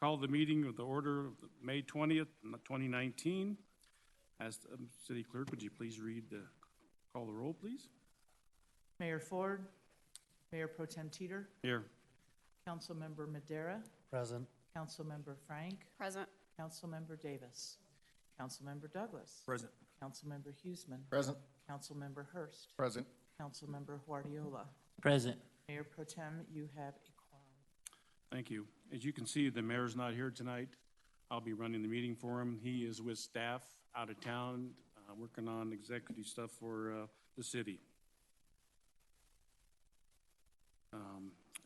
Call the meeting of the order of May 20th, 2019. As City Clerk, would you please call the roll, please? Mayor Ford, Mayor Pro Tem Teeter, Here. Councilmember Madera, Present. Councilmember Frank, Present. Councilmember Davis, Councilmember Douglas, Present. Councilmember Huseman, Present. Councilmember Hurst, Present. Councilmember Guardiola. Present. Mayor Pro Tem, you have a quorum. Thank you. As you can see, the mayor's not here tonight. I'll be running the meeting for him. He is with staff out of town, working on executive stuff for the city.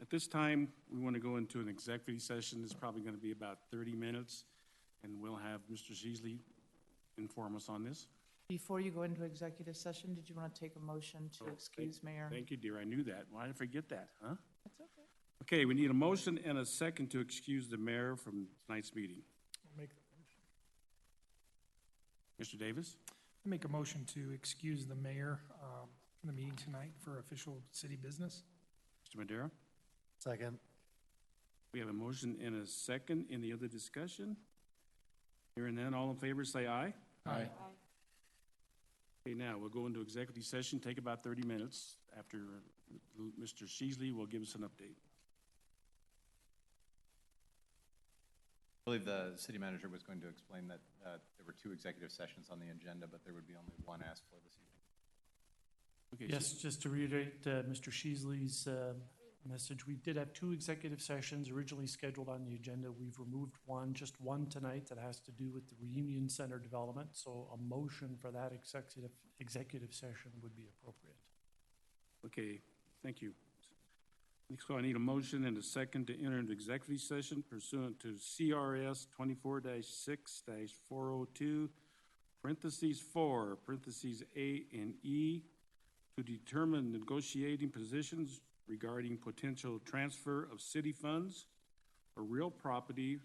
At this time, we want to go into an executive session. It's probably going to be about 30 minutes, and we'll have Mr. Sheasley inform us on this. Before you go into executive session, did you want to take a motion to excuse Mayor? Thank you, dear. I knew that. Why did I forget that, huh? That's okay. Okay, we need a motion and a second to excuse the mayor from tonight's meeting. I'll make that motion. Mr. Davis? I make a motion to excuse the mayor from the meeting tonight for official city business. Mr. Madera? Second. We have a motion and a second. Any other discussion? Hearing none, all in favor say aye. Aye. Okay, now we'll go into executive session, take about 30 minutes. After Mr. Sheasley will give us an update. I believe the city manager was going to explain that there were 2 executive sessions on the agenda, but there would be only one asked for this evening. Okay, Yes, just to reiterate Mr. Sheasley's message, we did have 2 executive sessions originally scheduled on the agenda. We've removed just one tonight that has to do with the Reunion Center development. So a motion for that executive session would be appropriate. Okay, thank you. Next, I need a motion and a second to enter into executive session pursuant to CRS 24-6-402, parentheses 4, parentheses A and E, to determine negotiating positions regarding potential transfer of city funds or real property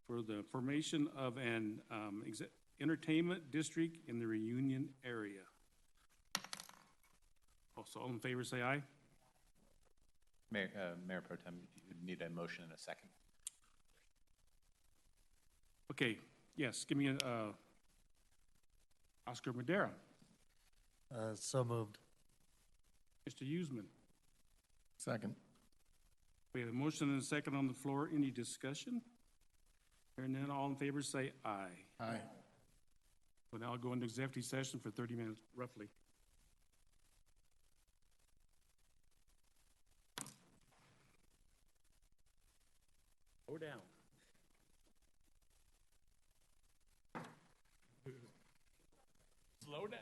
for the formation of an entertainment district in the Reunion area. Also, all in favor say aye. Mayor Pro Tem, you need a motion and a second. Okay, yes, give me Oscar Madera. So moved. Mr. Huseman. Second. We have a motion and a second on the floor. Any discussion? Hearing none, all in favor say aye. Aye. We'll now go into executive session for 30 minutes, roughly. Slow down. Slow down.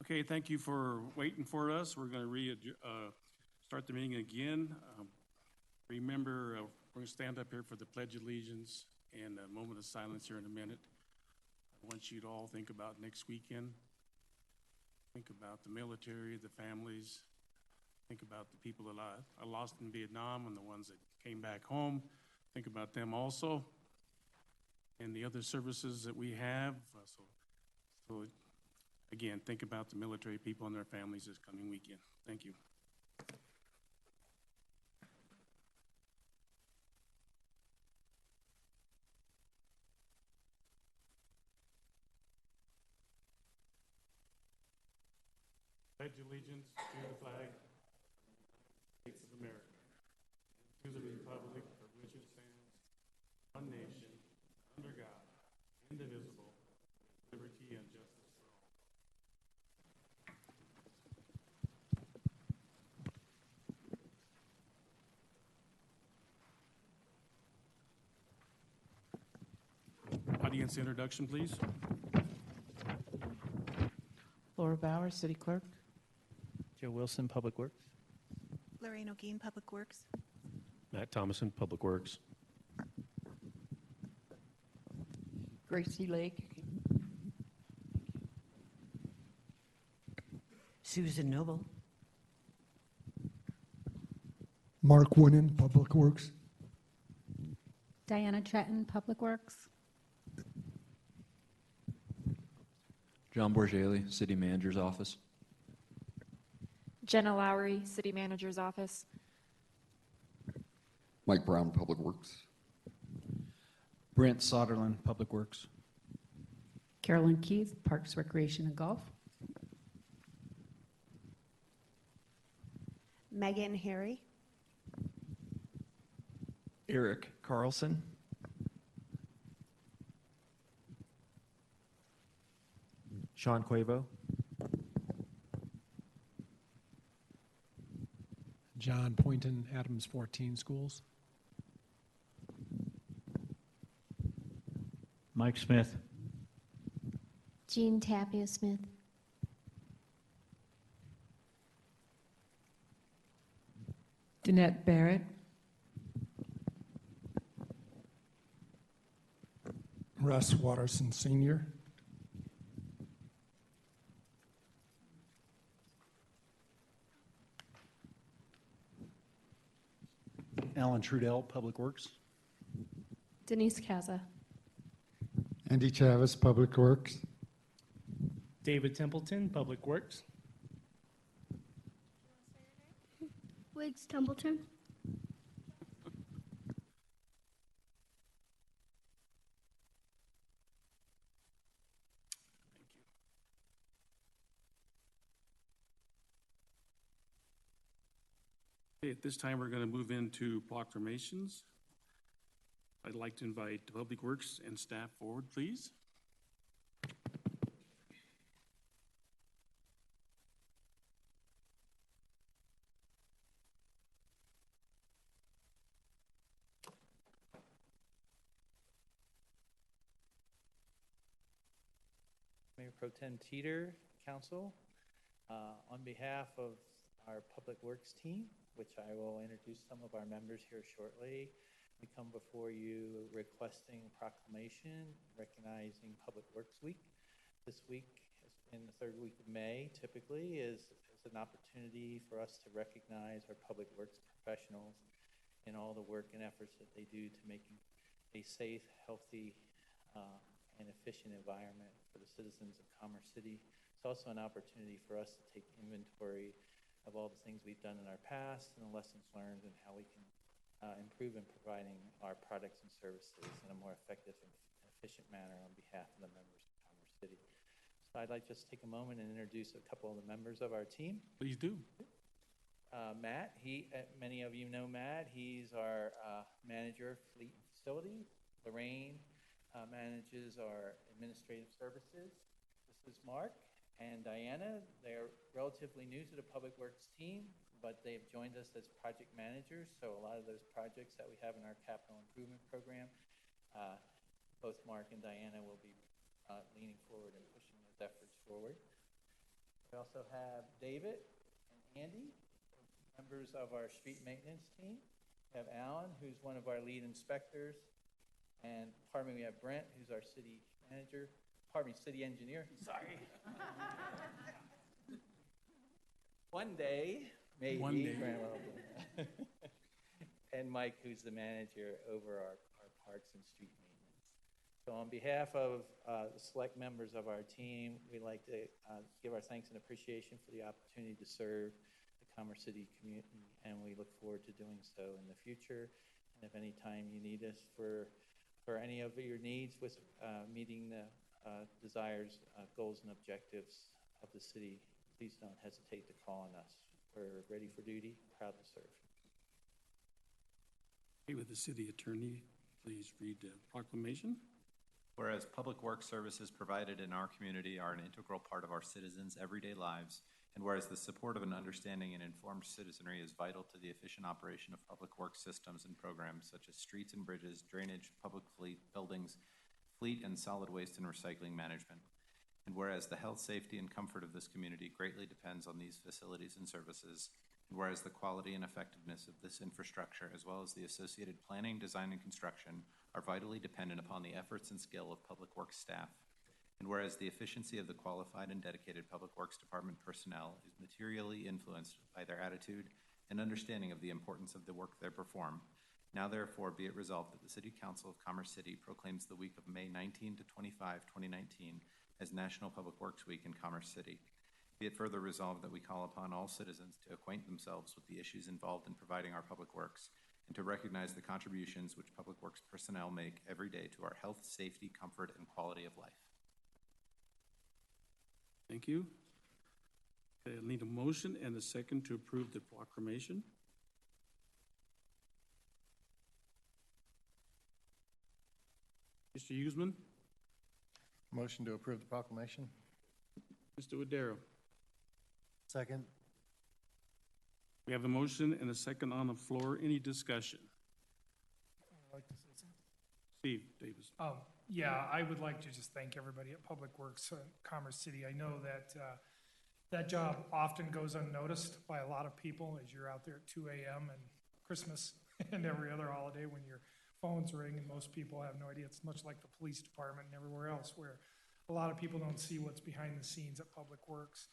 Okay, thank you for waiting for us. We're going to start the meeting again. Remember, we're going to stand up here for the Pledge of Allegiance and a moment of silence here in a minute. I want you to all think about next weekend. Think about the military, the families. Think about the people that I lost in Vietnam and the ones that came back home. Think about them also and the other services that we have. So again, think about the military people and their families this coming weekend. Thank you. Pledge allegiance to the flag, States of America, to the republic for which it stands, one nation, under God, indivisible, liberty and justice for all. Audience introduction, please. Laura Bauer, City Clerk. Joe Wilson, Public Works. Lorraine O'Gean, Public Works. Matt Thomason, Public Works. Gracie Lake. Susan Noble. Mark Winnan, Public Works. Diana Tretton, Public Works. John Borgelli, City Manager's Office. Jenna Lowry, City Manager's Office. Mike Brown, Public Works. Brent Soderlin, Public Works. Carolyn Keith, Parks, Recreation, and Golf. Megan Harry. Eric Carlson. Sean Quavo. John Poynton, Adams 14 Schools. Mike Smith. Jean Tapia Smith. Danette Barrett. Russ Watterson, Sr. Alan Trudell, Public Works. Denise Kaza. Andy Chavez, Public Works. David Templeton, Public Works. Wiggs Templeton. Okay, at this time, we're going to move into proclamations. I'd like to invite Public Works and staff forward, please. Mayor Pro Tem Teeter, Council, on behalf of our Public Works team, which I will introduce some of our members here shortly, we come before you requesting proclamation recognizing Public Works Week. This week, in the third week of May, typically is an opportunity for us to recognize our Public Works professionals and all the work and efforts that they do to making a safe, healthy, and efficient environment for the citizens of Commerce City. It's also an opportunity for us to take inventory of all the things we've done in our past and the lessons learned and how we can improve in providing our products and services in a more effective and efficient manner on behalf of the members of Commerce City. So I'd like to just take a moment and introduce a couple of the members of our team. Please do. Matt, many of you know Matt. He's our manager of fleet and facilities. Lorraine manages our administrative services. This is Mark and Diana. They're relatively new to the Public Works team, but they've joined us as project managers. So a lot of those projects that we have in our capital improvement program, both Mark and Diana will be leaning forward and pushing those efforts forward. We also have David and Andy, members of our street maintenance team. We have Alan, who's one of our lead inspectors. And pardon me, we have Brent, who's our city manager, city engineer, sorry. One day, maybe. One day. Brent will do that. And Mike, who's the manager over our parks and street maintenance. So on behalf of the select members of our team, we'd like to give our thanks and appreciation for the opportunity to serve the Commerce City community, and we look forward to doing so in the future. And if any time you need us for any of your needs with meeting the desires, goals, and objectives of the city, please don't hesitate to call on us. We're ready for duty, proud to serve. Okay, with the city attorney, please read the proclamation. Whereas public work services provided in our community are an integral part of our citizens' everyday lives, and whereas the support of an understanding and informed citizenry is vital to the efficient operation of public works systems and programs such as streets and bridges, drainage, public fleet, buildings, fleet and solid waste and recycling management. And whereas the health, safety, and comfort of this community greatly depends on these facilities and services, and whereas the quality and effectiveness of this infrastructure, as well as the associated planning, design, and construction, are vitally dependent upon the efforts and skill of public works staff, and whereas the efficiency of the qualified and dedicated Public Works Department personnel is materially influenced by their attitude and understanding of the importance of the work they perform, now therefore be it resolved that the City Council of Commerce City proclaims the week of May 19 to 25, 2019 as National Public Works Week in Commerce City. Be it further resolved that we call upon all citizens to acquaint themselves with the issues involved in providing our public works and to recognize the contributions which public works personnel make every day to our health, safety, comfort, and quality of life. Thank you. Okay, I'll need a motion and a second to approve the proclamation. Mr. Huesman, Motion to approve the proclamation. Mr. Wadero. Second. We have a motion and a second on the floor. Any discussion? I'd like to say something. Steve Davis. Yeah, I would like to just thank everybody at Public Works, Commerce City. I know that that job often goes unnoticed by a lot of people as you're out there at 2 a.m. and Christmas and every other holiday when your phones ring and most people have no idea. It's much like the police department and everywhere else where a lot of people don't see what's behind the scenes at Public Works.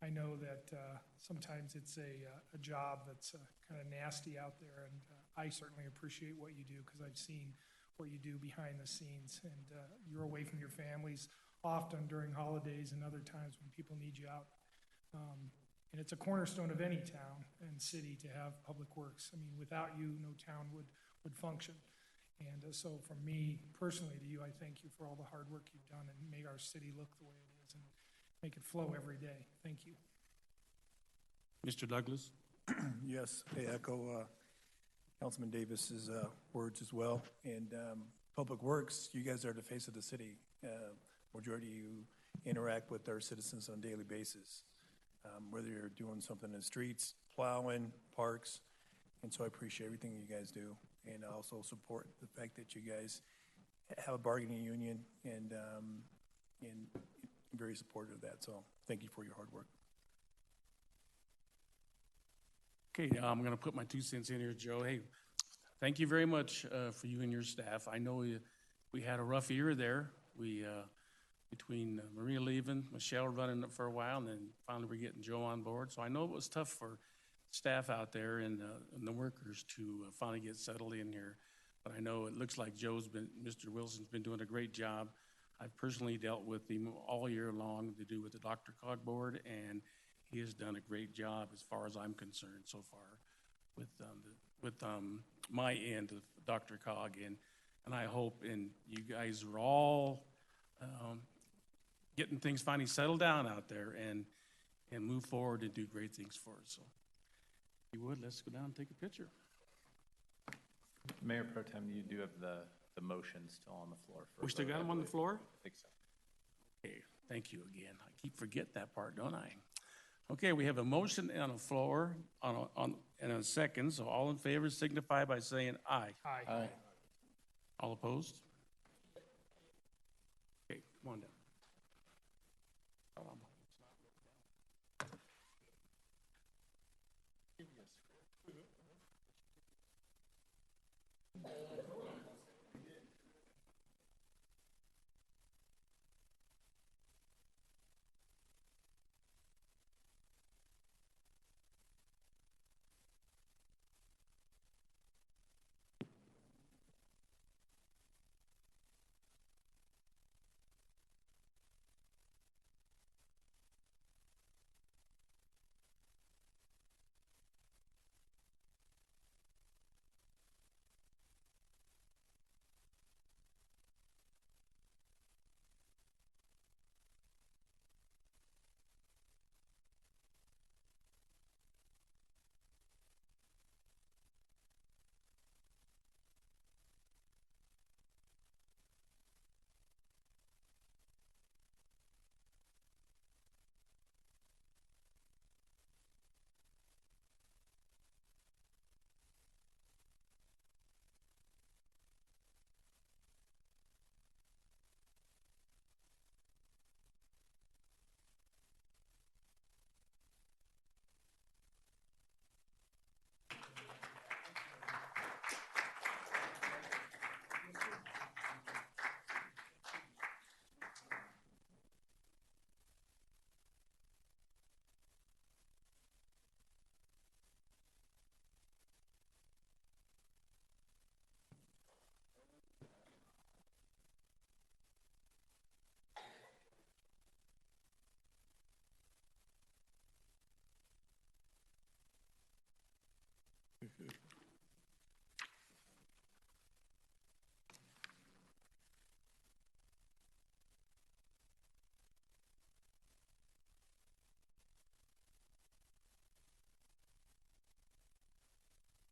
I know that sometimes it's a job that's kind of nasty out there, and I certainly appreciate what you do because I've seen what you do behind the scenes, and you're away from your families often during holidays and other times when people need you out. And it's a cornerstone of any town and city to have Public Works. I mean, without you, no town would function. And so from me personally to you, I thank you for all the hard work you've done and make our city look the way it is and make it flow every day. Thank you. Mr. Douglas. Yes, I echo Councilman Davis's words as well. And Public Works, you guys are the face of the city. Majority of you interact with our citizens on a daily basis, whether you're doing something in the streets, plowing, parks. And so I appreciate everything you guys do. And I also support the fact that you guys have a bargaining union, and I'm very supportive of that. So thank you for your hard work. Okay, I'm going to put my 2 cents in here, Joe. Hey, thank you very much for you and your staff. I know we had a rough year there. We between Maria leaving, Michelle running it for a while, and then finally we're getting Joe on board. So I know it was tough for staff out there and the workers to finally get settled in here. But I know it looks like Mr. Wilson's been doing a great job. I've personally dealt with him all year long to do with the Dr. Cog board, and he has done a great job as far as I'm concerned so far with my end of Dr. Cog. And I hope you guys are all getting things finally settled down out there and move forward and do great things for us. So if you would, let's go down and take a picture. Mayor Pro Tem, you do have the motion still on the floor. We still got them on the floor? I think so. Okay, thank you again. I keep forgetting that part, don't I? Okay, we have a motion on the floor and a second. So all in favor signify by saying aye. Aye. Aye. All opposed? Okay, come on down.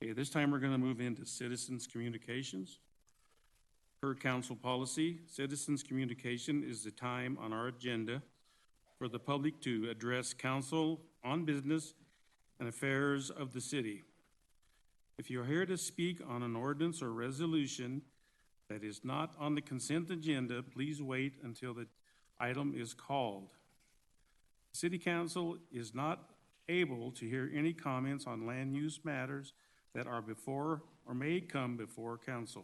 Okay, this time we're going to move into citizens' communications. Per council policy, citizens' communication is the time on our agenda for the public to address council on business and affairs of the city. If you're here to speak on an ordinance or resolution that is not on the consent agenda, please wait until the item is called. City Council is not able to hear any comments on land use matters that are before or may come before council.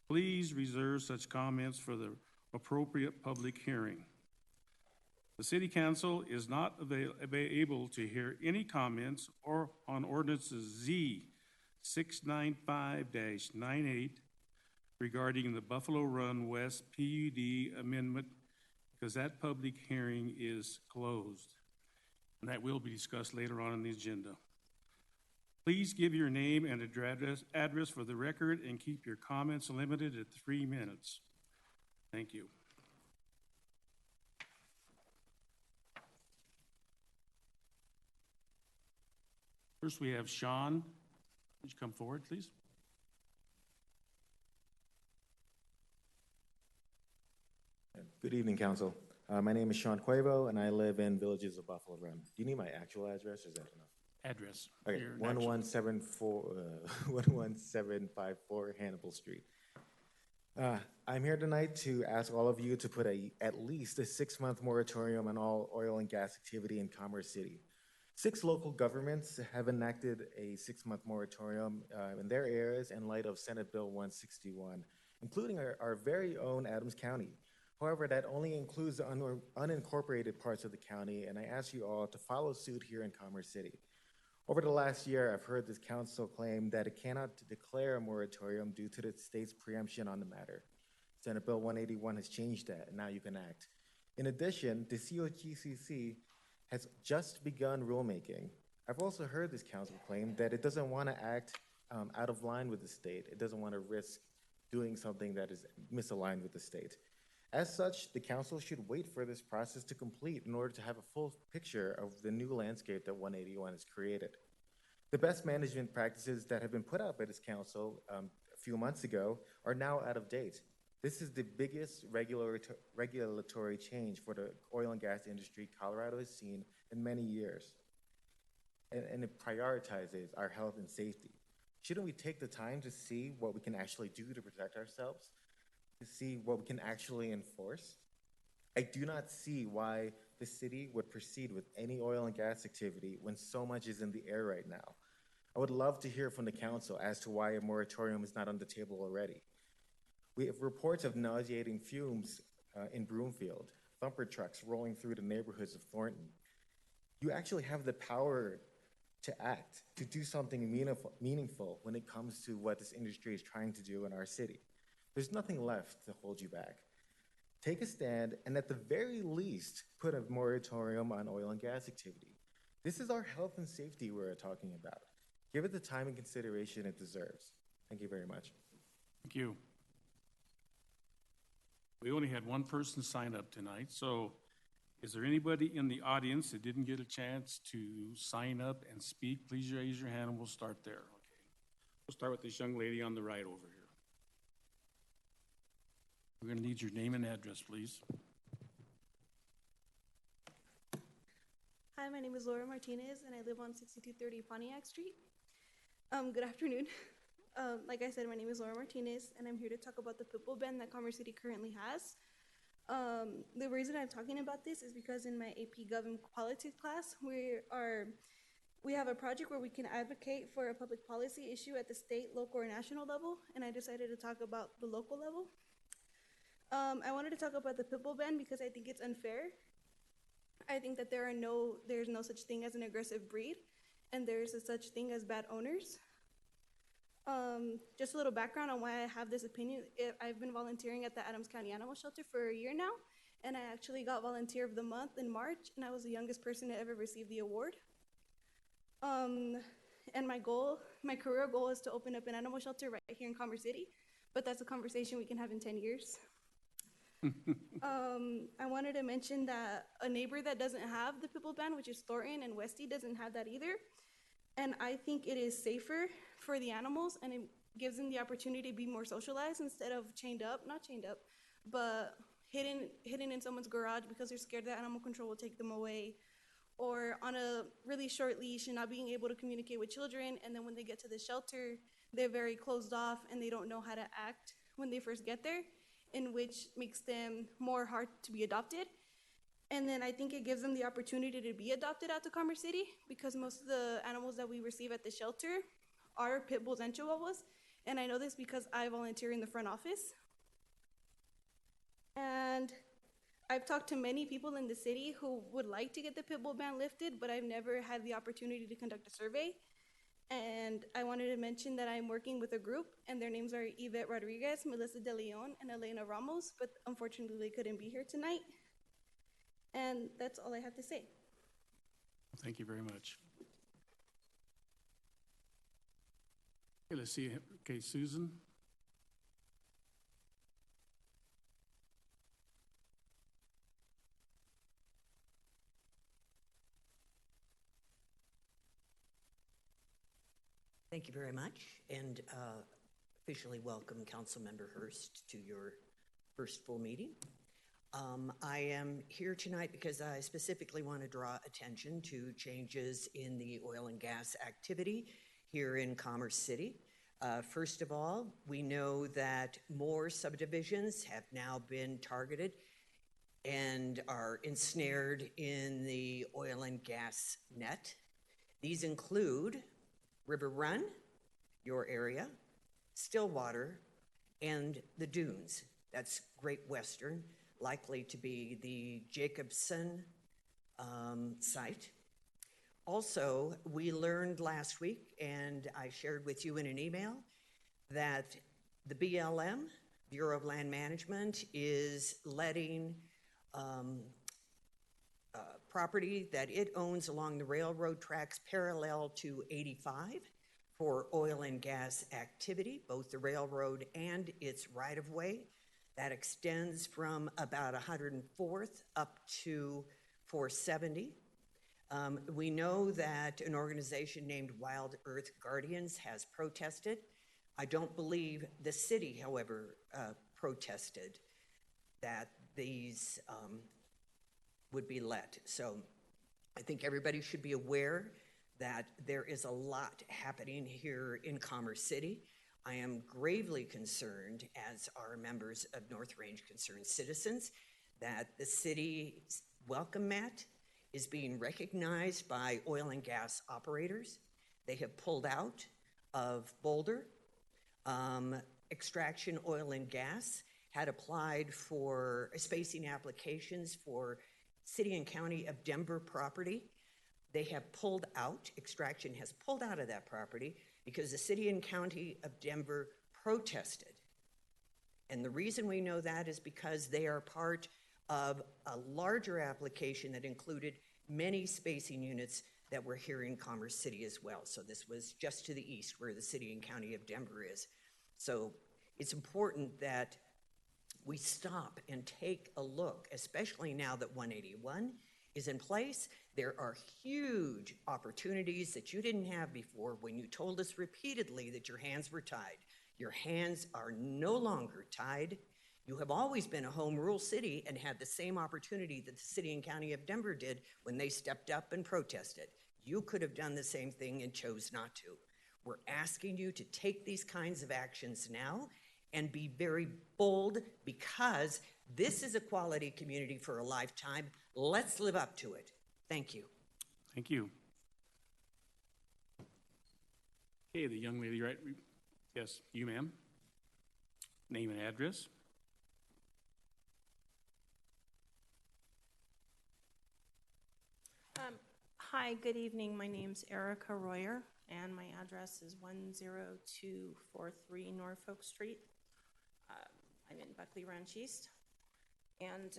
Please reserve such comments for the appropriate public hearing. The City Council is not able to hear any comments or on ordinances Z 695-98 regarding the Buffalo Run West PUD amendment because that public hearing is closed. And that will be discussed later on in the agenda. Please give your name and address for the record and keep your comments limited at 3 minutes. Thank you. First, we have Sean. Would you come forward, please? Good evening, Council. My name is Sean Cuevo, and I live in Villages of Buffalo Run. Do you need my actual address, or is that enough? Address. Okay, 11754 Hannibal Street. I'm here tonight to ask all of you to put at least a 6-month moratorium on all oil and gas activity in Commerce City. 6 local governments have enacted a 6-month moratorium in their areas in light of Senate Bill 161, including our very own Adams County. However, that only includes the unincorporated parts of the county, and I ask you all to follow suit here in Commerce City. Over the last year, I've heard this council claim that it cannot declare a moratorium due to the state's preemption on the matter. Senate Bill 181 has changed that, and now you can act. In addition, the COGCC has just begun rulemaking. I've also heard this council claim that it doesn't want to act out of line with the state. It doesn't want to risk doing something that is misaligned with the state. As such, the council should wait for this process to complete in order to have a full picture of the new landscape that 181 has created. The best management practices that have been put out by this council a few months ago are now out of date. This is the biggest regulatory change for the oil and gas industry Colorado has seen in many years. And it prioritizes our health and safety. Shouldn't we take the time to see what we can actually do to protect ourselves? To see what we can actually enforce? I do not see why the city would proceed with any oil and gas activity when so much is in the air right now. I would love to hear from the council as to why a moratorium is not on the table already. We have reports of nauseating fumes in Broomfield, thumper trucks rolling through the neighborhoods of Thornton. You actually have the power to act, to do something meaningful when it comes to what this industry is trying to do in our city. There's nothing left to hold you back. Take a stand and at the very least, put a moratorium on oil and gas activity. This is our health and safety we're talking about. Give it the time and consideration it deserves. Thank you very much. Thank you. We only had one person sign up tonight, so is there anybody in the audience that didn't get a chance to sign up and speak? Please raise your hand and we'll start there. Okay. We'll start with this young lady on the right over here. We're going to need your name and address, please. Hi, my name is Laura Martinez, and I live on 6230 Pontiac Street. Good afternoon. Like I said, my name is Laura Martinez, and I'm here to talk about the pitbull ban that Commerce City currently has. The reason I'm talking about this is because in my AP Gov and Politics class, we have a project where we can advocate for a public policy issue at the state, local, or national level, and I decided to talk about the local level. I wanted to talk about the pitbull ban because I think it's unfair. I think that there's no such thing as an aggressive breed, and there's a such thing as bad owners. Just a little background on why I have this opinion. I've been volunteering at the Adams County Animal Shelter for a year now, and I actually got Volunteer of the Month in March, and I was the youngest person to ever receive the award. And my career goal is to open up an animal shelter right here in Commerce City, but that's a conversation we can have in 10 years. I wanted to mention that a neighbor that doesn't have the pitbull ban, which is Thornton and Westy, doesn't have that either. And I think it is safer for the animals, and it gives them the opportunity to be more socialized instead of chained up, not chained up, but hidden in someone's garage because they're scared that animal control will take them away, or on a really short leash and not being able to communicate with children. And then when they get to the shelter, they're very closed off and they don't know how to act when they first get there, in which makes them more hard to be adopted. And then I think it gives them the opportunity to be adopted out to Commerce City, because most of the animals that we receive at the shelter are pit bulls and chihuahuas. And I know this because I volunteer in the front office. And I've talked to many people in the city who would like to get the pit bull ban lifted, but I've never had the opportunity to conduct a survey. And I wanted to mention that I'm working with a group, and their names are Yvette Rodriguez, Melissa De Leon, and Elena Ramos, but unfortunately they couldn't be here tonight. And that's all I have to say. Thank you very much. Okay, let's see. Okay, Susan. Thank you very much, and officially welcome Councilmember Hurst to your first full meeting. I am here tonight because I specifically want to draw attention to changes in the oil and gas activity here in Commerce City. First of all, we know that more subdivisions have now been targeted and are ensnared in the oil and gas net. These include River Run, your area, Stillwater, and the Dunes. That's Great Western, likely to be the Jacobson site. Also, we learned last week, and I shared with you in an email, that the BLM, Bureau of Land Management, is letting property that it owns along the railroad tracks parallel to 85 for oil and gas activity, both the railroad and its right-of-way. That extends from about 104th up to 470. We know that an organization named Wild Earth Guardians has protested. I don't believe the city, however, protested that these would be let. So I think everybody should be aware that there is a lot happening here in Commerce City. I am gravely concerned, as are members of North Range Concerned Citizens, that the city's welcome mat is being recognized by oil and gas operators. They have pulled out of Boulder. Extraction Oil and Gas had applied for spacing applications for City and County of Denver property. They have pulled out, Extraction has pulled out of that property because the City and County of Denver protested. And the reason we know that is because they are part of a larger application that included many spacing units that were here in Commerce City as well. So this was just to the east where the City and County of Denver is. So it's important that we stop and take a look, especially now that 181 is in place. There are huge opportunities that you didn't have before when you told us repeatedly that your hands were tied. Your hands are no longer tied. You have always been a home rule city and had the same opportunity that the City and County of Denver did when they stepped up and protested. You could have done the same thing and chose not to. We're asking you to take these kinds of actions now and be very bold, because this is a quality community for a lifetime. Let's live up to it. Thank you. Thank you. Okay, the young lady, right? Yes, you, ma'am. Name and address. Hi, good evening. My name's Erica Royer, and my address is 10243 Norfolk Street. I'm in Buckley Ranch East. And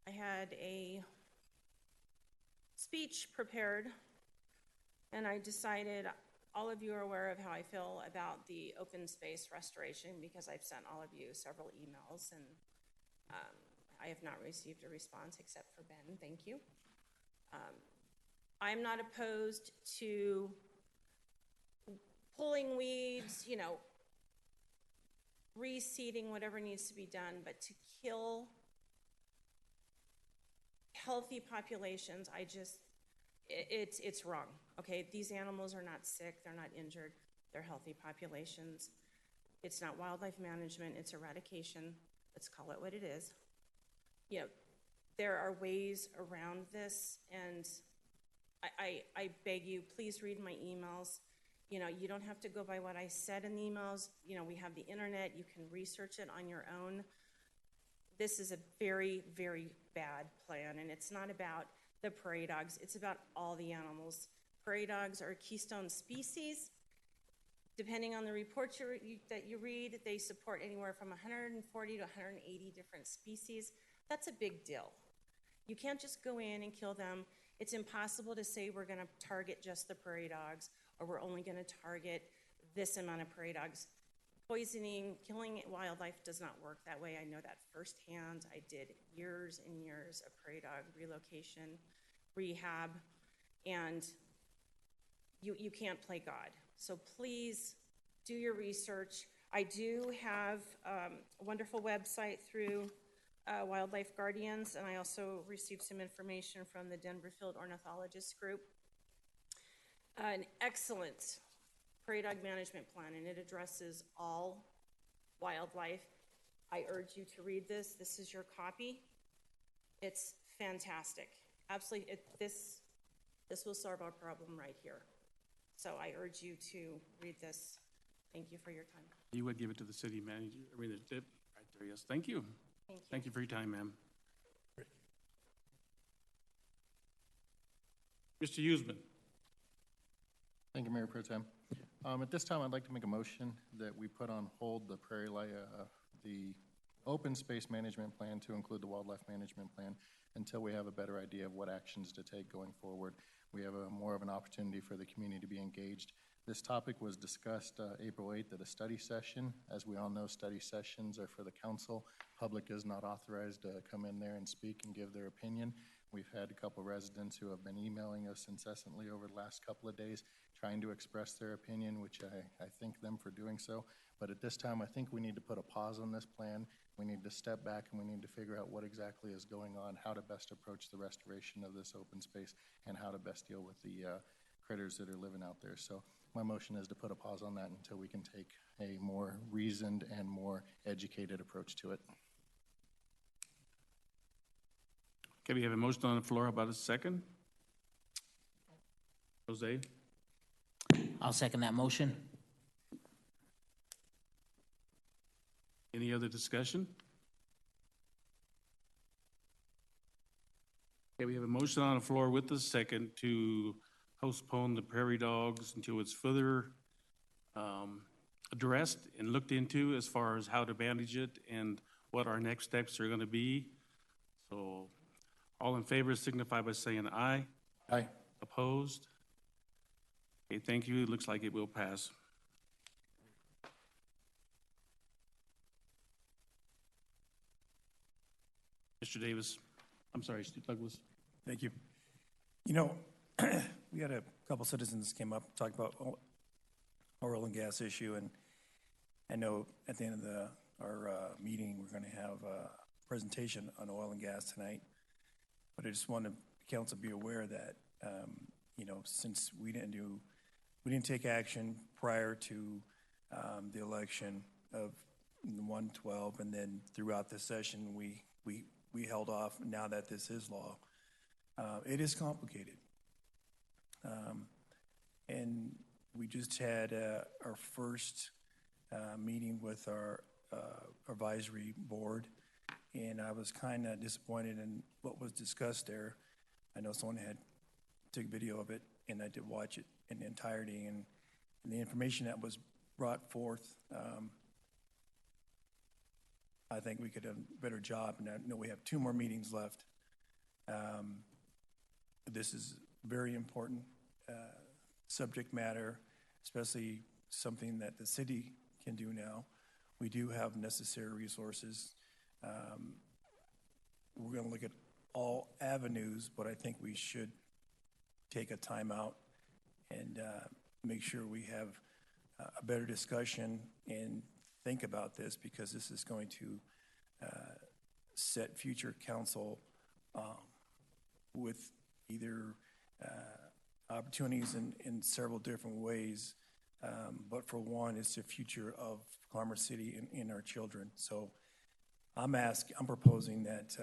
I had a speech prepared, and I decided, all of you are aware of how I feel about the open space restoration, because I've sent all of you several emails, and I have not received a response except for Ben. Thank you. I'm not opposed to pulling weeds, reseeding, whatever needs to be done, but to kill healthy populations, it's wrong, okay? These animals are not sick, they're not injured, they're healthy populations. It's not wildlife management, it's eradication. Let's call it what it is. There are ways around this, and I beg you, please read my emails. You don't have to go by what I said in the emails. We have the internet, you can research it on your own. This is a very, very bad plan, and it's not about the prairie dogs, it's about all the animals. Prairie dogs are a keystone species. Depending on the reports that you read, they support anywhere from 140 to 180 different species. That's a big deal. You can't just go in and kill them. It's impossible to say we're going to target just the prairie dogs, or we're only going to target this amount of prairie dogs. Poisoning, killing wildlife does not work that way. I know that firsthand. I did years and years of prairie dog relocation, rehab, and you can't play God. So please do your research. I do have a wonderful website through Wildlife Guardians, and I also received some information from the Denver Field Ornithologist Group. An excellent prairie dog management plan, and it addresses all wildlife. I urge you to read this. This is your copy. It's fantastic. Absolutely, this will solve our problem right here. So I urge you to read this. Thank you for your time. You would give it to the city manager, right there, yes. Thank you. Thank you. Thank you for your time, ma'am. Mr. Huseman. Thank you, Mayor Pro Tem. At this time, I'd like to make a motion that we put on hold the open space management plan to include the wildlife management plan until we have a better idea of what actions to take going forward. We have more of an opportunity for the community to be engaged. This topic was discussed April 8th at a study session. As we all know, study sessions are for the council. Public is not authorized to come in there and speak and give their opinion. We've had a couple residents who have been emailing us incessantly over the last couple of days trying to express their opinion, which I thank them for doing so. But at this time, I think we need to put a pause on this plan. We need to step back and we need to figure out what exactly is going on, how to best approach the restoration of this open space, and how to best deal with the critters that are living out there. So my motion is to put a pause on that until we can take a more reasoned and more educated approach to it. Okay, we have a motion on the floor. About a second? Jose? I'll second that motion. Any other discussion? Okay, we have a motion on the floor with the second to postpone the prairie dogs until it's further addressed and looked into as far as how to manage it and what our next steps are going to be. So all in favor signify by saying aye. Aye. Opposed? Okay, thank you. It looks like it will pass. Mr. Davis. I'm sorry, Steve Douglas. Thank you. We had a couple citizens came up, talked about oil and gas issue, and I know at the end of our meeting, we're going to have a presentation on oil and gas tonight. But I just want the council to be aware that, since we didn't take action prior to the election of 112, and then throughout the session, we held off. Now that this is law, it is complicated. And we just had our first meeting with our advisory board, and I was kind of disappointed in what was discussed there. I know someone had took video of it, and I did watch it in the entirety, and the information that was brought forth, I think we could have a better job, and I know we have 2 more meetings left. This is very important subject matter, especially something that the city can do now. We do have necessary resources. We're going to look at all avenues, but I think we should take a timeout and make sure we have a better discussion and think about this, because this is going to set future council with either opportunities in several different ways. But for one, it's the future of Commerce City and our children. So I'm proposing that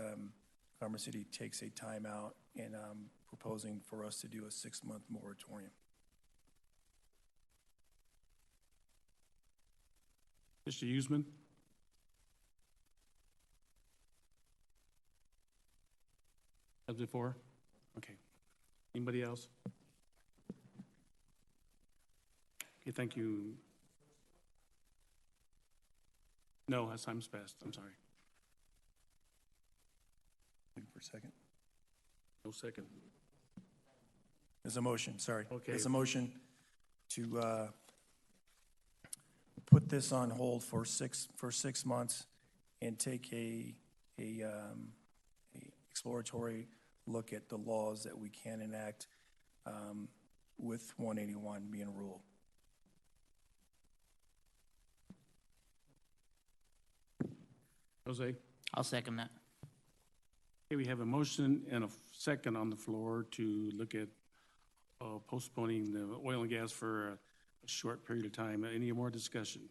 Commerce City takes a timeout, and I'm proposing for us to do a 6-month moratorium. Mr. Usman? As before? Okay. Anybody else? Okay, thank you. No, that's time's passed. I'm sorry. Looking for a second. No second. There's a motion, sorry. Okay. There's a motion to put this on hold for 6 months and take a exploratory look at the laws that we can enact with 181 being a rule. Jose? I'll second that. Okay, we have a motion and a second on the floor to look at postponing the oil and gas for a short period of time. Any more discussion?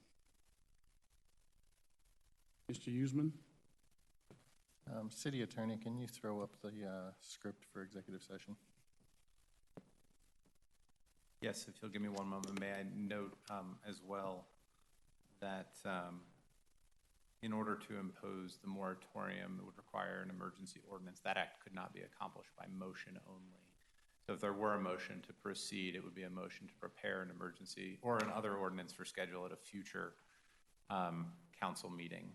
Mr. Usman? City Attorney, can you throw up the script for executive session? Yes, if you'll give me one moment, may I note as well that in order to impose the moratorium, it would require an emergency ordinance. That act could not be accomplished by motion only. So if there were a motion to proceed, it would be a motion to prepare an emergency or another ordinance for schedule at a future council meeting.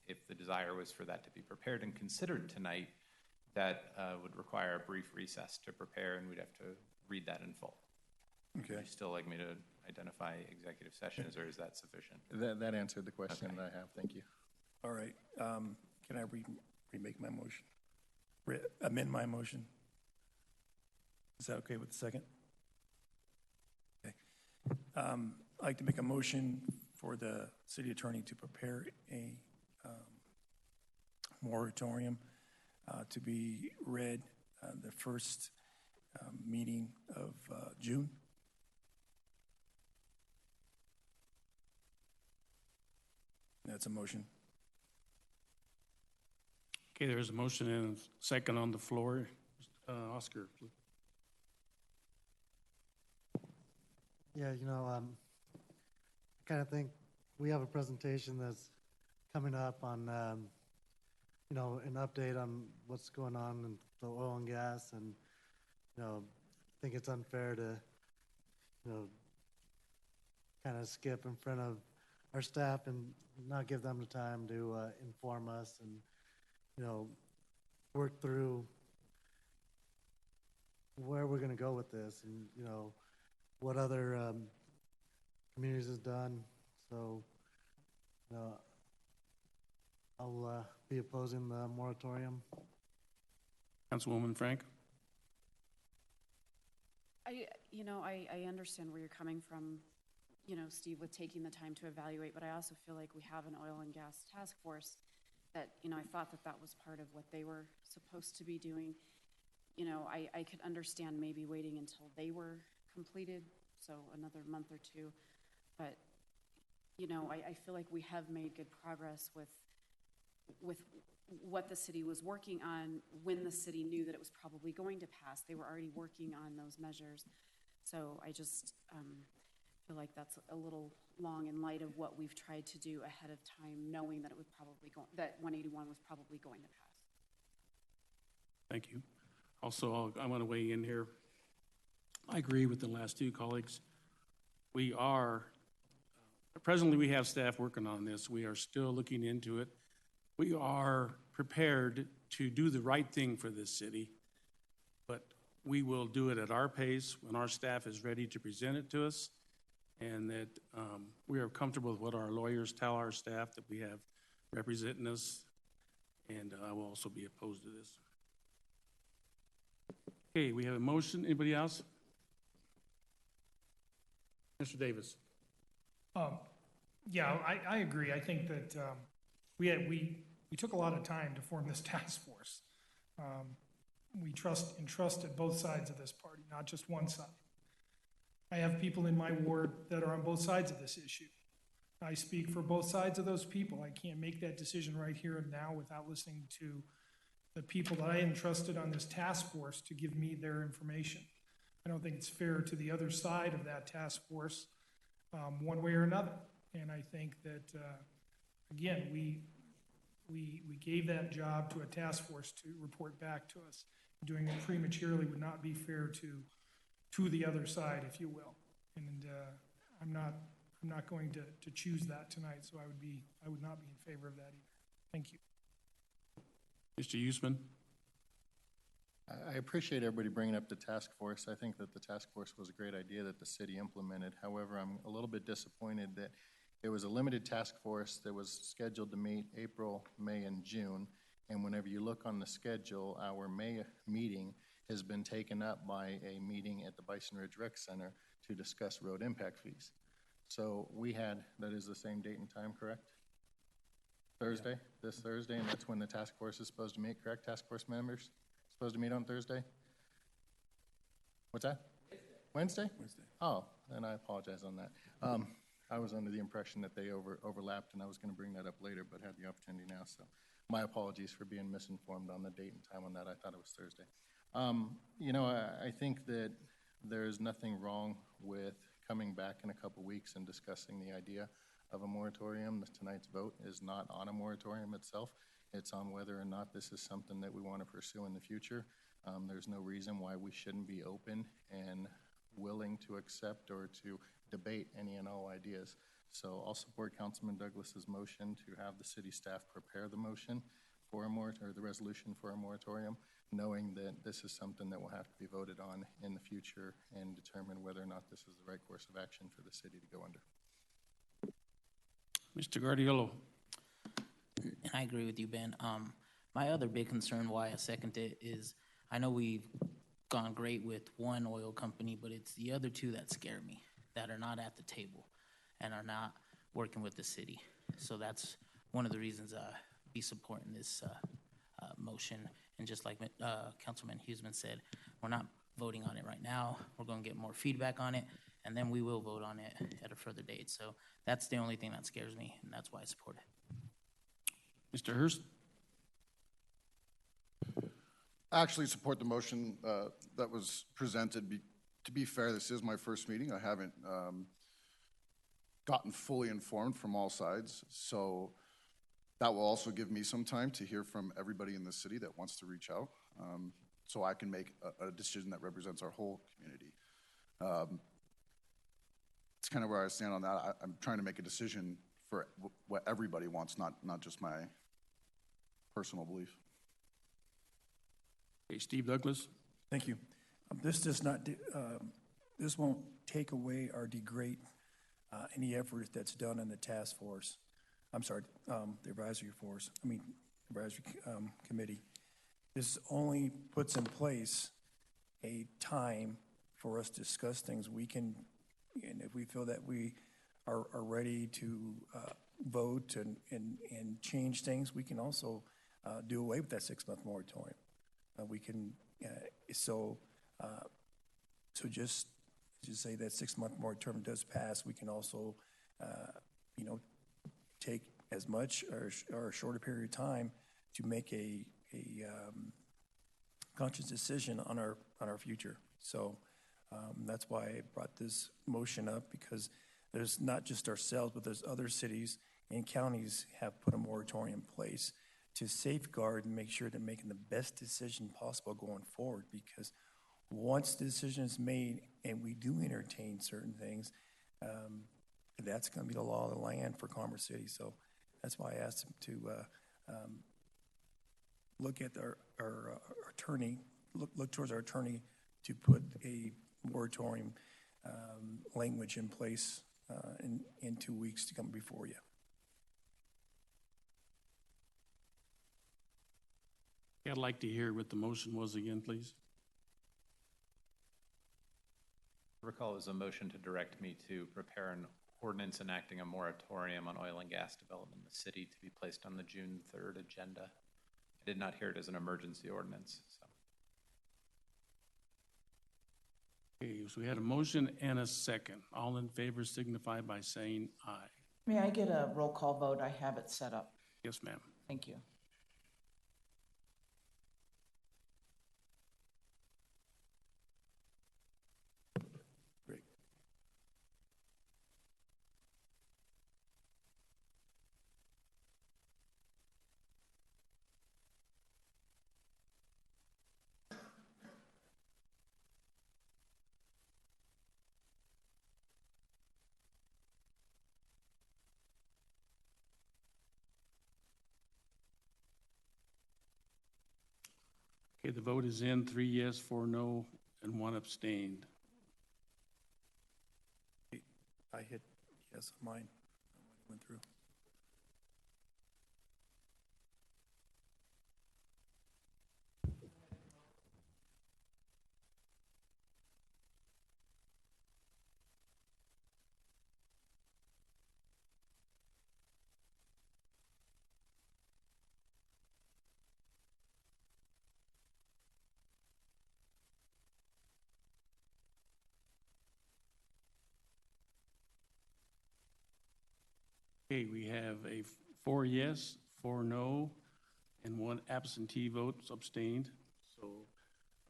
If the desire was for that to be prepared and considered tonight, that would require a brief recess to prepare, and we'd have to read that in full. Okay. Would you still like me to identify executive sessions, or is that sufficient? That answered the question that I have. Thank you. All right. Can I remake my motion? Amend my motion? Is that okay with the second? Okay. I'd like to make a motion for the city attorney to prepare a moratorium to be read the first meeting of June. That's a motion. Okay, there's a motion and a second on the floor. Oscar, please. Yeah, I kind of think we have a presentation that's coming up on, an update on what's going on in the oil and gas, and, I think it's unfair to, kind of skip in front of our staff and not give them the time to inform us and, work through where we're going to go with this and, what other communities has done. So, I'll be opposing the moratorium. Councilwoman Frank? I understand where you're coming from, Steve, with taking the time to evaluate, but I also feel like we have an oil and gas task force that, I thought that was part of what they were supposed to be doing. I could understand maybe waiting until they were completed, so another month or two, but, I feel like we have made good progress with what the city was working on when the city knew that it was probably going to pass. They were already working on those measures. So I just feel like that's a little long in light of what we've tried to do ahead of time, knowing that it was probably that 181 was probably going to pass. Thank you. Also, I want to weigh in here. I agree with the last two colleagues. Presently we have staff working on this. We are still looking into it. We are prepared to do the right thing for this city, but we will do it at our pace when our staff is ready to present it to us, and that we are comfortable with what our lawyers tell our staff that we have representing us, and I will also be opposed to this. Okay, we have a motion. Anybody else? Mr. Davis. Yeah, I agree. I think that we took a lot of time to form this task force. We entrusted both sides of this party, not just one side. I have people in my ward that are on both sides of this issue. I speak for both sides of those people. I can't make that decision right here and now without listening to the people that I entrusted on this task force to give me their information. I don't think it's fair to the other side of that task force, one way or another. And I think that, again, we gave that job to a task force to report back to us. Doing it prematurely would not be fair to the other side, if you will. And I'm not going to choose that tonight, so I would not be in favor of that either. Thank you. Mr. Usman. I appreciate everybody bringing up the task force. I think that the task force was a great idea that the city implemented. However, I'm a little bit disappointed that it was a limited task force that was scheduled to meet April, May, and June. And whenever you look on the schedule, our May meeting has been taken up by a meeting at the Bison Ridge Rec Center to discuss road impact fees. So we had, that is the same date and time, correct? Thursday, this Thursday, and that's when the task force is supposed to meet, correct? Task force members supposed to meet on Thursday? What's that? Wednesday? Wednesday. Oh, then I apologize on that. I was under the impression that they overlapped, and I was going to bring that up later, but had the opportunity now. So my apologies for being misinformed on the date and time on that. I thought it was Thursday. You know, I think that there's nothing wrong with coming back in a couple weeks and discussing the idea of a moratorium. Tonight's vote is not on a moratorium itself. It's on whether or not this is something that we want to pursue in the future. There's no reason why we shouldn't be open and willing to accept or to debate any and all ideas. So I'll support Councilman Douglas's motion to have the city staff prepare the motion for a or the resolution for a moratorium, knowing that this is something that will have to be voted on in the future and determine whether or not this is the right course of action for the city to go under. Mr. Guardiola. And I agree with you, Ben. My other big concern why I second it is I know we've gone great with one oil company, but it's the other two that scare me, that are not at the table and are not working with the city. So that's one of the reasons I be supporting this motion. And just like Councilman Huseman said, we're not voting on it right now. We're going to get more feedback on it, and then we will vote on it at a further date. So that's the only thing that scares me, and that's why I support it. Mr. Hurst. I actually support the motion that was presented. To be fair, this is my first meeting. I haven't gotten fully informed from all sides, so that will also give me some time to hear from everybody in the city that wants to reach out, so I can make a decision that represents our whole community. It's kind of where I stand on that. I'm trying to make a decision for what everybody wants, not just my personal belief. Okay, Steve Douglas. Thank you. This does not, this won't take away or degrade any effort that's done in the task force. I'm sorry, the advisory force, advisory committee. This only puts in place a time for us to discuss things. We can, and if we feel that we are ready to vote and change things, we can also do away with that 6-month moratorium. We can, so just to say that 6-month moratorium does pass, we can also, take as much or a shorter period of time to make a conscious decision on our future. So that's why I brought this motion up, because there's not just ourselves, but there's other cities and counties have put a moratorium in place to safeguard and make sure they're making the best decision possible going forward. Because once the decision is made and we do entertain certain things, that's going to be the law of the land for Commerce City. So that's why I asked him to look at our attorney, look towards our attorney to put a moratorium language in place in 2 weeks to come before you. I'd like to hear what the motion was again, please. Recall, it was a motion to direct me to prepare an ordinance enacting a moratorium on oil and gas development in the city to be placed on the June 3rd agenda. I did not hear it as an emergency ordinance, so. Okay, so we had a motion and a second. All in favor signify by saying aye. May I get a roll call vote? I have it set up. Yes, ma'am. Thank you. Great. Okay, the vote is in, 3 yes, 4 no, and 1 abstained. I hit yes on mine. Went through. Okay, we have a 4 yes, 4 no, and 1 absentee vote abstained. So,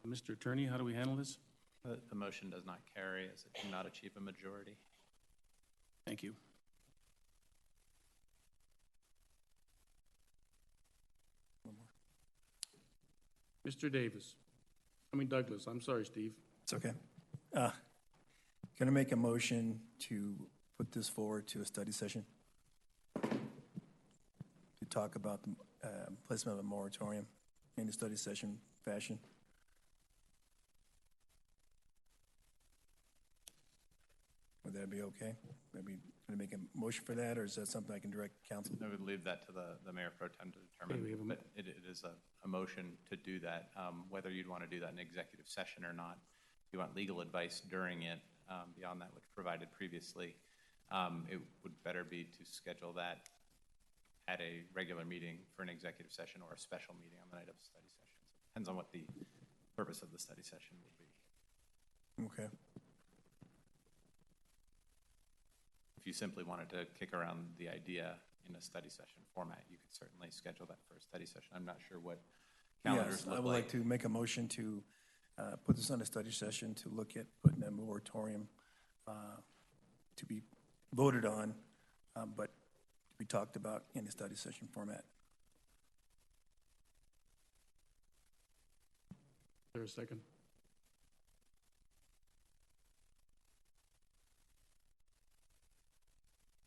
Mr. Attorney, how do we handle this? The motion does not carry as it did not achieve a majority. Thank you. Mr. Davis. Douglas. I'm sorry, Steve. It's okay. Going to make a motion to put this forward to a study session to talk about the placement of a moratorium in a study session fashion. Would that be okay? Maybe going to make a motion for that, or is that something I can direct council? I would leave that to the mayor pro tem to determine, Okay, we have but it is a motion to do that. Whether you'd want to do that in executive session or not, if you want legal advice during it, beyond that which provided previously, it would better be to schedule that at a regular meeting for an executive session or a special meeting on the night of a study session. So it depends on what the purpose of the study session would be. Okay. If you simply wanted to kick around the idea in a study session format, you could certainly schedule that for a study session. I'm not sure what calendars Yes, look I would like to make a motion to put this on a study session to look at putting a moratorium to be voted on, but to be talked about in a study session format. Is there a second?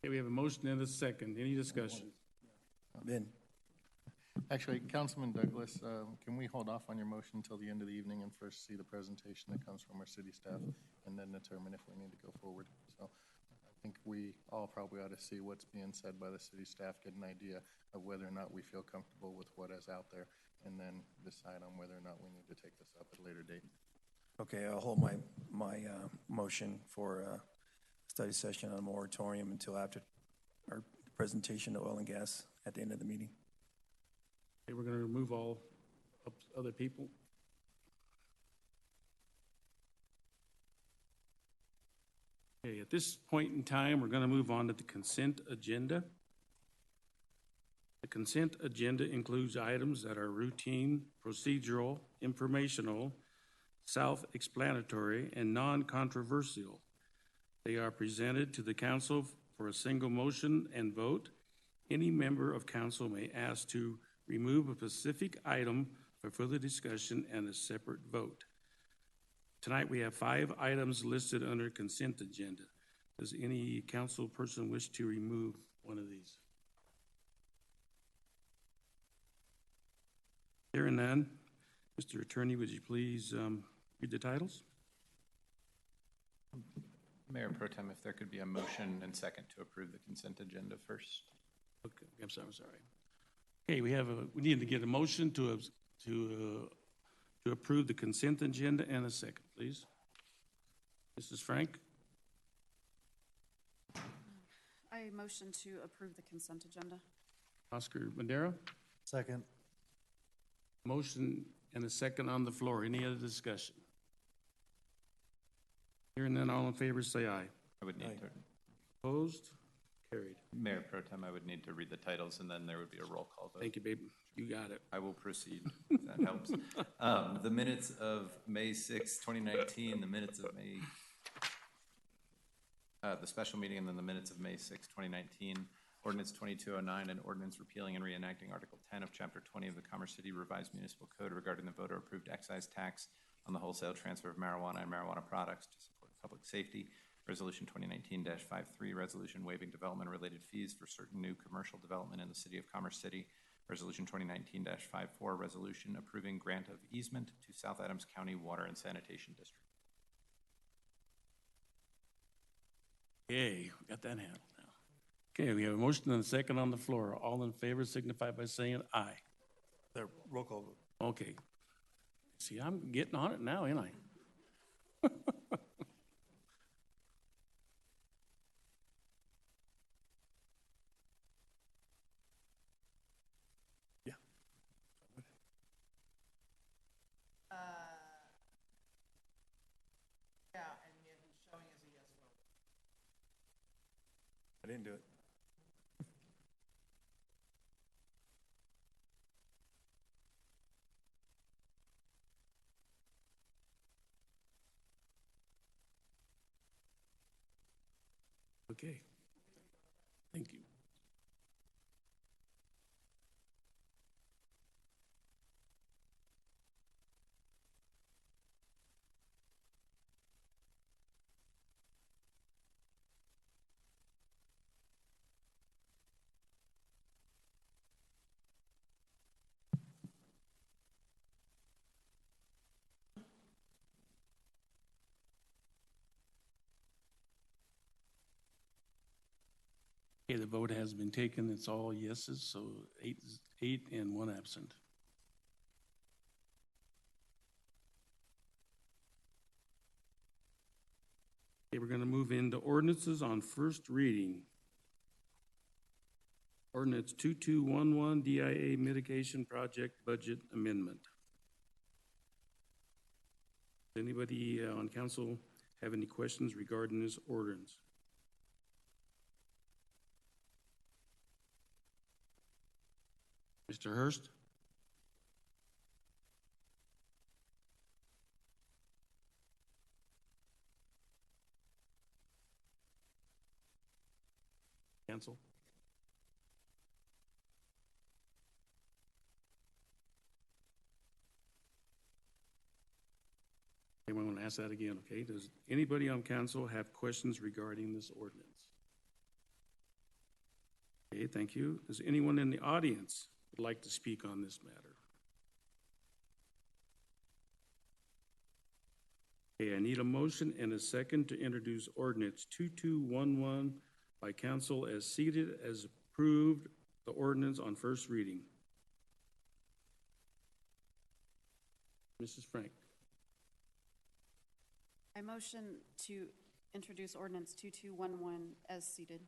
Okay, we have a motion and a second. Any discussion? Ben? Actually, Councilman Douglas, can we hold off on your motion until the end of the evening and first see the presentation that comes from our city staff and then determine if we need to go forward? So I think we all probably ought to see what's being said by the city staff, get an idea of whether or not we feel comfortable with what is out there, and then decide on whether or not we need to take this up at a later date. Okay, I'll hold my motion for a study session on a moratorium until after our presentation of oil and gas at the end of the meeting. Okay, we're going to remove all other people. Okay, at this point in time, we're going to move on to the consent agenda. The consent agenda includes items that are routine, procedural, informational, self-explanatory, and non-controversial. They are presented to the council for a single motion and vote. Any member of council may ask to remove a specific item for further discussion and a separate vote. Tonight we have 5 items listed under consent agenda. Does any council person wish to remove one of these? Hearing none, Mr. Attorney, would you please read the titles? Mayor Pro Tem, if there could be a motion and second to approve the consent agenda first. Okay, I'm sorry. Okay, we need to get a motion to approve the consent agenda and a second, please. Mrs. Frank? I motion to approve the consent agenda. Oscar Madera? Second. Motion and a second on the floor. Any other discussion? Hearing none, all in favor say aye. I would need to, Opposed? Carried. Mayor Pro Tem, I would need to read the titles and then there would be a roll call vote. Thank you, babe. You got it. I will proceed, if that helps. The minutes of May 6, 2019, the minutes of May, the special meeting, and then the minutes of May 6, 2019, Ordinance 2209, and ordinance repealing and reenacting Article 10 of Chapter 20 of the Commerce City Revised Municipal Code regarding the voter-approved excise tax on the wholesale transfer of marijuana and marijuana products to support public safety. Resolution 2019-53, resolution waiving development-related fees for certain new commercial development in the city of Commerce City. Resolution 2019-54, resolution approving grant of easement to South Adams County Water and Sanitation District. Okay, got that handled now. Okay, we have a motion and a second on the floor. All in favor signify by saying aye. The roll call vote. Okay. See, I'm getting on it now, ain't I? Yeah, and it's showing as a yes vote. I didn't do it. Okay. Thank you. Okay, the vote has been taken. It's all yeses, so eight and one absent. Okay, we're going to move into ordinances on first reading. Ordinance 2211, DIA Mitigation Project Budget Amendment. Does anybody on council have any questions regarding this ordinance? Mr. Hurst? Council? Anyone want to ask that again? Okay. Does anybody on council have questions regarding this ordinance? Okay, thank you. Does anyone in the audience would like to speak on this matter? Okay, I need a motion and a second to introduce ordinance 2211 by council as seated, as approved the ordinance on first reading. Mrs. Frank. I motion to introduce ordinance 2211 as seated.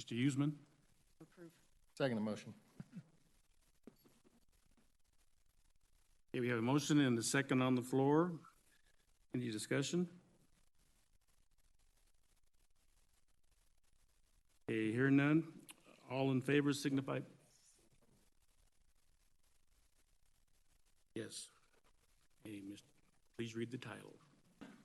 Mr. Huseman. Approve. Second the motion. Okay, we have a motion and a second on the floor. Any discussion? Okay, hear none. All in favor signify. Yes. Okay, please read the title.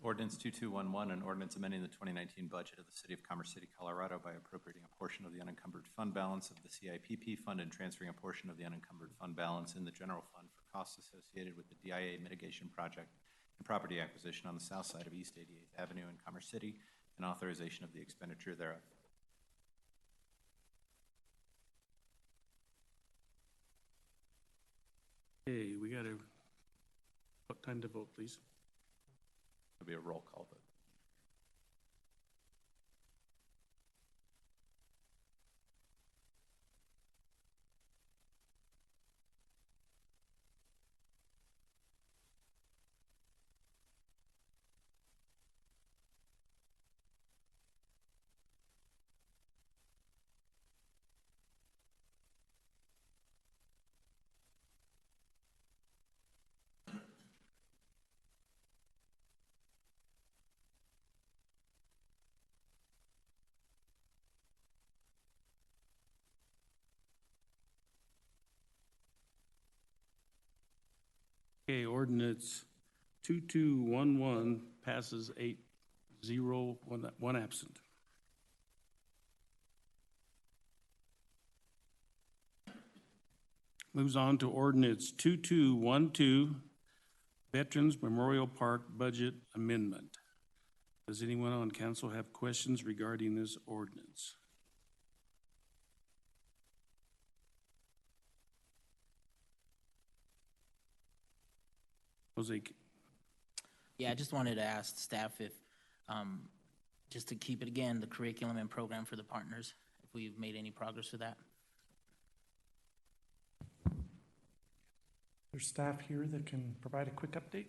Ordinance 2211, an ordinance amending the 2019 budget of the City of Commerce City, Colorado by appropriating a portion of the unencumbered fund balance of the CIPP fund and transferring a portion of the unencumbered fund balance in the general fund for costs associated with the DIA mitigation project and property acquisition on the south side of East 88th Avenue in Commerce City and authorization of the expenditure thereof. Okay, we got to, what time to vote, please? It'll be a roll call vote. Okay, ordinance 2211 passes 8-0, one absent. Moves on to ordinance 2212, Veterans Memorial Park Budget Amendment. Does anyone on council have questions regarding this ordinance? Jose? Yeah, I just wanted to ask staff if, just to keep it again, the curriculum and program for the partners, if we've made any progress with that. There's staff here that can provide a quick update.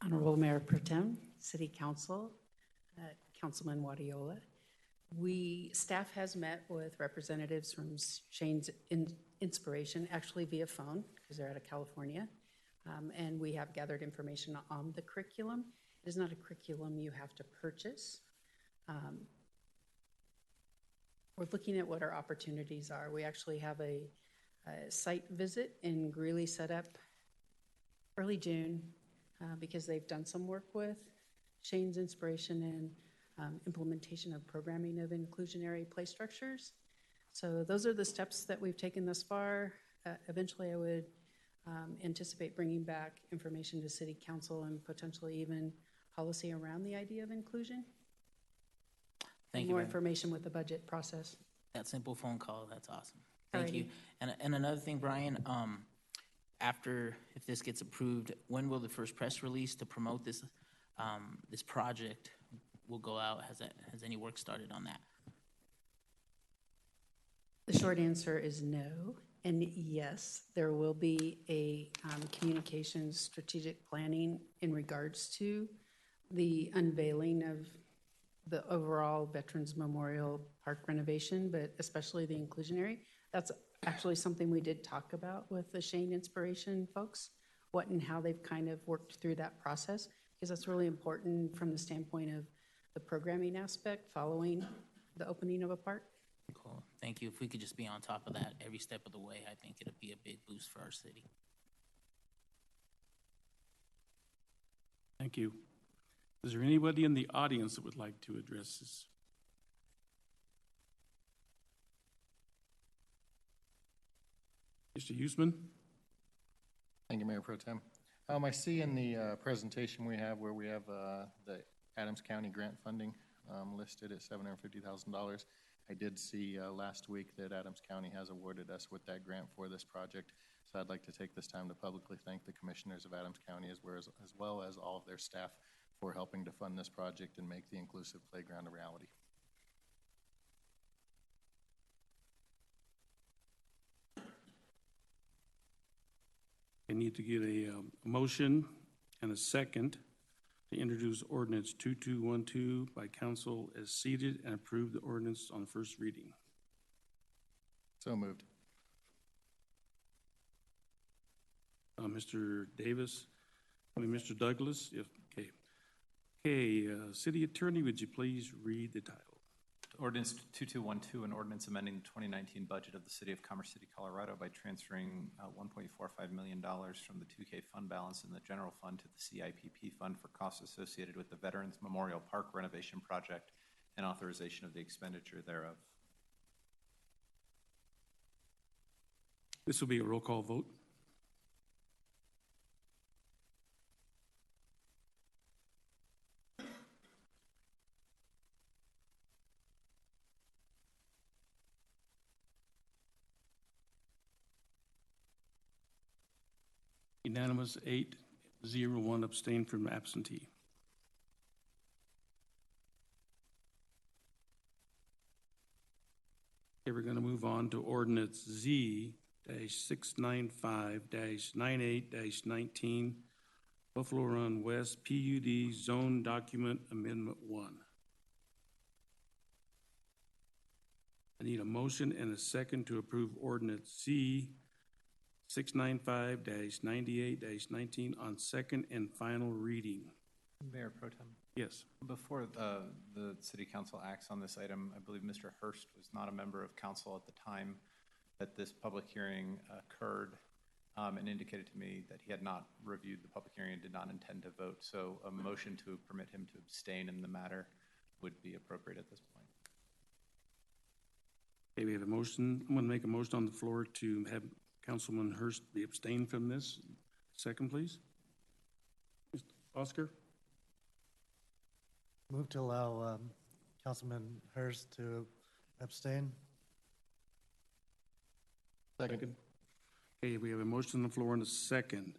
Honorable Mayor Pro Tem, City Council, Councilman Wadiola. Staff has met with representatives from Shane's Inspiration, actually via phone, because they're out of California. And we have gathered information on the curriculum. It is not a curriculum you have to purchase. We're looking at what our opportunities are. We actually have a site visit in Greeley set up early June because they've done some work with Shane's Inspiration and implementation of programming of inclusionary play structures. So those are the steps that we've taken thus far. Eventually I would anticipate bringing back information to City Council and potentially even policy around the idea of inclusion. Thank you. More information with the budget process. That simple phone call, that's awesome. Thank Alrighty. you. And another thing, Brian, after, if this gets approved, when will the first press release to promote this this project will go out? Has any work started on that? The short answer is no. And yes, there will be a communications strategic planning in regards to the unveiling of the overall Veterans Memorial Park renovation, but especially the inclusionary. That's actually something we did talk about with the Shane Inspiration folks, what and how they've kind of worked through that process, because that's really important from the standpoint of the programming aspect following the opening of a park. Cool. Thank you. If we could just be on top of that every step of the way, I think it'd be a big boost for our city. Thank you. Is there anybody in the audience that would like to address this? Mr. Usman? Thank you, Mayor Pro Tem. I see in the presentation we have where we have the Adams County grant funding listed at $750,000. I did see last week that Adams County has awarded us with that grant for this project. So I'd like to take this time to publicly thank the commissioners of Adams County as well as all of their staff for helping to fund this project and make the inclusive playground a reality. I need to get a motion and a second to introduce ordinance 2212 by council as seated and approve the ordinance on first reading. So moved. Mr. Davis, Mr. Douglas, okay. Okay, City Attorney, would you please read the title? Ordinance 2212, an ordinance amending the 2019 budget of the City of Commerce City, Colorado by transferring $1.45 million from the 2K fund balance in the general fund to the CIPP fund for costs associated with the Veterans Memorial Park renovation project and authorization of the expenditure thereof. This will be a roll call vote. Unanimous, 8-0, 1 abstained from absentee. Okay, we're going to move on to ordinance Z-695-98-19, Buffalo Run West PUD Zone Document Amendment 1. I need a motion and a second to approve ordinance Z-695-98-19 on second and final reading. Mayor Pro Tem. Yes. Before the city council acts on this item, I believe Mr. Hurst was not a member of council at the time that this public hearing occurred, and indicated to me that he had not reviewed the public hearing and did not intend to vote. So a motion to permit him to abstain in the matter would be appropriate at this point. Okay, we have a motion. I'm going to make a motion on the floor to have Councilman Hurst be abstained from this. Second, please. Oscar? Move to allow Councilman Hurst to abstain. Second. Okay, we have a motion on the floor and a second.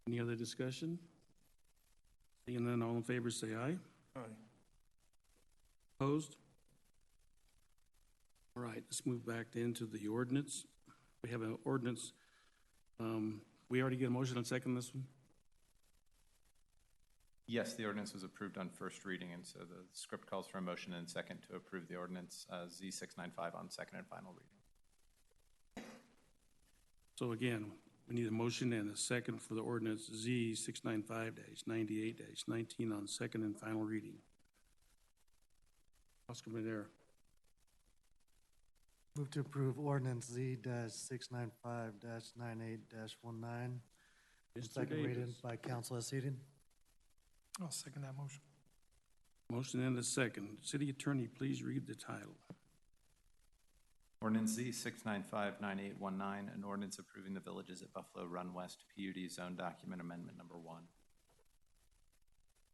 Any other discussion? Seeing none, all in favor say aye. Aye. Opposed? All right, let's move back into the ordinance. We have an ordinance. We already get a motion on second this one? Yes, the ordinance was approved on first reading, and so the script calls for a motion and second to approve the ordinance Z695 on second and final reading. So again, we need a motion and a second for the ordinance Z695-98-19 on second and final reading. Oscar Madera. Move to approve ordinance Z-695-98-19. Second reading by council as seated. I'll second that motion. Motion and a second. City Attorney, please read the title. Ordinance Z695-9819, an ordinance approving the Villages at Buffalo Run West PUD Zone Document Amendment Number 1.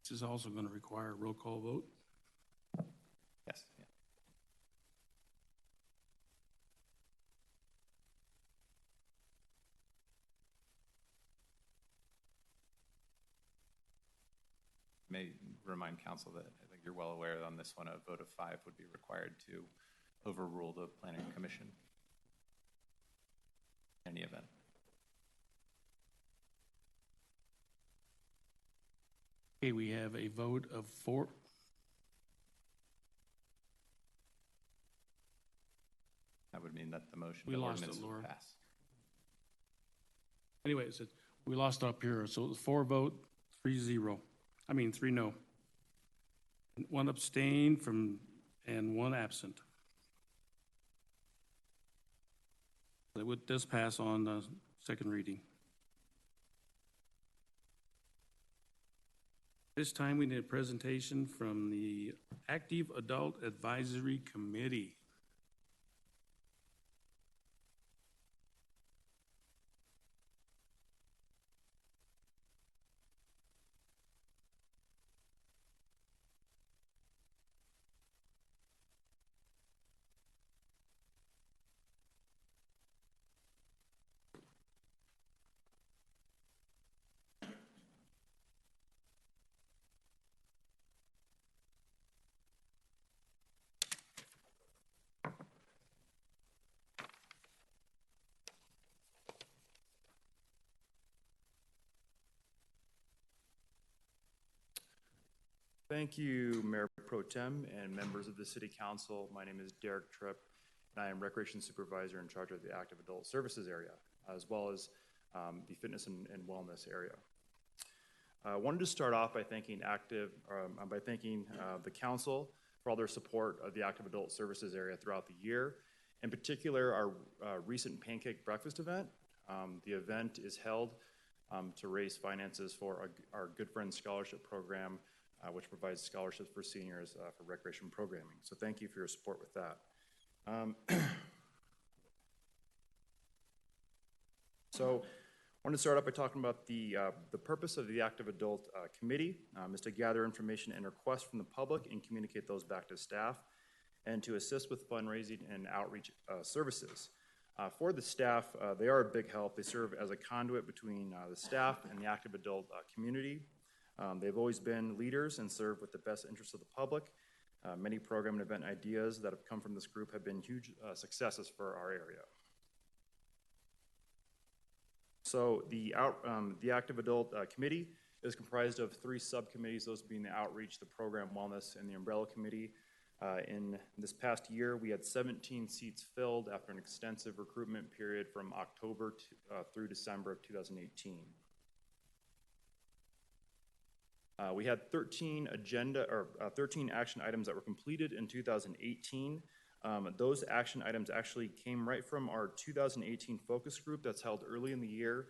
This is also going to require a roll call vote. Yes. Yeah. May remind council that I think you're well aware that on this one, a vote of 5 would be required to overrule the Planning Commission in any event. Okay, we have a vote of 4. That would mean that the motion, We the lost ordinance it, would Laura. pass. Anyways, we lost up here. So it was 4 vote, 3-0. 3 no. 1 abstain and 1 absent. It does pass on the second reading. This time we need a presentation from the Active Adult Advisory Committee. Thank you, Mayor Pro Tem and members of the City Council. My name is Derek Tripp, and I am Recreation Supervisor in charge of the Active Adult Services area, as well as the Fitness and Wellness area. I wanted to start off by thanking the Council for all their support of the Active Adult Services area throughout the year. In particular, our recent Pancake Breakfast event. The event is held to raise finances for our Good Friends Scholarship Program, which provides scholarships for seniors for recreation programming. So thank you for your support with that. So I want to start off by talking about the purpose of the Active Adult Committee is to gather information and requests from the public and communicate those back to staff, and to assist with fundraising and outreach services. For the staff, they are a big help. They serve as a conduit between the staff and the active adult community. They've always been leaders and serve with the best interests of the public. Many program and event ideas that have come from this group have been huge successes for our area. So the Active Adult Committee is comprised of 3 subcommittees, those being the Outreach, the Program Wellness, and the Umbrella Committee. In this past year, we had 17 seats filled after an extensive recruitment period from October through December of 2018. We had 13 action items that were completed in 2018. Those action items actually came right from our 2018 focus group that's held early in the year.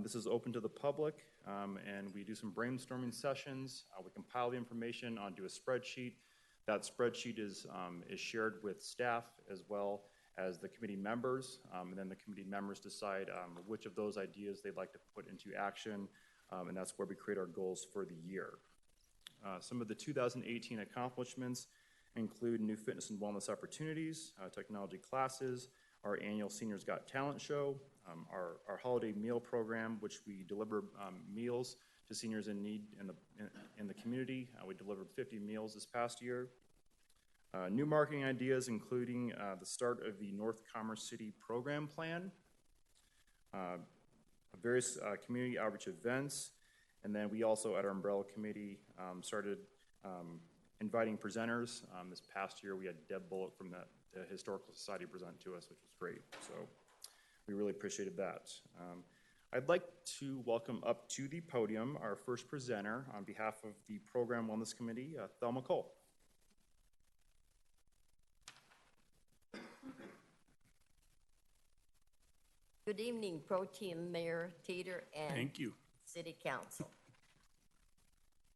This is open to the public, and we do some brainstorming sessions. We compile the information onto a spreadsheet. That spreadsheet is shared with staff as well as the committee members, and then the committee members decide which of those ideas they'd like to put into action, and that's where we create our goals for the year. Some of the 2018 accomplishments include new fitness and wellness opportunities, technology classes, our annual Seniors Got Talent show, our holiday meal program, which we deliver meals to seniors in need in the community. We delivered 50 meals this past year. New marketing ideas, including the start of the North Commerce City program plan, various community outreach events, and then we also, at our umbrella committee, started inviting presenters. This past year, we had Deb Bullock from the Historical Society present to us, which was great. So we really appreciated that. I'd like to welcome up to the podium our first presenter on behalf of the Program Wellness Committee, Thelma Cole. Good evening, Pro Tem Mayor Teeter and Thank you. City Council.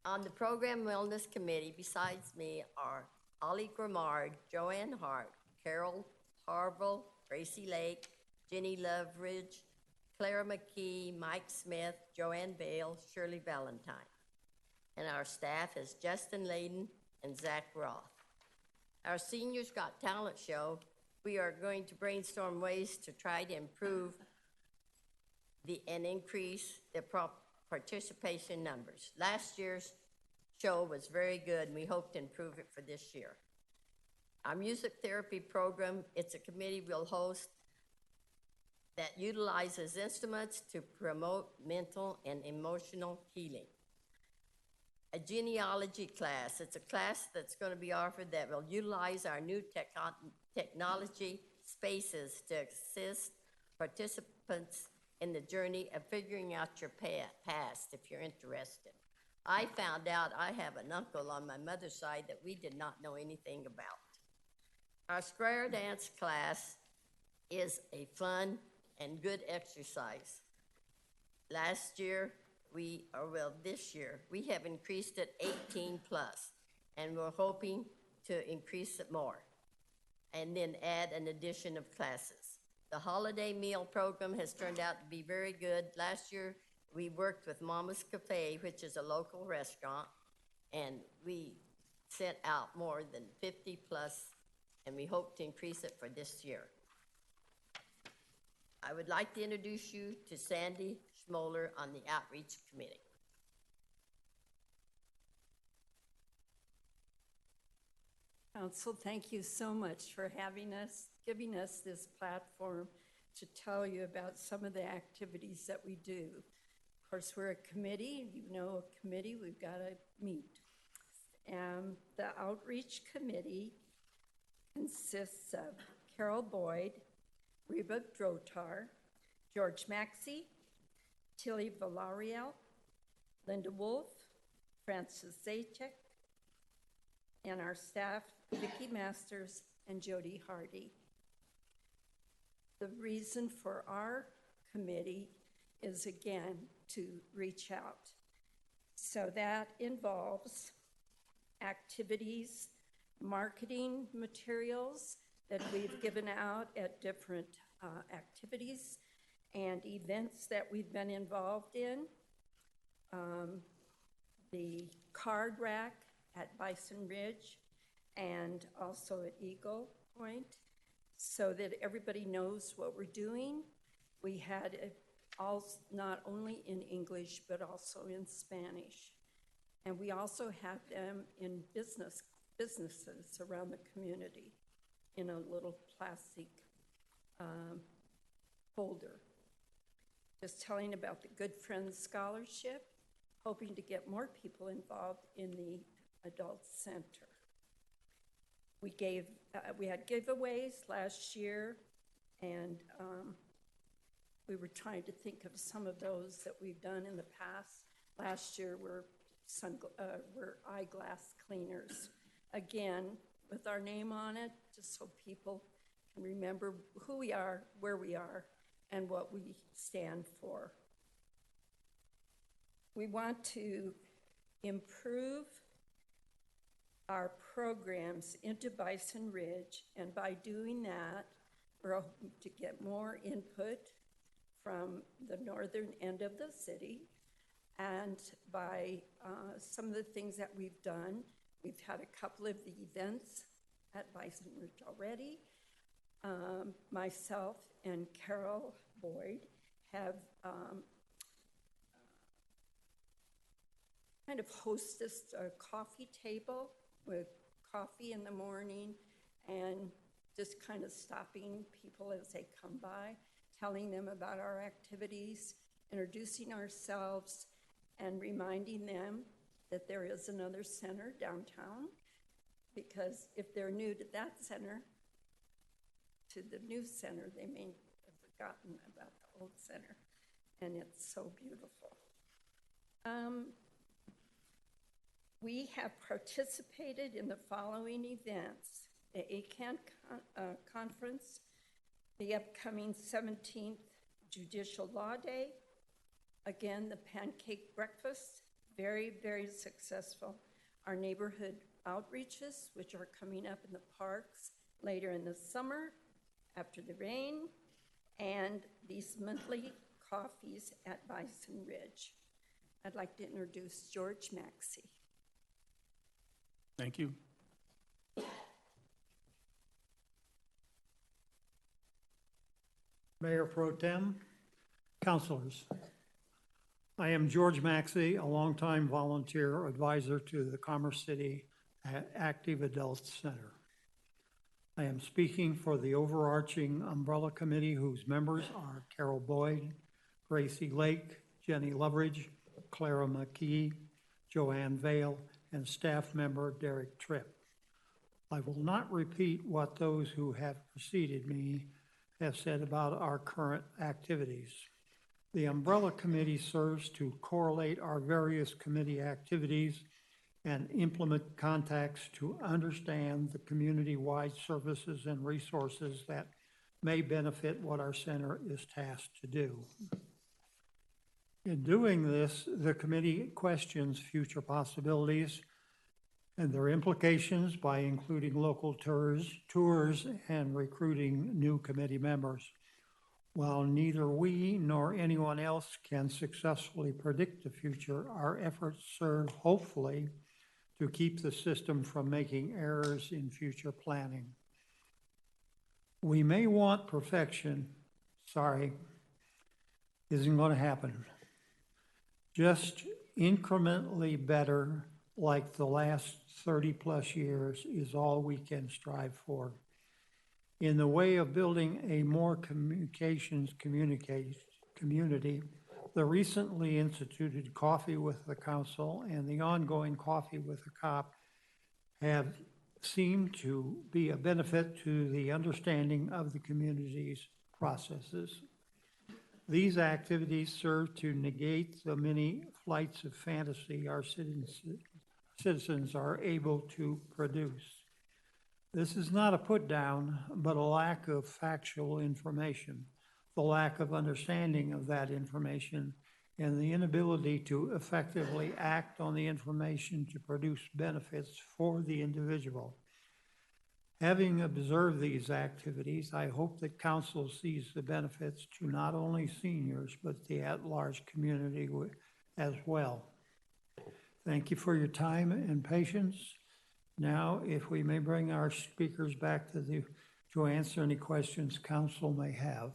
On the Program Wellness Committee, besides me, are Ollie Grimard, Joanne Hart, Carol Harville, Tracy Lake, Jenny Loveridge, Clara McKee, Mike Smith, Joanne Bale, Shirley Valentine. And our staff is Justin Layden and Zach Roth. Our Seniors Got Talent show, we are going to brainstorm ways to try to improve and increase the participation numbers. Last year's show was very good, and we hope to improve it for this year. Our music therapy program, it's a committee we'll host that utilizes instruments to promote mental and emotional healing. A genealogy class, it's a class that's going to be offered that will utilize our new technology spaces to assist participants in the journey of figuring out your past if you're interested. I found out I have an uncle on my mother's side that we did not know anything about. Our square dance class is a fun and good exercise. Last year, this year, we have increased it 18 plus, and we're hoping to increase it more, and then add an addition of classes. The holiday meal program has turned out to be very good. Last year, we worked with Mama's Cafe, which is a local restaurant, and we sent out more than 50 plus, and we hope to increase it for this year. I would like to introduce you to Sandy Schmoller on the Outreach Committee. Council, thank you so much for giving us this platform to tell you about some of the activities that we do. Of course, we're a committee. You know, a committee, we've got to meet. The Outreach Committee consists of Carol Boyd, Reba Drotar, George Maxey, Tilly Villarreal, Linda Wolf, Francis Zajac, and our staff, Vicki Masters and Jody Hardy. The reason for our committee is, again, to reach out. So that involves activities, marketing materials that we've given out at different activities and events that we've been involved in. The card rack at Bison Ridge and also at Eagle Point, so that everybody knows what we're doing. We had it all, not only in English, but also in Spanish. And we also have them in businesses around the community in a little plastic folder. Just telling about the Good Friends Scholarship, hoping to get more people involved in the Adult Center. We had giveaways last year, and we were trying to think of some of those that we've done in the past. Last year, we're we're eyeglass cleaners. Again, with our name on it, just so people can remember who we are, where we are, and what we stand for. We want to improve our programs into Bison Ridge, and by doing that, we're hoping to get more input from the northern end of the city. And by some of the things that we've done, we've had a couple of the events at Bison Ridge already. Myself and Carol Boyd have kind of hostessed a coffee table with coffee in the morning and just kind of stopping people as they come by, telling them about our activities, introducing ourselves, and reminding them that there is another center downtown, because if they're new to that center, to the new center, they may have forgotten about the old center, and it's so beautiful. We have participated in the following events: the ACAN conference, the upcoming 17th Judicial Law Day, again, the pancake breakfast, very, very successful. Our neighborhood outreaches, which are coming up in the parks later in the summer after the rain, and these monthly coffees at Bison Ridge. I'd like to introduce George Maxey. Thank you. Mayor Pro Tem, councilors. I am George Maxey, a longtime volunteer advisor to the Commerce City Active Adult Center. I am speaking for the overarching umbrella committee, whose members are Carol Boyd, Gracie Lake, Jenny Loveridge, Clara McKee, Joanne Vale, and staff member Derek Tripp. I will not repeat what those who have preceded me have said about our current activities. The Umbrella Committee serves to correlate our various committee activities and implement contacts to understand the community-wide services and resources that may benefit what our center is tasked to do. In doing this, the committee questions future possibilities and their implications by including local tours and recruiting new committee members. While neither we nor anyone else can successfully predict the future, our efforts serve, hopefully, to keep the system from making errors in future planning. We may want perfection, sorry, isn't going to happen. Just incrementally better, like the last 30 plus years, is all we can strive for. In the way of building a more communications community, the recently instituted Coffee with the Council and the ongoing Coffee with the Cop have seemed to be a benefit to the understanding of the community's processes. These activities serve to negate the many flights of fantasy our citizens are able to produce. This is not a put down, but a lack of factual information, the lack of understanding of that information, and the inability to effectively act on the information to produce benefits for the individual. Having observed these activities, I hope that council sees the benefits to not only seniors, but the at-large community as well. Thank you for your time and patience. Now, if we may bring our speakers back to answer any questions council may have.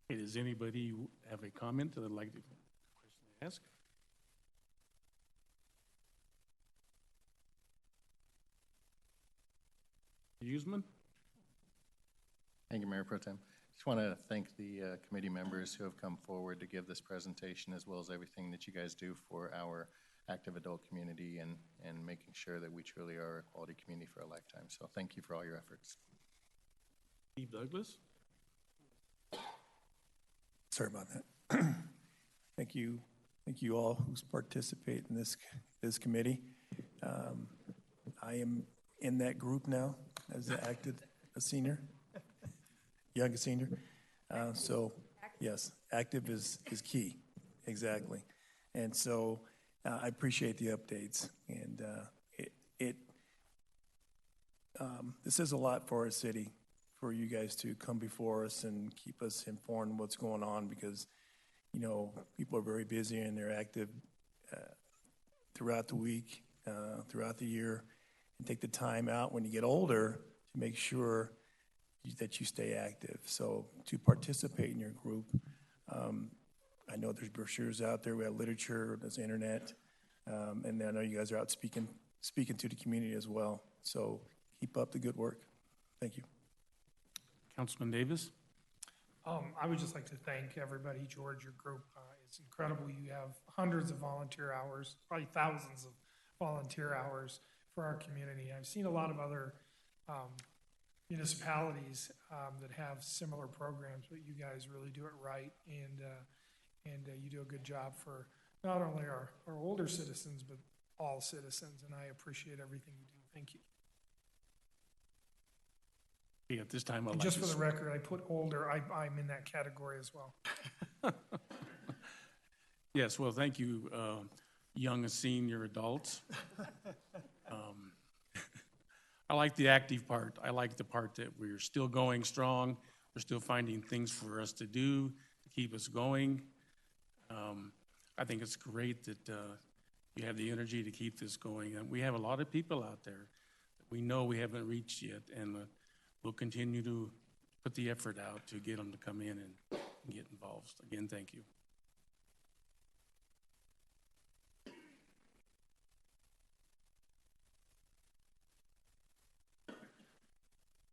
Hey, does anybody have a comment that they'd like to ask? Huseman? Thank you, Mayor Pro Tem. Just want to thank the committee members who have come forward to give this presentation, as well as everything that you guys do for our active adult community and making sure that we truly are a quality community for a lifetime. So thank you for all your efforts. Steve Douglas? Sorry about that. Thank you all who participate in this committee. I am in that group now as a senior, young senior. So yes, active is key, exactly. And so I appreciate the updates, and this is a lot for our city, for you guys to come before us and keep us informed what's going on, because people are very busy and they're active throughout the week, throughout the year, and take the time out when you get older to make sure that you stay active. So to participate in your group, I know there's brochures out there, we have literature, there's internet, and I know you guys are out speaking to the community as well. So keep up the good work. Thank you. Councilman Davis? I would just like to thank everybody, George, your group. It's incredible. You have hundreds of volunteer hours, probably thousands of volunteer hours for our community. I've seen a lot of other municipalities that have similar programs, but you guys really do it right, and you do a good job for not only our older citizens, but all citizens, and I appreciate everything you do. Thank you. At this time, I'd And like just to for the record, I put older, I'm in that category as well. Yes, well, thank you, young and senior adults. I like the active part. I like the part that we're still going strong. We're still finding things for us to do to keep us going. I think it's great that you have the energy to keep this going. And we have a lot of people out there that we know we haven't reached yet, and we'll continue to put the effort out to get them to come in and get involved. Again, thank you.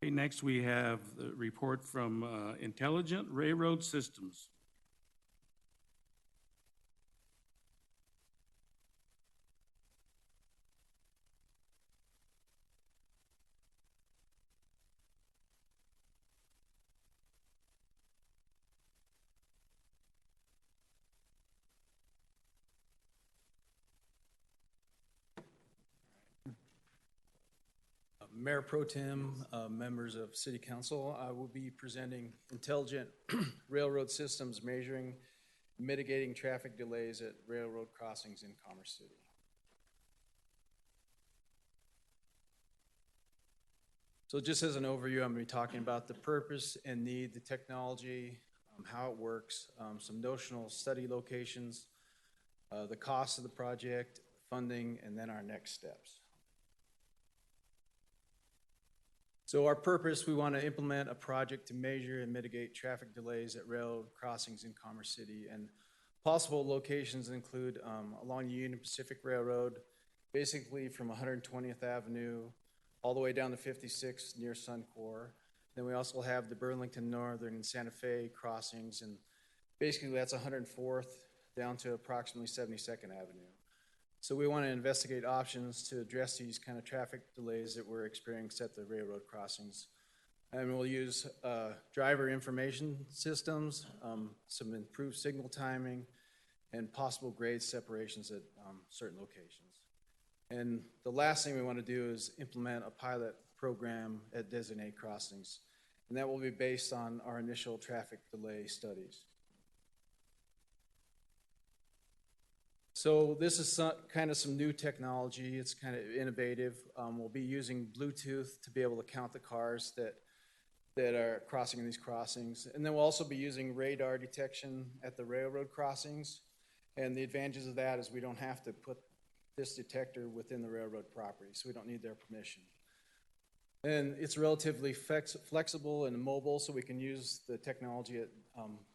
Okay, next we have the report from Intelligent Railroad Systems. Mayor Pro Tem, members of City Council, I will be presenting Intelligent Railroad Systems Measuring Mitigating Traffic Delays at Railroad Crossings in Commerce City. So just as an overview, I'm going to be talking about the purpose and need, the technology, how it works, some notional study locations, the cost of the project, funding, and then our next steps. So our purpose, we want to implement a project to measure and mitigate traffic delays at railroad crossings in Commerce City. And possible locations include along the Union Pacific Railroad, basically from 120th Avenue all the way down to 56 near Suncor. Then we also have the Burlington Northern and Santa Fe crossings, and basically that's 104th down to approximately 72nd Avenue. So we want to investigate options to address these kind of traffic delays that we're experiencing at the railroad crossings. And we'll use driver information systems, some improved signal timing, and possible grade separations at certain locations. And the last thing we want to do is implement a pilot program at designated crossings. And that will be based on our initial traffic delay studies. So this is kind of some new technology. It's kind of innovative. We'll be using Bluetooth to be able to count the cars that are crossing these crossings. And then we'll also be using radar detection at the railroad crossings. And the advantages of that is we don't have to put this detector within the railroad property, so we don't need their permission. And it's relatively flexible and mobile, so we can use the technology at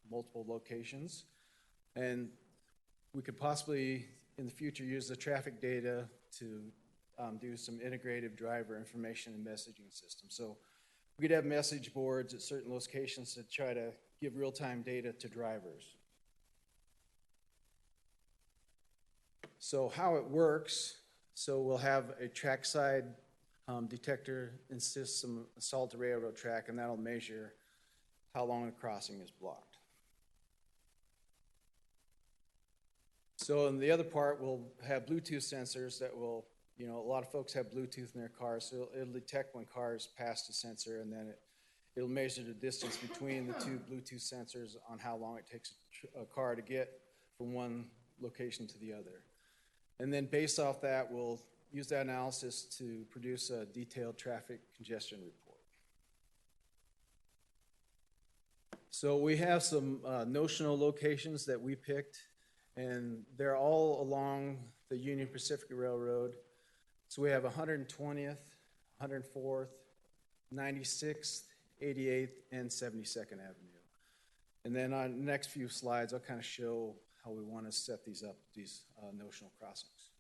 multiple locations. And we could possibly, in the future, use the traffic data to do some integrated driver information and messaging systems. So we could have message boards at certain locations to try to give real-time data to drivers. So how it works, so we'll have a trackside detector and system assault the railroad track, and that'll measure how long a crossing is blocked. So in the other part, we'll have Bluetooth sensors that will, you know, a lot of folks have Bluetooth in their cars, so it'll detect when cars pass the sensor, and then it'll measure the distance between the two Bluetooth sensors on how long it takes a car to get from one location to the other. And then based off that, we'll use that analysis to produce a detailed traffic congestion report. So we have some notional locations that we picked, and they're all along the Union Pacific Railroad. So we have 120th, 104th, 96th, 88th, and 72nd Avenue. And then on the next few slides, I'll kind of show how we want to set these up, these notional crossings.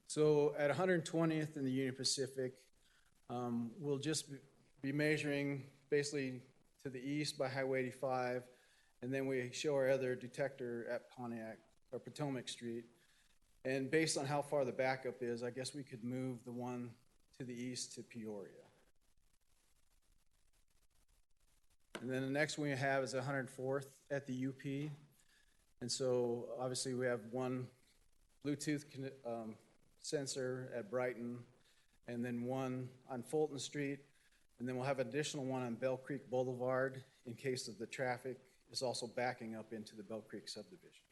So at 120th in the Union Pacific, we'll just be measuring basically to the east by Highway 85, and then we show our other detector at Pontiac or Potomac Street. And based on how far the backup is, I guess we could move the one to the east to Peoria. And then the next one we have is 104th at the UP. And so obviously we have one Bluetooth sensor at Brighton, and then one on Fulton Street, and then we'll have an additional one on Bell Creek Boulevard in case of the traffic is also backing up into the Bell Creek subdivision.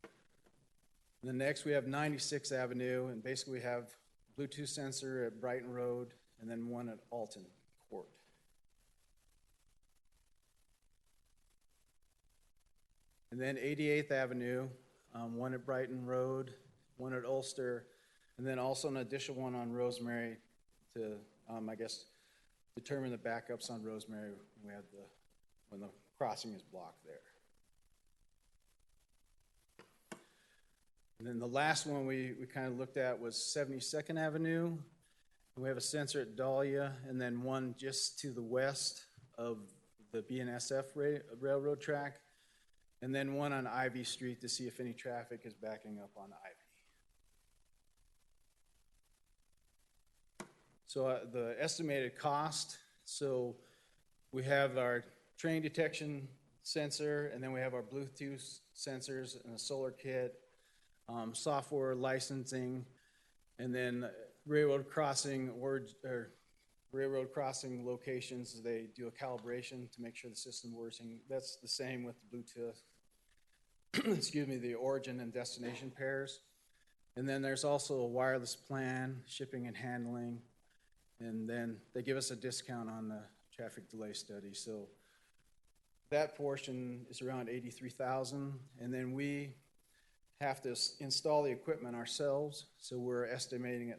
And then next we have 96th Avenue, and basically we have Bluetooth sensor at Brighton Road, and then one at Alton Court. And then 88th Avenue, one at Brighton Road, one at Ulster, and then also an additional one on Rosemary to, I guess, determine the backups on Rosemary when the crossing is blocked there. And then the last one we kind of looked at was 72nd Avenue. And we have a sensor at Dahlia, and then one just to the west of the BNSF railroad track, and then one on Ivy Street to see if any traffic is backing up on Ivy. So the estimated cost, so we have our train detection sensor, and then we have our Bluetooth sensors and a solar kit, software licensing, and then railroad crossing railroad crossing locations. They do a calibration to make sure the system working. That's the same with the Bluetooth, excuse me, the origin and destination pairs. And then there's also a wireless plan, shipping and handling, and then they give us a discount on the traffic delay study. So that portion is around $83,000, and then we have to install the equipment ourselves, so we're estimating it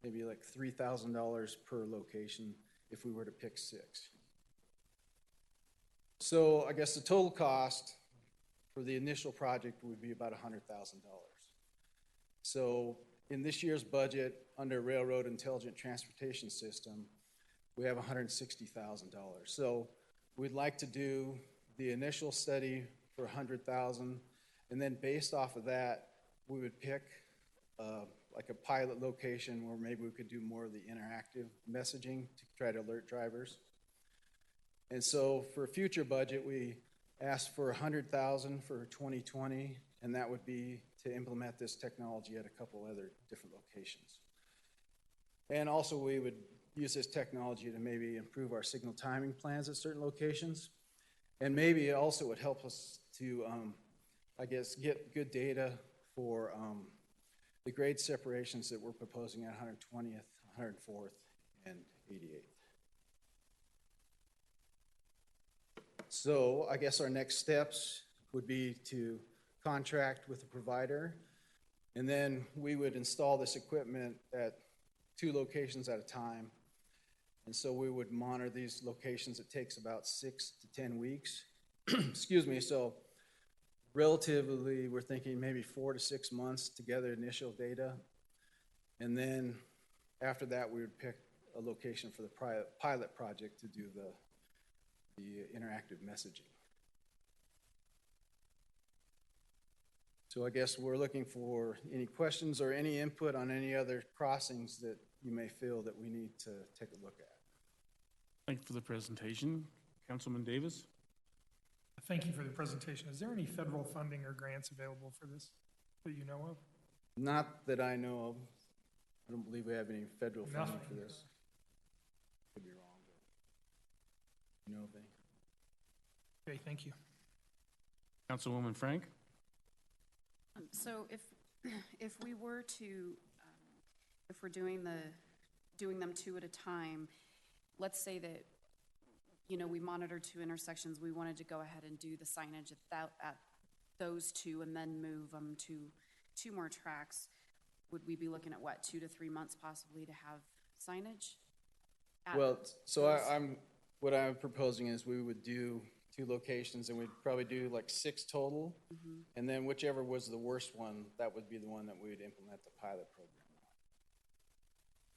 maybe like $3,000 per location if we were to pick 6. So I guess the total cost for the initial project would be about $100,000. So in this year's budget, under Railroad Intelligent Transportation System, we have $160,000. So we'd like to do the initial study for $100,000, and then based off of that, we would pick like a pilot location where maybe we could do more of the interactive messaging to try to alert drivers. And so for a future budget, we asked for $100,000 for 2020, and that would be to implement this technology at a couple other different locations. And also we would use this technology to maybe improve our signal timing plans at certain locations. And maybe it also would help us to, I guess, get good data for the grade separations that we're proposing at 120th, 104th, and 88th. So I guess our next steps would be to contract with a provider, and then we would install this equipment at 2 locations at a time. And so we would monitor these locations. It takes about 6 to 10 weeks. Excuse me. So relatively, we're thinking maybe 4 to 6 months to gather initial data. And then after that, we would pick a location for the pilot project to do the interactive messaging. So I guess we're looking for any questions or any input on any other crossings that you may feel that we need to take a look at. Thank you for the presentation. Councilman Davis? Thank you for the presentation. Is there any federal funding or grants available for this that you know of? Not that I know of. I don't believe we have any federal funding Nothing. for this. Could be wrong, but you know of any? Okay, thank you. Councilwoman Frank? So if we were to, if we're doing them two at a time, let's say that, you know, we monitored 2 intersections, we wanted to go ahead and do the signage at those 2 and then move them to 2 more tracks, would we be looking at what, 2 to 3 months possibly to have signage? Well, so what I'm proposing is we would do 2 locations and we'd probably do like 6 total. And then whichever was the worst one, that would be the one that we would implement the pilot program on.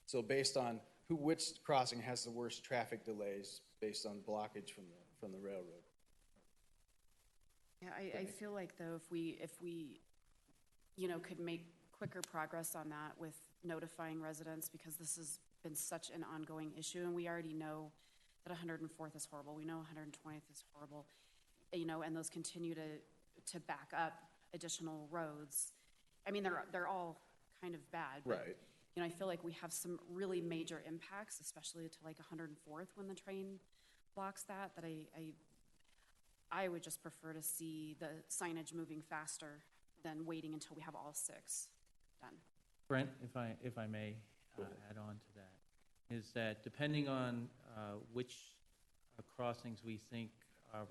So based on which crossing has the worst traffic delays based on blockage from the railroad. Yeah, I feel like though if we, you know, could make quicker progress on that with notifying residents, because this has been such an ongoing issue and we already know that 104th is horrible. We know 120th is horrible, you know, and those continue to back up additional roads. I mean, they're all kind of bad, but, right. You know, I feel like we have some really major impacts, especially to like 104th when the train blocks that I would just prefer to see the signage moving faster than waiting until we have all 6 done. Brent, if I may add on to that, is that depending on which crossings we think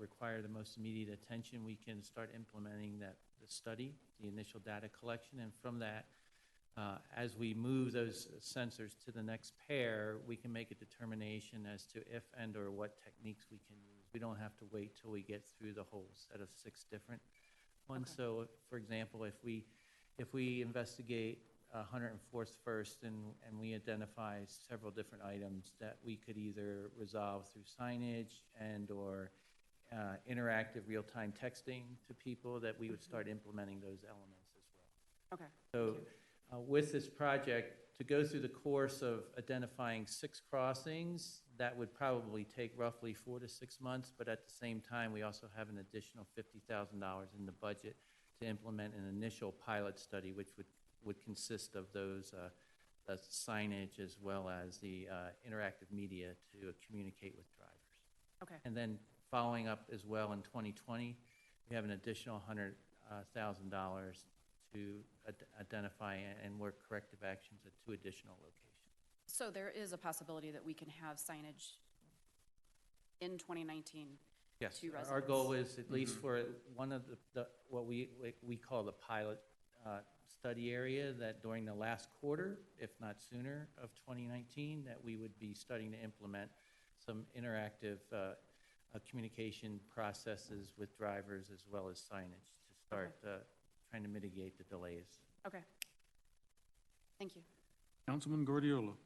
require the most immediate attention, we can start implementing the study, the initial data collection, and from that, as we move those sensors to the next pair, we can make a determination as to if and or what techniques we can use. We don't have to wait till we get through the whole set of 6 different ones. Okay. So, for example, if we investigate 104th first and we identify several different items that we could either resolve through signage and or interactive real-time texting to people, that we would start implementing those elements as well. Okay. So with this project, to go through the course of identifying 6 crossings, that would probably take roughly 4 to 6 months, but at the same time, we also have an additional $50,000 in the budget to implement an initial pilot study, which would consist of those signage as well as the interactive media to communicate with drivers. Okay. And then following up as well in 2020, we have an additional $100,000 to identify and work corrective actions at 2 additional locations. So there is a possibility that we can have signage in 2019. Yes, to residents. our goal is at least for one of the what we call the pilot study area, that during the last quarter, if not sooner, of 2019, that we would be starting to implement some interactive communication processes with drivers as well as signage to start trying to mitigate the delays. Okay. Thank you. Councilman Gordillo.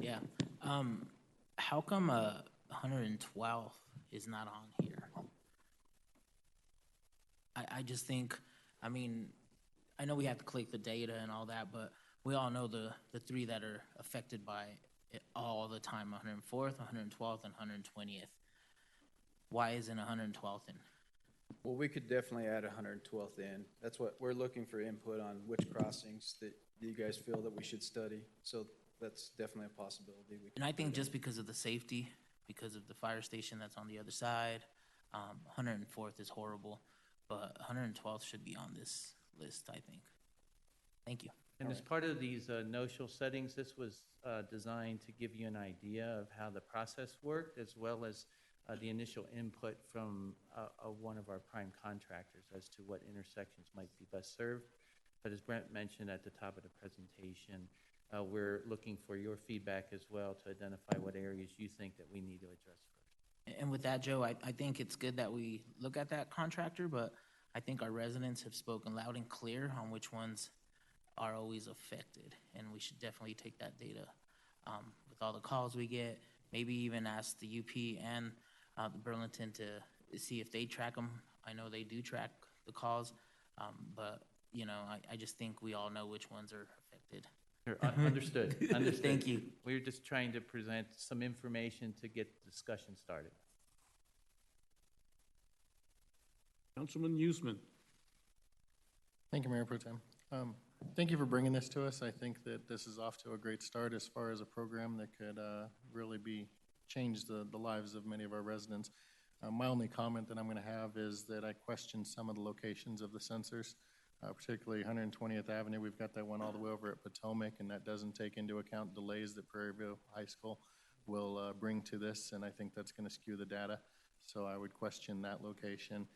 Yeah. How come 112 is not on here? I just think, I mean, I know we have to collect the data and all that, but we all know the 3 that are affected by it all the time, 104th, 112th, and 120th. Why isn't 112th in? Well, we could definitely add 112th in. That's what we're looking for, input on which crossings that you guys feel that we should study. So that's definitely a possibility. And I think just because of the safety, because of the fire station that's on the other side, 104th is horrible, but 112th should be on this list, I think. Thank you. And as part of these no-show settings, this was designed to give you an idea of how the process worked, as well as the initial input from one of our prime contractors as to what intersections might be best served. But as Brent mentioned at the top of the presentation, we're looking for your feedback as well to identify what areas you think that we need to address first. And with that, Joe, I think it's good that we look at that contractor, but I think our residents have spoken loud and clear on which ones are always affected, and we should definitely take that data with all the calls we get, maybe even ask the UP and the Burlington to see if they track them. I know they do track the calls, but you know, I just think we all know which ones are affected. Sure, understood. Understood. Thank you. We're just trying to present some information to get the discussion started. Councilman Usman. Thank you, Mayor Pro Tem. Thank you for bringing this to us. I think that this is off to a great start as far as a program that could really change the lives of many of our residents. My only comment that I'm going to have is that I question some of the locations of the sensors, particularly 120th Avenue. We've got that one all the way over at Potomac, and that doesn't take into account delays that Prairie View High School will bring to this, and I think that's going to skew the data. So I would question that location.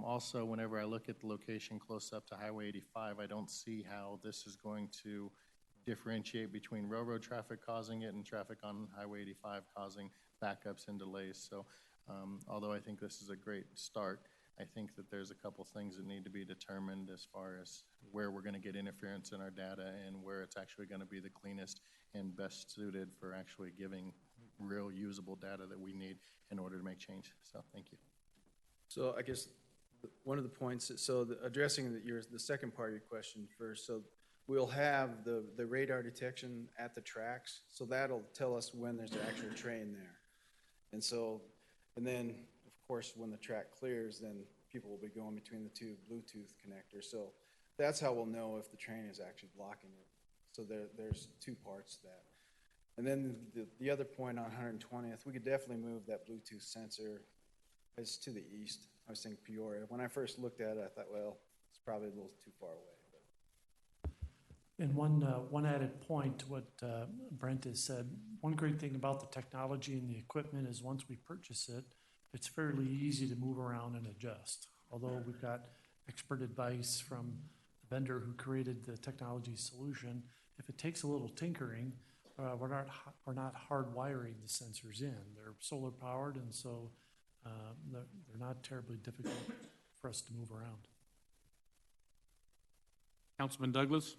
Also, whenever I look at the location close up to Highway 85, I don't see how this is going to differentiate between railroad traffic causing it and traffic on Highway 85 causing backups and delays. So although I think this is a great start, I think that there's a couple things that need to be determined as far as where we're going to get interference in our data and where it's actually going to be the cleanest and best suited for actually giving real usable data that we need in order to make change. So thank you. So I guess one of the points, addressing the second part of your question first, so we'll have the radar detection at the tracks, so that'll tell us when there's an actual train there. And then, of course, when the track clears, then people will be going between the two Bluetooth connectors. So that's how we'll know if the train is actually blocking it. So there's two parts to that. And then the other point on 120th, we could definitely move that Bluetooth sensor. It's to the east. I was thinking Peoria. When I first looked at it, I thought, well, it's probably a little too far away. And one added point to what Brent has said, one great thing about the technology and the equipment is once we purchase it, it's fairly easy to move around and adjust. Although we've got expert advice from the vendor who created the technology solution, if it takes a little tinkering, we're not hardwiring the sensors in. They're solar powered, and so they're not terribly difficult for us to move around. Councilman Douglas.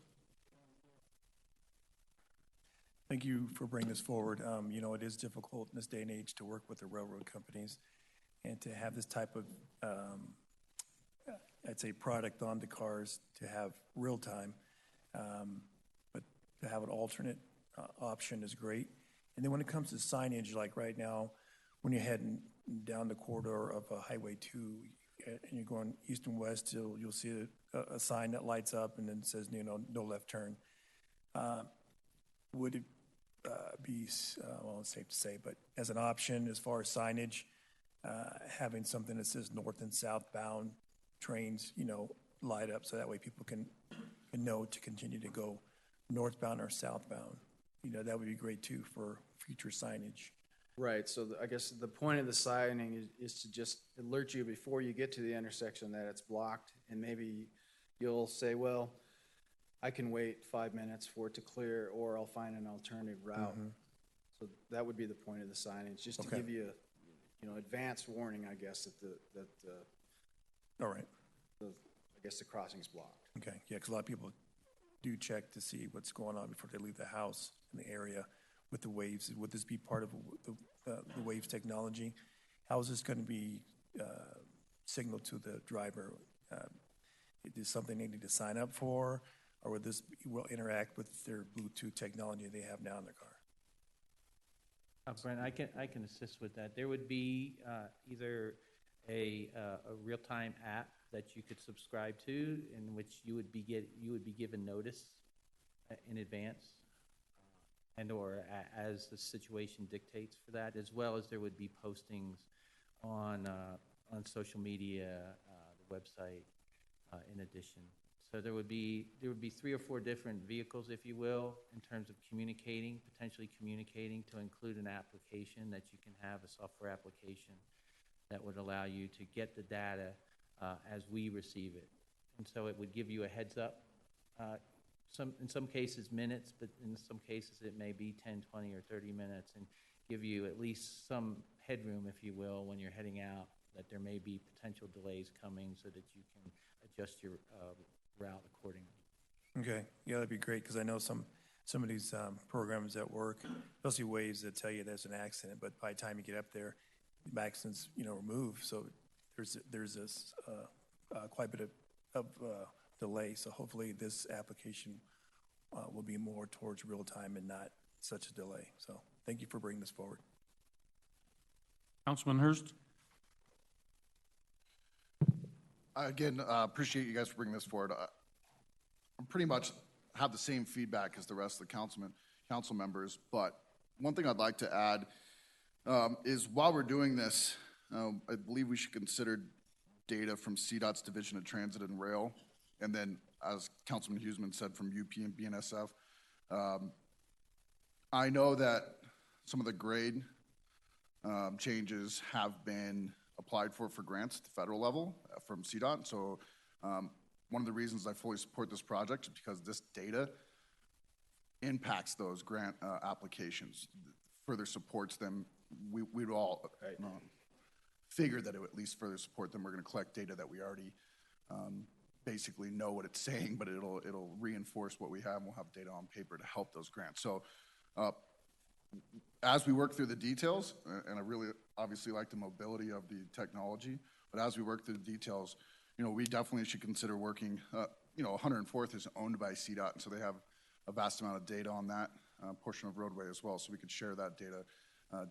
Thank you for bringing this forward. You know, it is difficult in this day and age to work with the railroad companies and to have this type of, I'd say, product on the cars to have real time, but to have an alternate option is great. And then when it comes to signage, like right now, when you're heading down the corridor of Highway 2 and you're going east and west, you'll see a sign that lights up and then says, you know, no left turn. Would it be, well, it's safe to say, but as an option as far as signage, having something that says north and southbound trains, you know, light up so that way people can know to continue to go northbound or southbound. You know, that would be great too for future signage. Right, so I guess the point of the signing is to just alert you before you get to the intersection that it's blocked, and maybe you'll say, well, I can wait 5 minutes for it to clear, or I'll find an alternative route. Mm-hmm. So that would be the point of the signage, just to give you, advance warning, I guess, that all right. I guess the crossing's blocked. Okay, yeah, because a lot of people do check to see what's going on before they leave the house in the area with the waves. Would this be part of the waves technology? How is this going to be signaled to the driver? Is something they need to sign up for, or would this will interact with their Bluetooth technology they have now in their car? Brent, I can assist with that. There would be either a real-time app that you could subscribe to, in which you would be given notice in advance, and or as the situation dictates for that, as well as there would be postings on social media, the website, in addition. So there would be 3 or 4 different vehicles, if you will, in terms of potentially communicating, to include an application that you can have, a software application that would allow you to get the data as we receive it. And so it would give you a heads up. In some cases minutes, but in some cases it may be 10, 20, or 30 minutes, and give you at least some headroom, if you will, when you're heading out, that there may be potential delays coming so that you can adjust your route accordingly. Okay, yeah, that'd be great, because I know some of these programs at work, especially Waves, that tell you there's an accident, but by the time you get up there, the accident's removed. So there's this quite a bit of delay. So hopefully this application will be more towards real time and not such a delay. So thank you for bringing this forward. Councilman Hurst. Again, appreciate you guys for bringing this forward. I'm pretty much have the same feedback as the rest of the council members, but one thing I'd like to add is while we're doing this, I believe we should consider data from CDOT's Division of Transit and Rail, and then, as Councilman Huseman said, from UP and BNSF. I know that some of the grade changes have been applied for grants at the federal level from CDOT. So one of the reasons I fully support this project is because this data impacts those grant applications, further supports them. We'd all figure that it would at least further support them. We're going to collect data that we already basically know what it's saying, but it'll reinforce what we have, and we'll have data on paper to help those grants. So as we work through the details, and I really obviously like the mobility of the technology, but as we work through the details, we definitely should consider working, 104th is owned by CDOT, and so they have a vast amount of data on that portion of roadway as well, so we could share that data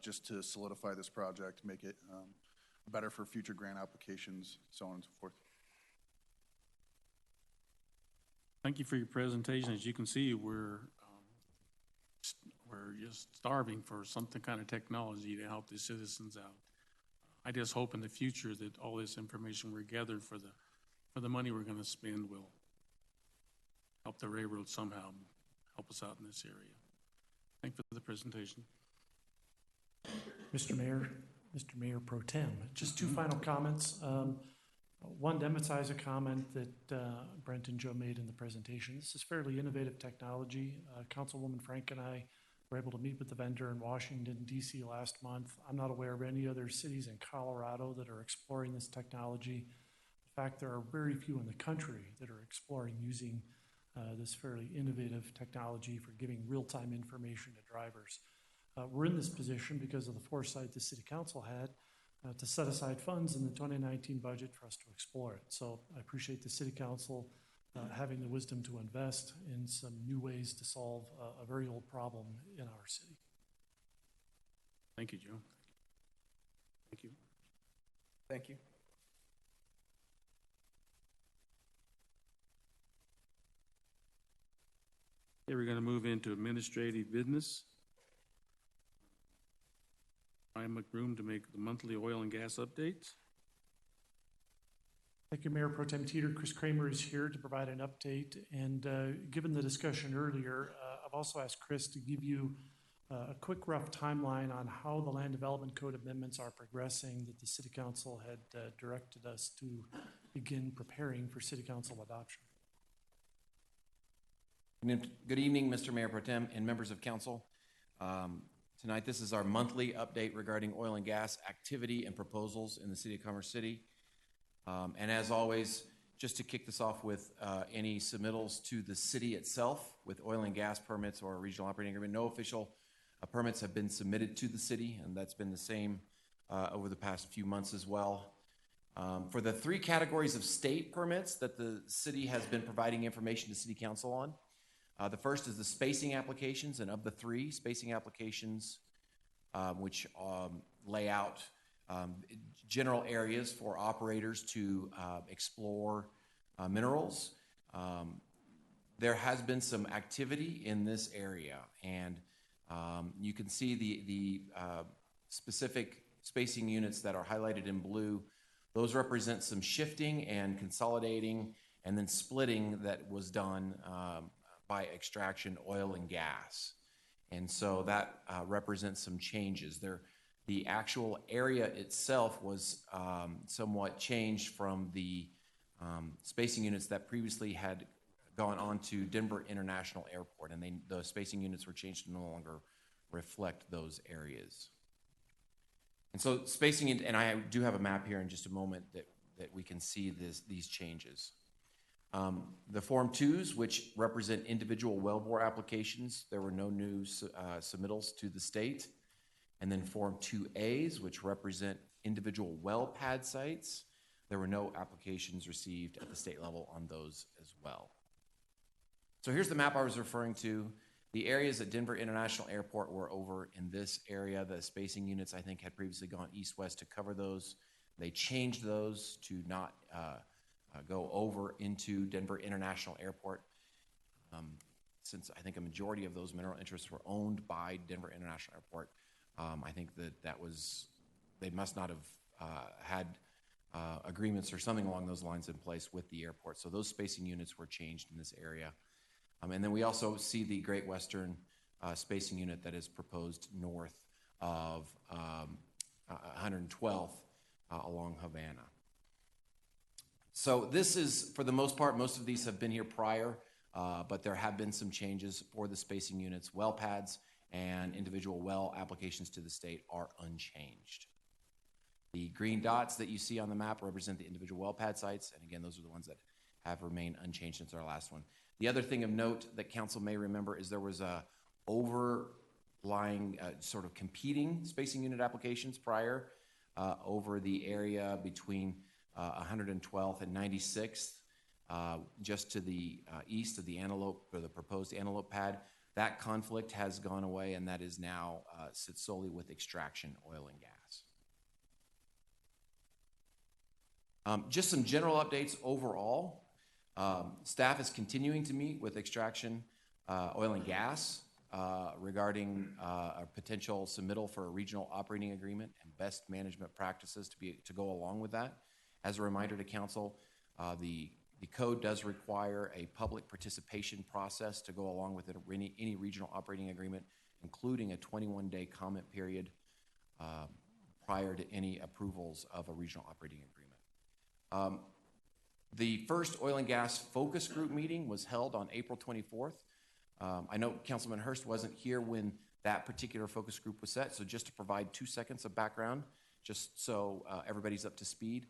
just to solidify this project, make it better for future grant applications, so on and so forth. Thank you for your presentation. As you can see, we're just starving for something kind of technology to help the citizens out. I just hope in the future that all this information we're gathered for the money we're going to spend will help the railroad somehow help us out in this area. Thank you for the presentation. Mr. Mayor Pro Tem, just two final comments. One, to emphasize a comment that Brent and Joe made in the presentation. This is fairly innovative technology. Councilwoman Frank and I were able to meet with the vendor in Washington, D.C. last month. I'm not aware of any other cities in Colorado that are exploring this technology. In fact, there are very few in the country that are exploring using this fairly innovative technology for giving real-time information to drivers. We're in this position because of the foresight the City Council had to set aside funds in the 2019 budget for us to explore it. So I appreciate the City Council having the wisdom to invest in some new ways to solve a very old problem in our city. Thank you, Joe. Thank you. Thank you. Okay, we're going to move into administrative business. Ryan McBroom to make the monthly oil and gas updates. Thank you, Mayor Pro Tem Teeter. Chris Kramer is here to provide an update. And given the discussion earlier, I've also asked Chris to give you a quick rough timeline on how the Land Development Code amendments are progressing that the City Council had directed us to begin preparing for City Council adoption. Good evening, Mr. Mayor Pro Tem and members of council. Tonight, this is our monthly update regarding oil and gas activity and proposals in the city of Commerce City. And as always, just to kick this off with any submittals to the city itself with oil and gas permits or regional operating agreement, no official permits have been submitted to the city, and that's been the same over the past few months as well. For the three categories of state permits that the city has been providing information to City Council on, the first is the spacing applications, and of the three spacing applications, which lay out general areas for operators to explore minerals, there has been some activity in this area, and you can see the specific spacing units that are highlighted in blue. Those represent some shifting and consolidating and then splitting that was done by extraction oil and gas. And so that represents some changes. The actual area itself was somewhat changed from the spacing units that previously had gone on to Denver International Airport, and the spacing units were changed to no longer reflect those areas. And so spacing, and I do have a map here in just a moment that we can see these changes. The Form 2s, which represent individual wellbore applications, there were no new submittals to the state. And then Form 2As, which represent individual well pad sites, there were no applications received at the state level on those as well. So here's the map I was referring to. The areas at Denver International Airport were over in this area. The spacing units, I think, had previously gone east-west to cover those. They changed those to not go over into Denver International Airport. Since I think a majority of those mineral interests were owned by Denver International Airport, I think they must not have had agreements or something along those lines in place with the airport. So those spacing units were changed in this area. And then we also see the Great Western spacing unit that is proposed north of 112th along Havana. So this is, for the most part, most of these have been here prior, but there have been some changes for the spacing units. Well pads and individual well applications to the state are unchanged. The green dots that you see on the map represent the individual well pad sites, and again, those are the ones that have remained unchanged since our last one. The other thing of note that council may remember is there was a overlying sort of competing spacing unit applications prior over the area between 112th and 96th, just to the east of the Antelope, or the proposed Antelope pad. That conflict has gone away, and that is now sits solely with Extraction Oil and Gas. Just some general updates overall. Staff is continuing to meet with Extraction Oil and Gas regarding a potential submittal for a regional operating agreement and best management practices to go along with that. As a reminder to council, the code does require a public participation process to go along with any regional operating agreement, including a 21-day comment period prior to any approvals of a regional operating agreement. The first oil and gas focus group meeting was held on April 24th. I know Councilman Hurst wasn't here when that particular focus group was set, so just to provide 2 seconds of background, just so everybody's up to speed.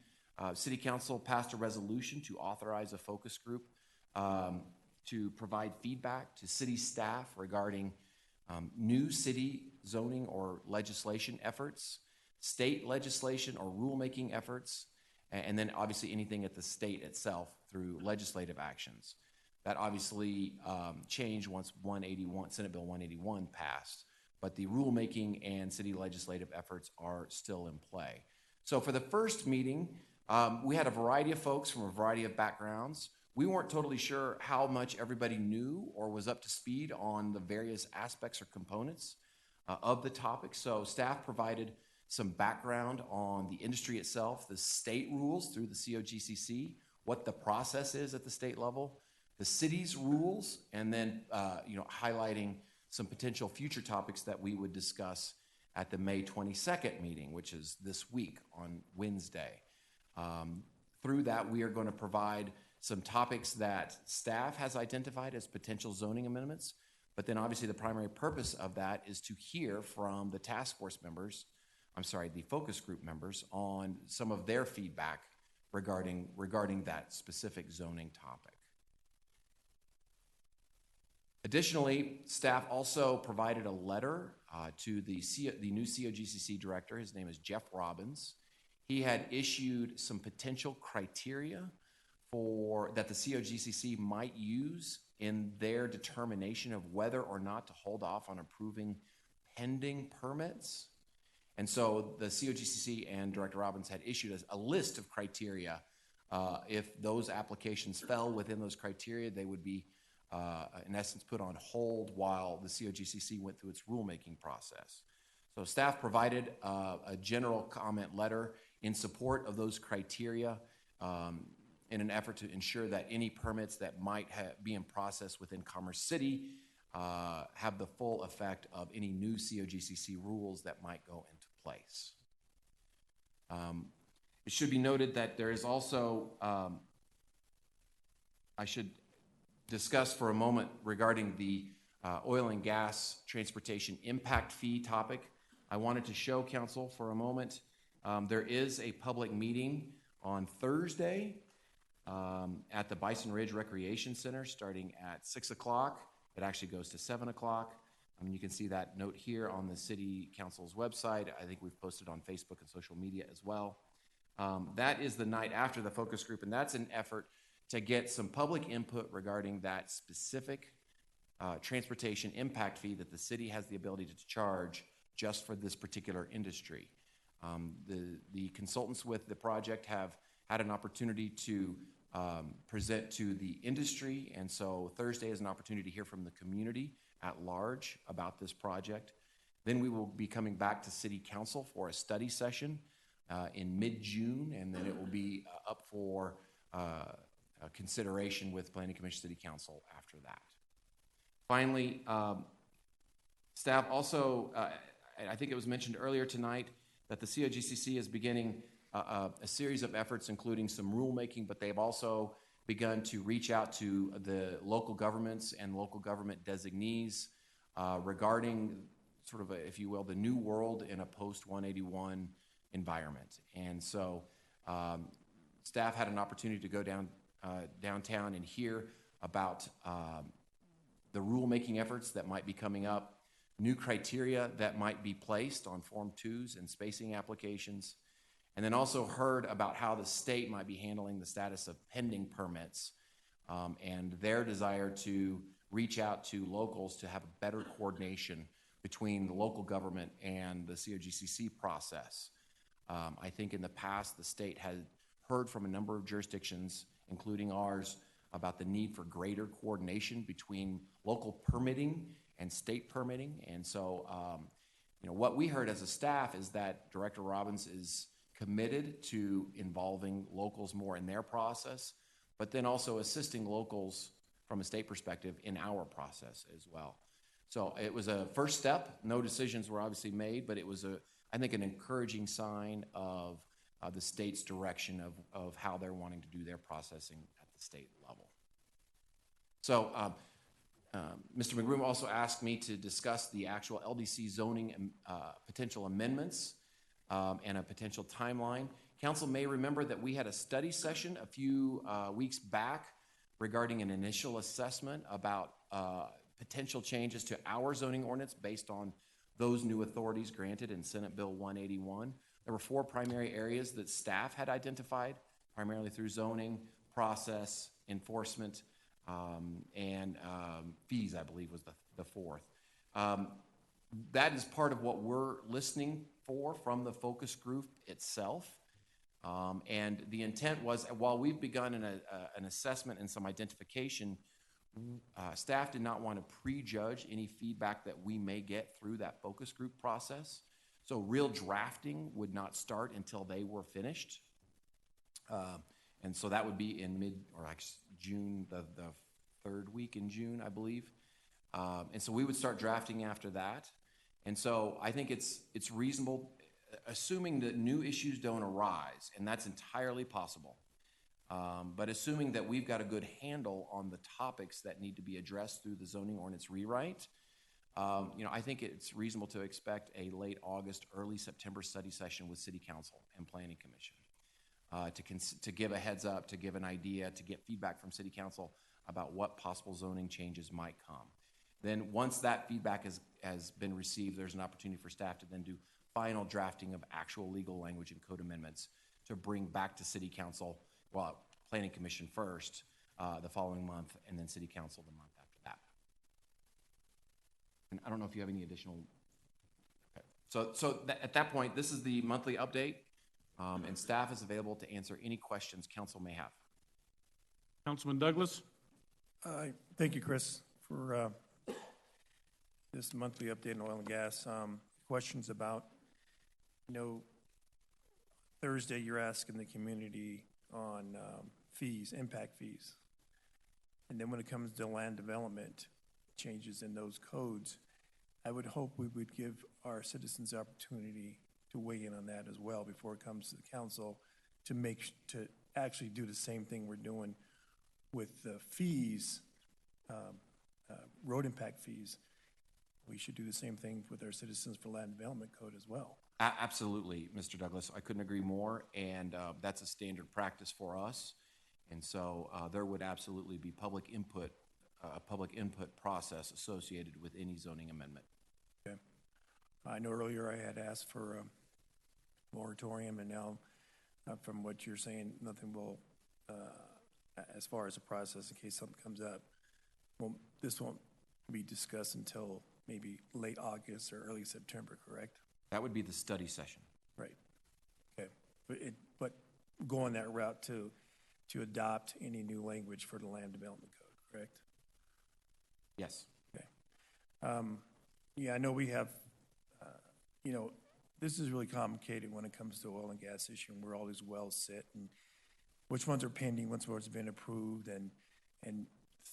City Council passed a resolution to authorize a focus group to provide feedback to city staff regarding new city zoning or legislation efforts, state legislation or rulemaking efforts, and then obviously anything at the state itself through legislative actions. That obviously changed once Senate Bill 181 passed, but the rulemaking and city legislative efforts are still in play. So for the first meeting, we had a variety of folks from a variety of backgrounds. We weren't totally sure how much everybody knew or was up to speed on the various aspects or components of the topic. So staff provided some background on the industry itself, the state rules through the COGCC, what the process is at the state level, the city's rules, and then highlighting some potential future topics that we would discuss at the May 22nd meeting, which is this week on Wednesday. Through that, we are going to provide some topics that staff has identified as potential zoning amendments, but then obviously the primary purpose of that is to hear from the task force members, the focus group members, on some of their feedback regarding that specific zoning topic. Additionally, staff also provided a letter to the new COGCC director. His name is Jeff Robbins. He had issued some potential criteria that the COGCC might use in their determination of whether or not to hold off on approving pending permits. And so the COGCC and Director Robbins had issued a list of criteria. If those applications fell within those criteria, they would be, in essence, put on hold while the COGCC went through its rulemaking process. So staff provided a general comment letter in support of those criteria in an effort to ensure that any permits that might be in process within Commerce City have the full effect of any new COGCC rules that might go into place. It should be noted that there is also, I should discuss for a moment regarding the oil and gas transportation impact fee topic. I wanted to show council for a moment. There is a public meeting on Thursday at the Bison Ridge Recreation Center starting at 6 o'clock. It actually goes to 7 o'clock. You can see that note here on the City Council's website. I think we've posted on Facebook and social media as well. That is the night after the focus group, and that's an effort to get some public input regarding that specific transportation impact fee that the city has the ability to charge just for this particular industry. The consultants with the project have had an opportunity to present to the industry. And so Thursday is an opportunity to hear from the community at large about this project. Then we will be coming back to City Council for a study session in mid-June, and then it will be up for consideration with Planning Commission, City Council after that. Finally, staff also, I think it was mentioned earlier tonight that the COGCC is beginning a series of efforts, including some rulemaking, but they've also begun to reach out to the local governments and local government designees regarding sort of, if you will, the new world in a post-181 environment. And so staff had an opportunity to go downtown and hear about the rulemaking efforts that might be coming up, new criteria that might be placed on Form 2s and spacing applications, and then also heard about how the state might be handling the status of pending permits and their desire to reach out to locals to have a better coordination between the local government and the COGCC process. I think in the past, the state had heard from a number of jurisdictions, including ours, about the need for greater coordination between local permitting and state permitting. And so, what we heard as a staff is that Director Robbins is committed to involving locals more in their process, but then also assisting locals from a state perspective in our process as well. So it was a first step. No decisions were obviously made, but it was, I think, an encouraging sign of the state's direction of how they're wanting to do their processing at the state level. So Mr. McGroom also asked me to discuss the actual LDC zoning potential amendments and a potential timeline. Council may remember that we had a study session a few weeks back regarding an initial assessment about potential changes to our zoning ordinance based on those new authorities granted in Senate Bill 181. There were 4 primary areas that staff had identified, primarily through zoning, process, enforcement, and fees, I believe was the 4th. That is part of what we're listening for from the focus group itself. And the intent was, while we've begun an assessment and some identification, staff did not want to prejudge any feedback that we may get through that focus group process. So real drafting would not start until they were finished. And so that would be in June, the 3rd week in June, I believe. And so we would start drafting after that. And so I think it's reasonable, assuming that new issues don't arise, and that's entirely possible. But assuming that we've got a good handle on the topics that need to be addressed through the zoning ordinance rewrite, I think it's reasonable to expect a late August, early September study session with City Council and Planning Commission to give a heads up, to give an idea, to get feedback from City Council about what possible zoning changes might come. Then once that feedback has been received, there's an opportunity for staff to then do final drafting of actual legal language and code amendments to bring back to City Council, well, Planning Commission first, the following month, and then City Council the month after that. And I don't know if you have any additional. Okay. So at that point, this is the monthly update, and staff is available to answer any questions council may have. Councilman Douglas? Thank you, Chris, for this monthly update on oil and gas. Questions about, Thursday you're asking the community on fees, impact fees. And then when it comes to land development changes in those codes, I would hope we would give our citizens the opportunity to weigh in on that as well before it comes to the council to actually do the same thing we're doing with the fees, road impact fees. We should do the same thing with our Citizens for Land Development Code as well. Absolutely, Mr. Douglas. I couldn't agree more, and that's a standard practice for us. And so there would absolutely be public input, a public input process associated with any zoning amendment. Okay. I know earlier I had asked for a moratorium, and now from what you're saying, nothing will, as far as the process in case something comes up, this won't be discussed until maybe late August or early September, correct? That would be the study session. Right. Okay. But going that route too, to adopt any new language for the land development code, correct? Yes. Okay. Yeah, I know we have, you know, this is really complicated when it comes to oil and gas issue and where all these wells sit and which ones are pending, which ones have been approved, and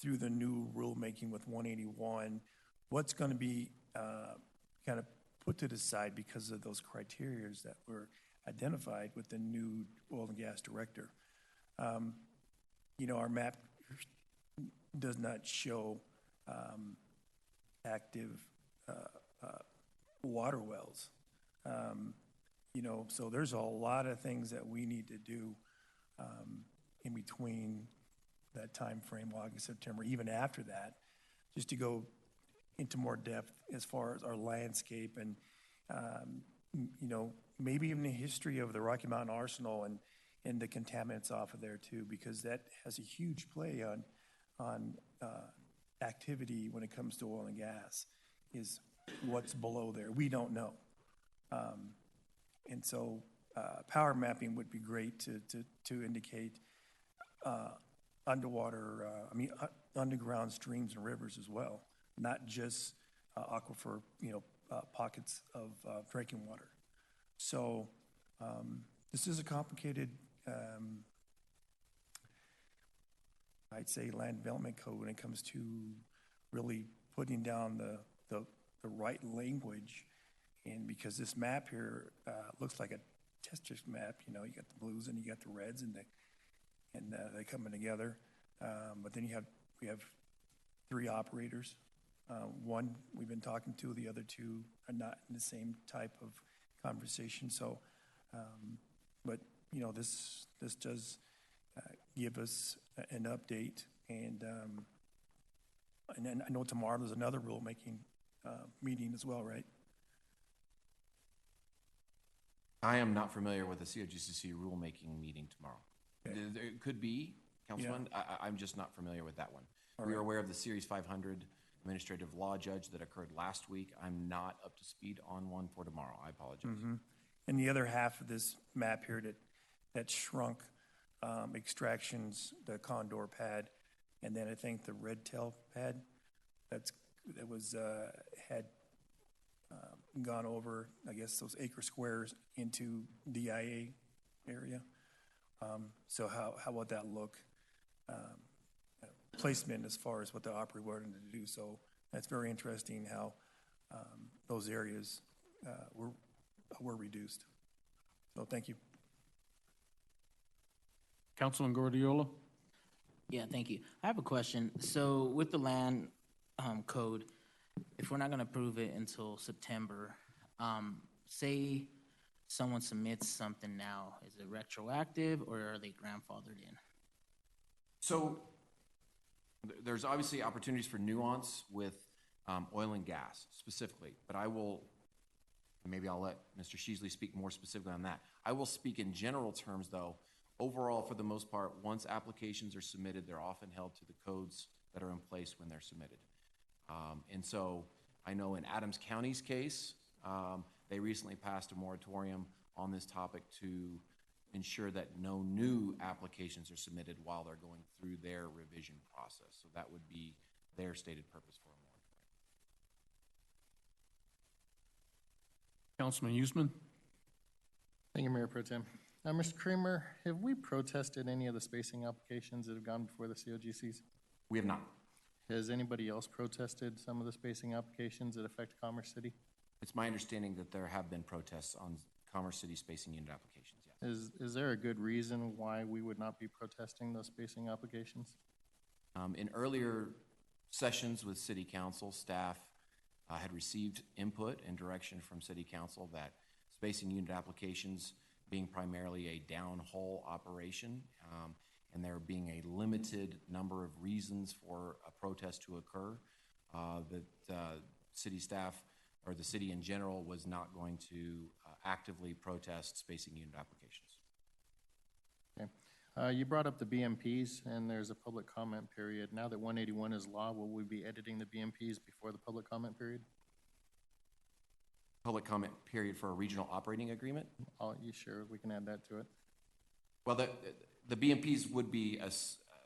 through the new rulemaking with 181, what's going to be kind of put to the side because of those criteria that were identified with the new oil and gas director. You know, our map does not show active water wells. You know, so there's a lot of things that we need to do in between that time frame, August, September, even after that, just to go into more depth as far as our landscape and, you know, maybe even the history of the Rocky Mountain Arsenal and the contaminants off of there too, because that has a huge play on activity when it comes to oil and gas, is what's below there. We don't know. And so power mapping would be great to indicate underwater, underground streams and rivers as well, not just aquifer, you know, pockets of drinking water. So this is a complicated, I'd say, land development code when it comes to really putting down the right language. And because this map here looks like a test district map, you know, you got the blues and you got the reds and they're coming together. But then we have 3 operators. One we've been talking to, the other 2 are not in the same type of conversation. So, but you know, this does give us an update, and then I know tomorrow there's another rulemaking meeting as well, right? I am not familiar with the COGCC rulemaking meeting tomorrow. Okay. It could be, Councilman. Yeah. I'm just not familiar with that one. We are aware of the Series 500 administrative law judge that occurred last week. I'm not up to speed on one for tomorrow. I apologize. Mm-hmm. And the other half of this map here that shrunk extractions, the Condor pad, and then I think the Red Tail pad that had gone over, I guess, those acre squares into DIA area. So how would that look? Placement as far as what the operator wanted to do. So that's very interesting how those areas were reduced. So thank you. Councilman Gordillo? Yeah, thank you. I have a question. So with the land code, if we're not going to approve it until September, say someone submits something now, is it retroactive or are they grandfathered in? So there's obviously opportunities for nuance with oil and gas specifically, but maybe I'll let Mr. Sheasley speak more specifically on that. I will speak in general terms though. Overall, for the most part, once applications are submitted, they're often held to the codes that are in place when they're submitted. And so I know in Adams County's case, they recently passed a moratorium on this topic to ensure that no new applications are submitted while they're going through their revision process. So that would be their stated purpose for a moratorium. Councilman Usman? Thank you, Mayor Pro Tem. Mr. Kramer, have we protested any of the spacing applications that have gone before the COGCs? We have not. Has anybody else protested some of the spacing applications that affect Commerce City? It's my understanding that there have been protests on Commerce City spacing unit applications, yes. Is there a good reason why we would not be protesting those spacing applications? In earlier sessions with City Council, staff had received input and direction from City Council that spacing unit applications being primarily a downhole operation, and there being a limited number of reasons for a protest to occur, that city staff or the city in general was not going to actively protest spacing unit applications. Okay. You brought up the BMPs, and there's a public comment period. Now that 181 is law, will we be editing the BMPs before the public comment period? Public comment period for a regional operating agreement? You sure we can add that to it? Well, the BMPs would be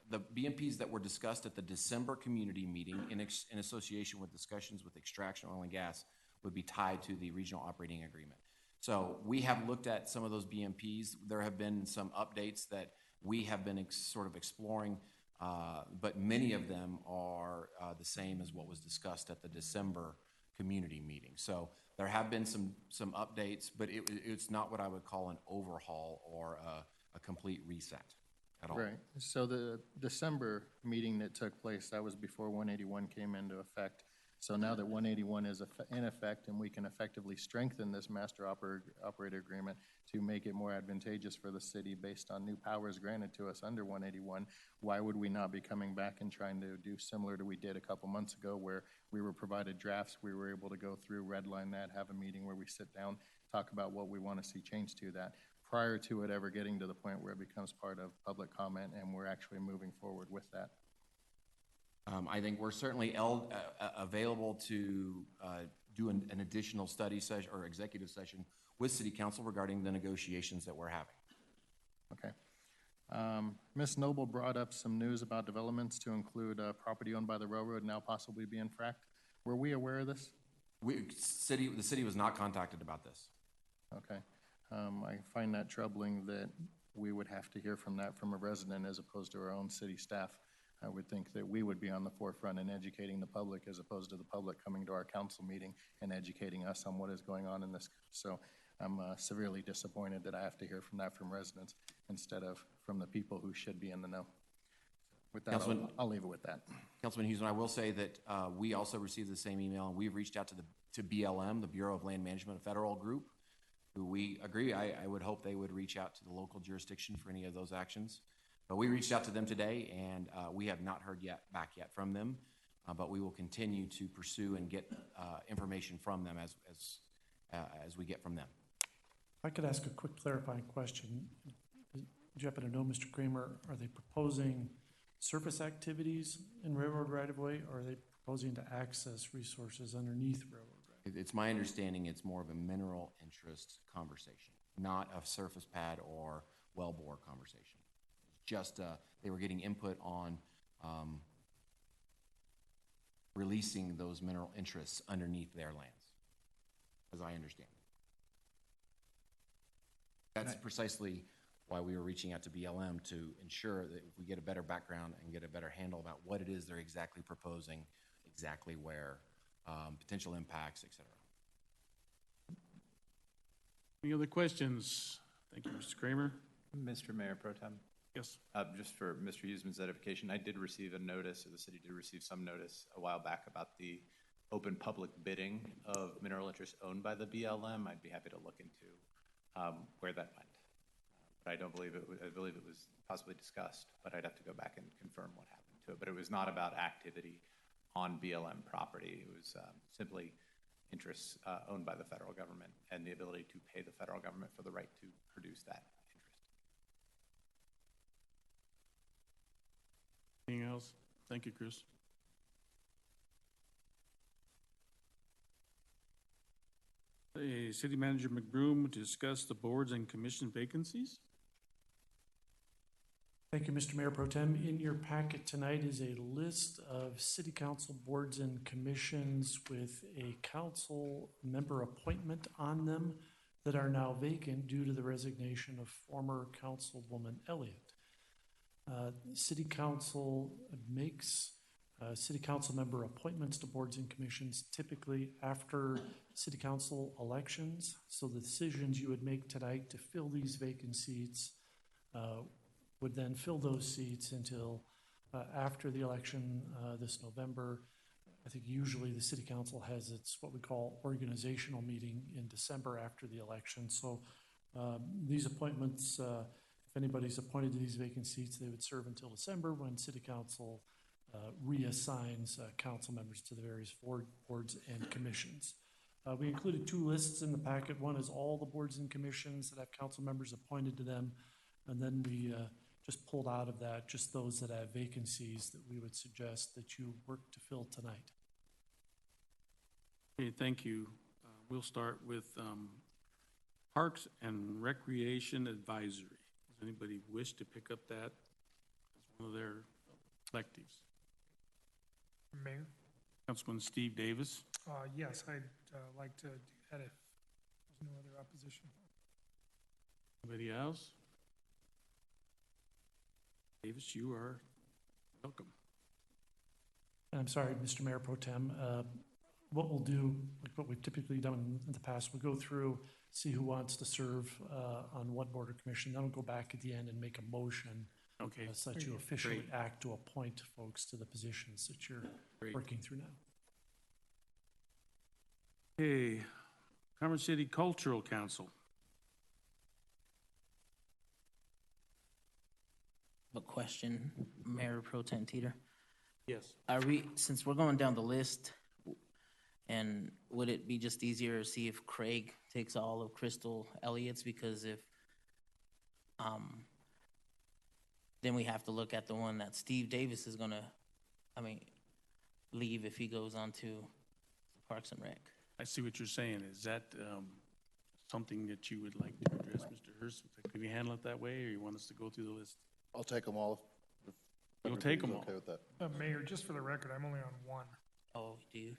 the BMPs that were discussed at the December community meeting in association with discussions with Extraction Oil and Gas would be tied to the regional operating agreement. So we have looked at some of those BMPs. There have been some updates that we have been sort of exploring, but many of them are the same as what was discussed at the December community meeting. So there have been some updates, but it's not what I would call an overhaul or a complete reset at all. Right. So the December meeting that took place, that was before 181 came into effect. So now that 181 is in effect and we can effectively strengthen this master operator agreement to make it more advantageous for the city based on new powers granted to us under 181, why would we not be coming back and trying to do similar to we did a couple months ago where we were provided drafts, we were able to go through, redline that, have a meeting where we sit down, talk about what we want to see change to that prior to it ever getting to the point where it becomes part of public comment and we're actually moving forward with that. I think we're certainly available to do an additional study session or executive session with City Council regarding the negotiations that we're having. Okay. Ms. Noble brought up some news about developments to include property owned by the railroad now possibly being fracked. Were we aware of this? The city was not contacted about this. Okay. I find that troubling that we would have to hear from that from a resident as opposed to our own city staff. I would think that we would be on the forefront in educating the public as opposed to the public coming to our council meeting and educating us on what is going on in this. So I'm severely disappointed that I have to hear from that from residents instead of from the people who should be in the know. With that, I'll leave it with that. Councilman Houston, I will say that we also received the same email and we've reached out to BLM, the Bureau of Land Management, a federal group, who we agree, I would hope they would reach out to the local jurisdiction for any of those actions. But we reached out to them today, and we have not heard back yet from them. But we will continue to pursue and get information from them as we get from them. If I could ask a quick clarifying question. Do you happen to know, Mr. Kramer, are they proposing surface activities in railroad right-of-way, or are they proposing to access resources underneath railroad right-of-way? It's my understanding it's more of a mineral interest conversation, not a surface pad or wellbore conversation. Just they were getting input on releasing those mineral interests underneath their lands, as I understand. That's precisely why we were reaching out to BLM to ensure that if we get a better background and get a better handle about what it is they're exactly proposing, exactly where, potential impacts, et cetera. Any other questions? Thank you, Mr. Kramer. Mr. Mayor Pro Tem. Yes. Just for Mr. Huseman's edification, I did receive a notice, or the city did receive some notice a while back about the open public bidding of mineral interests owned by the BLM. I'd be happy to look into where that went. But I don't believe it was, I believe it was possibly discussed, but I'd have to go back and confirm what happened to it. But it was not about activity on BLM property. It was simply interests owned by the federal government and the ability to pay the federal government for the right to produce that. Anything else? Thank you, Chris. City Manager McBroom to discuss the boards and commission vacancies. Thank you, Mr. Mayor Pro Tem. In your packet tonight is a list of city council boards and commissions with a council member appointment on them that are now vacant due to the resignation of former councilwoman Elliott. City Council makes city council member appointments to boards and commissions typically after city council elections. So the decisions you would make tonight to fill these vacant seats would then fill those seats until after the election this November. I think usually the city council has its what we call organizational meeting in December after the election. So these appointments, if anybody's appointed to these vacant seats, they would serve until December when city council reassigns council members to the various boards and commissions. We included two lists in the packet. One is all the boards and commissions that have council members appointed to them, and then we just pulled out of that just those that have vacancies that we would suggest that you work to fill tonight. Okay, thank you. We'll start with Parks and Recreation Advisory. Is Does anybody wish to pick up that as one of their electives? Mayor? Councilman Steve Davis? Yes, I'd like to do that if there's no other opposition. Anybody else? Davis, you are welcome. I'm sorry, Mr. Mayor Pro Tem. What we'll do, like what we've typically done in the past, we'll go through, see who wants to serve on what board or commission, then we'll go back at the end and make a motion. Okay. So that you officially Great. act to appoint folks to the positions that you're working through now. Okay, Commerce City Cultural Council. A question, Mayor Pro Tem Teeter. Yes. Since we're going down the list, and would it be just easier to see if Craig takes all of Crystal Elliott's? Because if, then we have to look at the one that Steve Davis is gonna, leave if he goes on to Parks and Rec. I see what you're saying. Is that something that you would like to address, Mr. Hurst? Can you handle it that way, or you want us to go through the list? I'll take them all. if You'll take them everybody's all. Okay with that. Mayor, just for the record, I'm only on one. Oh, do you?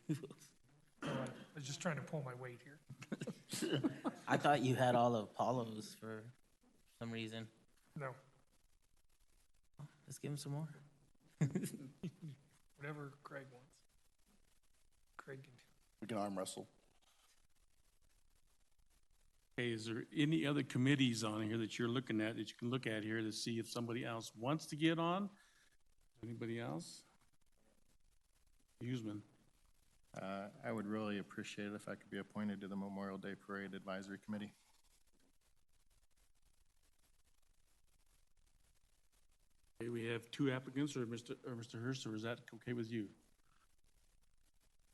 I was just trying to pull my weight here. I thought you had all of Paulo's for some reason. No, Let's give him some more. whatever Craig wants. Craig can do. We can arm wrestle. Okay, is there any other committees on here that you're looking at, that you can look at here to see if somebody else wants to get on? Anybody else? Huseman. I would really appreciate it if I could be appointed to the Memorial Day Parade Advisory Committee. Okay, we have two applicants, or Mr. Hurst, or is that okay with you?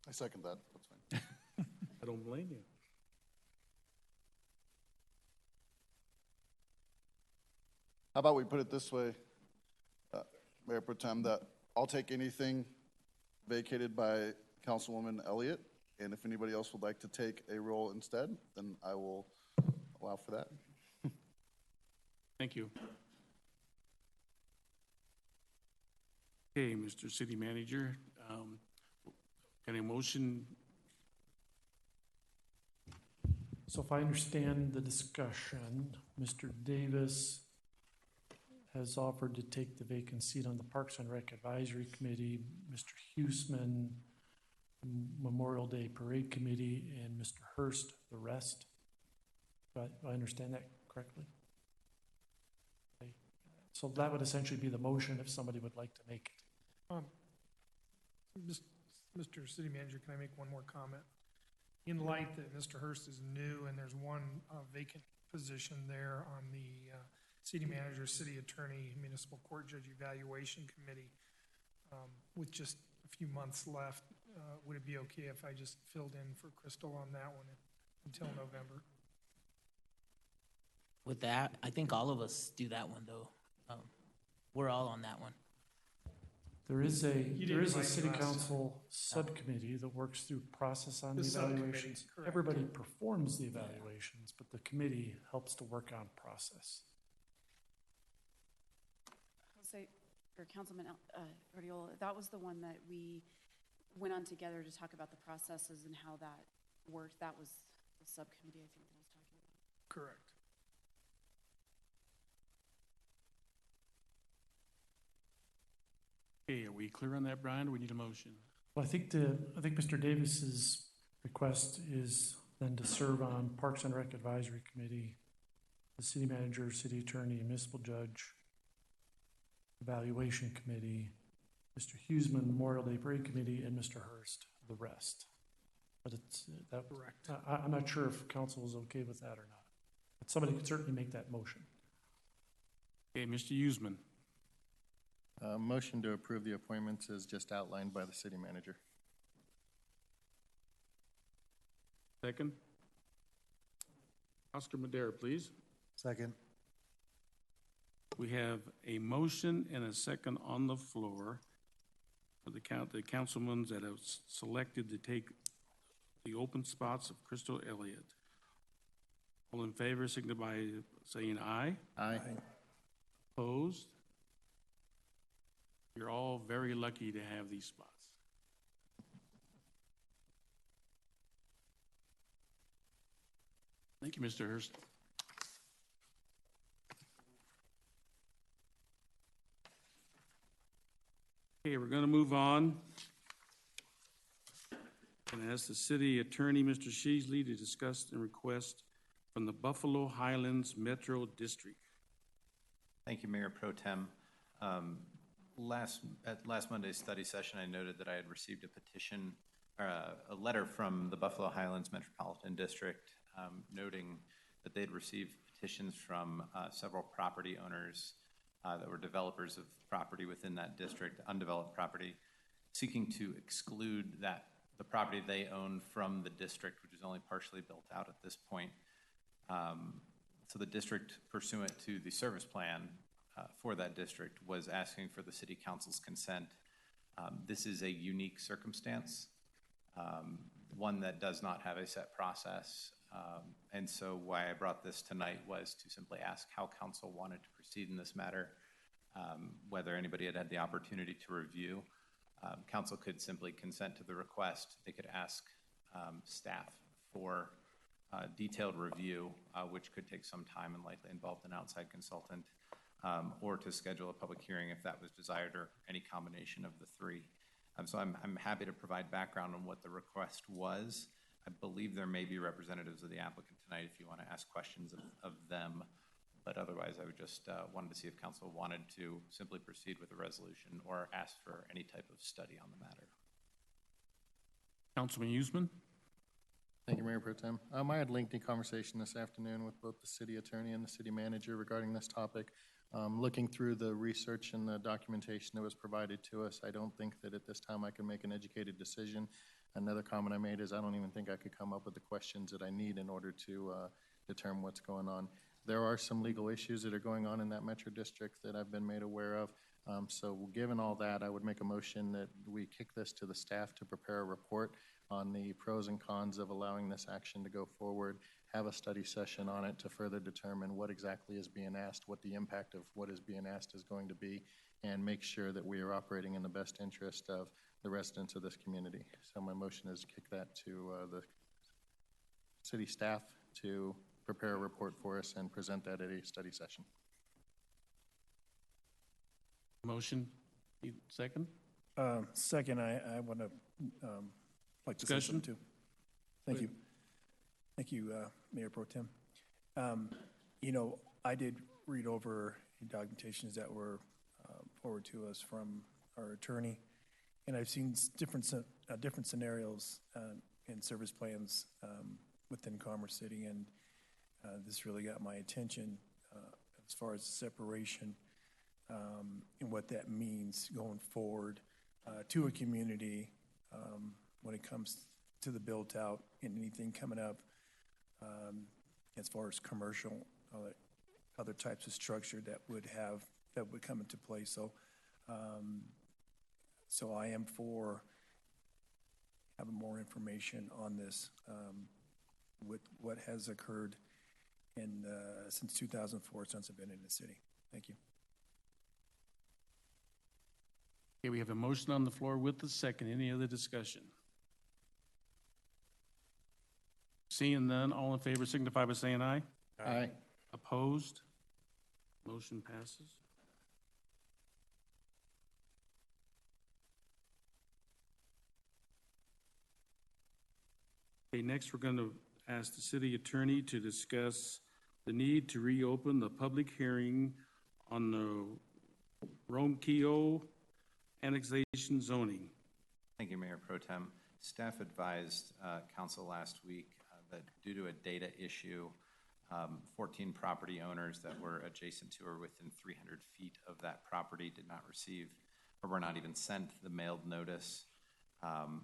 I second that. That's fine. I don't blame you. How about we put it this way, Mayor Pro Tem, that I'll take anything vacated by Councilwoman Elliott, and if anybody else would like to take a role instead, then I will allow for that. Thank you. Okay, Mr. City Manager, can a motion? So if I understand the discussion, Mr. Davis has offered to take the vacant seat on the Parks and Rec Advisory Committee, Mr. Huseman, Memorial Day Parade Committee, and Mr. Hurst, the rest. Do I understand that correctly? Okay. So that would essentially be the motion if somebody would like to make it. Mr. City Manager, can I make one more comment? In light that Mr. Hurst is new and there's one vacant position there on the City Manager, City Attorney, Municipal Court Judge Evaluation Committee, with just a few months left, would it be okay if I just filled in for Crystal on that one until November? With that, I think all of us do that one, though. We're all on that one. There is a invite city me last council subcommittee that works through process on the The subcommittee, evaluations. correct. Everybody performs the evaluations, but the committee helps to work on process. Jose, or Councilman Guardiola, that was the one that we went on together to talk about the processes and how that worked. That was the subcommittee, I think, that I was talking about. Correct. Okay, are we clear on that, Brian? We need a motion. Well, I think Mr. Davis's request is then to serve on Parks and Rec Advisory Committee, the city manager, city attorney, and municipal judge, evaluation committee, Mr. Huseman, Memorial Day Parade Committee, and Mr. Hurst, the rest. But it's, Correct. I'm not sure if council is okay with that or not. But somebody could certainly make that motion. Okay, Mr. Huseman. Motion to approve the appointments is just outlined by the city manager. Second. Oscar Madera, please. Second. We have a motion and a second on the floor for the councilmen that have selected to take the open spots of Crystal Elliott. All in favor, signify by saying aye. Aye. Opposed? You're all very lucky to have these spots. Thank you, Mr. Hurst. Okay, we're going to move on and ask the city attorney, Mr. Sheasley, to discuss and request from the Buffalo Highlands Metro District. Thank you, Mayor Pro Tem. At last Monday's study session, I noted that I had received a petition, a letter from the Buffalo Highlands Metropolitan District noting that they'd received petitions from several property owners that were developers of property within that district, undeveloped property, seeking to exclude the property they own from the district, which is only partially built out at this point. So the district, pursuant to the service plan for that district, was asking for the city council's consent. This is a unique circumstance, one that does not have a set process. And so why I brought this tonight was to simply ask how council wanted to proceed in this matter, whether anybody had the opportunity to review. Council could simply consent to the request. They could ask staff for detailed review, which could take some time and likely involve an outside consultant, or to schedule a public hearing if that was desired, or any combination of the three. So I'm happy to provide background on what the request was. I believe there may be representatives of the applicant tonight if you want to ask questions of them, but otherwise I would just wanted to see if council wanted to simply proceed with the resolution or ask for any type of study on the matter. Councilman Usman. Thank you, Mayor Pro Tem. I had lengthy conversation this afternoon with both the city attorney and the city manager regarding this topic. Looking through the research and the documentation that was provided to us, I don't think that at this time I can make an educated decision. Another comment I made is I don't even think I could come up with the questions that I need in order to determine what's going on. There are some legal issues that are going on in that metro district that I've been made aware of. So given all that, I would make a motion that we kick this to the staff to prepare a report on the pros and cons of allowing this action to go forward, have a study session on it to further determine what exactly is being asked, what the impact of what is being asked is going to be, and make sure that we are operating in the best interest of the residents of this community. So my motion is to kick that to the city staff to prepare a report for us and present that at a study session. Motion, second? Second, I want to like to say something too. Thank you. Thank you, Mayor Pro Tem. You know, I did read over documentations that were forwarded to us from our attorney, and I've seen different scenarios in service plans within Commerce City, and this really got my attention as far as separation and what that means going forward to a community when it comes to the built out and anything coming up as far as commercial, other types of structure that would come into play. So, so I am for having more information on this with what has occurred in since 2004, since I've been in the city. Thank you. Okay, we have a motion on the floor with the second. Any other discussion? Seeing none, all in favor signify by saying aye. Aye. Opposed? Motion passes. Okay, next we're going to ask the city attorney to discuss the need to reopen the public hearing on the Ronquillo annexation zoning. Thank you, Mayor Pro Tem. Staff advised council last week that due to a data issue, 14 property owners that were adjacent to or within 300 feet of that property did not receive or were not even sent the mailed notice.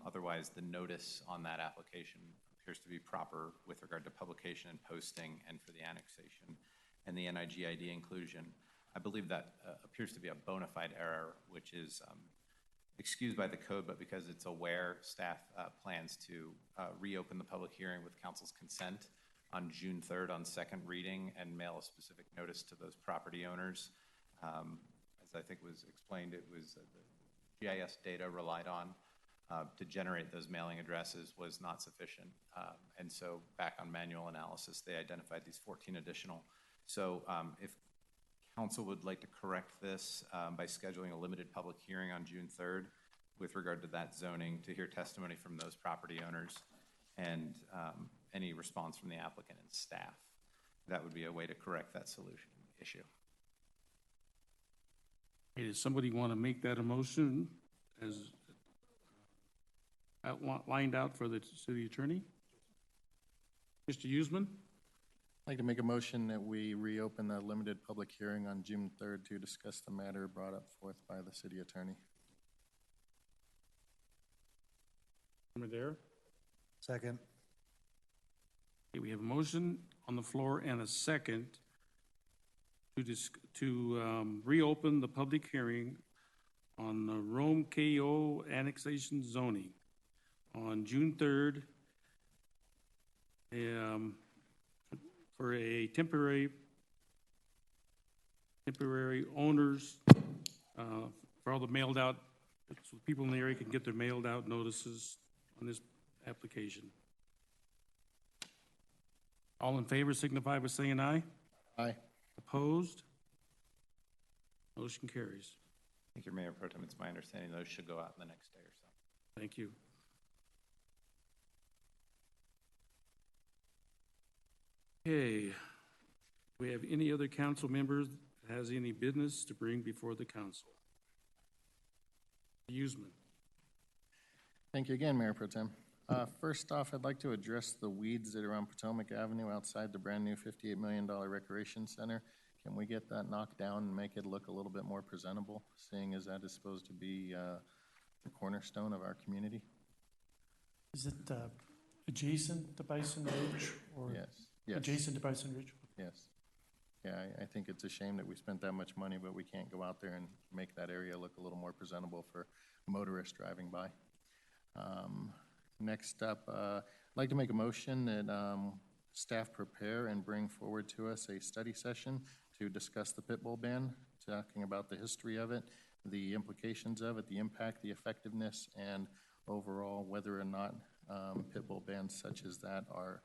Otherwise, the notice on that application appears to be proper with regard to publication and posting and for the annexation and the NIGID inclusion. I believe that appears to be a bona fide error, which is excused by the code, but because it's aware, staff plans to reopen the public hearing with council's consent on June 3rd on second reading and mail a specific notice to those property owners. As I think was explained, it was the GIS data relied on to generate those mailing addresses was not sufficient. And so back on manual analysis, they identified these 14 additional. So if council would like to correct this by scheduling a limited public hearing on June 3rd with regard to that zoning to hear testimony from those property owners and any response from the applicant and staff, that would be a way to correct that solution issue. Hey, does somebody want to make that a motion as lined out for the city attorney? Mr. Usman? I'd like to make a motion that we reopen the limited public hearing on June 3rd to discuss the matter brought up forth by the city attorney. Madera? Second. Okay, we have a motion on the floor and a second to reopen the public hearing on the Rome KO annexation zoning on June 3rd for a temporary owners for all the mailed out, so people in the area can get their mailed out notices on this application. All in favor signify by saying aye. Aye. Opposed? Motion carries. Thank you, Mayor Pro Tem. It's my understanding those should go out in the next day or so. Thank you. Okay. Do we have any other council members that has any business to bring before the council? Usman. Thank you again, Mayor Pro Tem. First off, I'd like to address the weeds that are on Potomac Avenue outside the brand-new $58 million recreation center. Can we get that knocked down and make it look a little bit more presentable, seeing as that is supposed to be the cornerstone of our community? Is it adjacent to Bison Ridge? Or Yes. Yes. Adjacent to Bison Ridge? Yes. Yeah, I think it's a shame that we spent that much money, but we can't go out there and make that area look a little more presentable for motorists driving by. Next up, I'd like to make a motion that staff prepare and bring forward to us a study session to discuss the pit bull ban, talking about the history of it, the implications of it, the impact, the effectiveness, and overall whether or not pit bull bans such as that are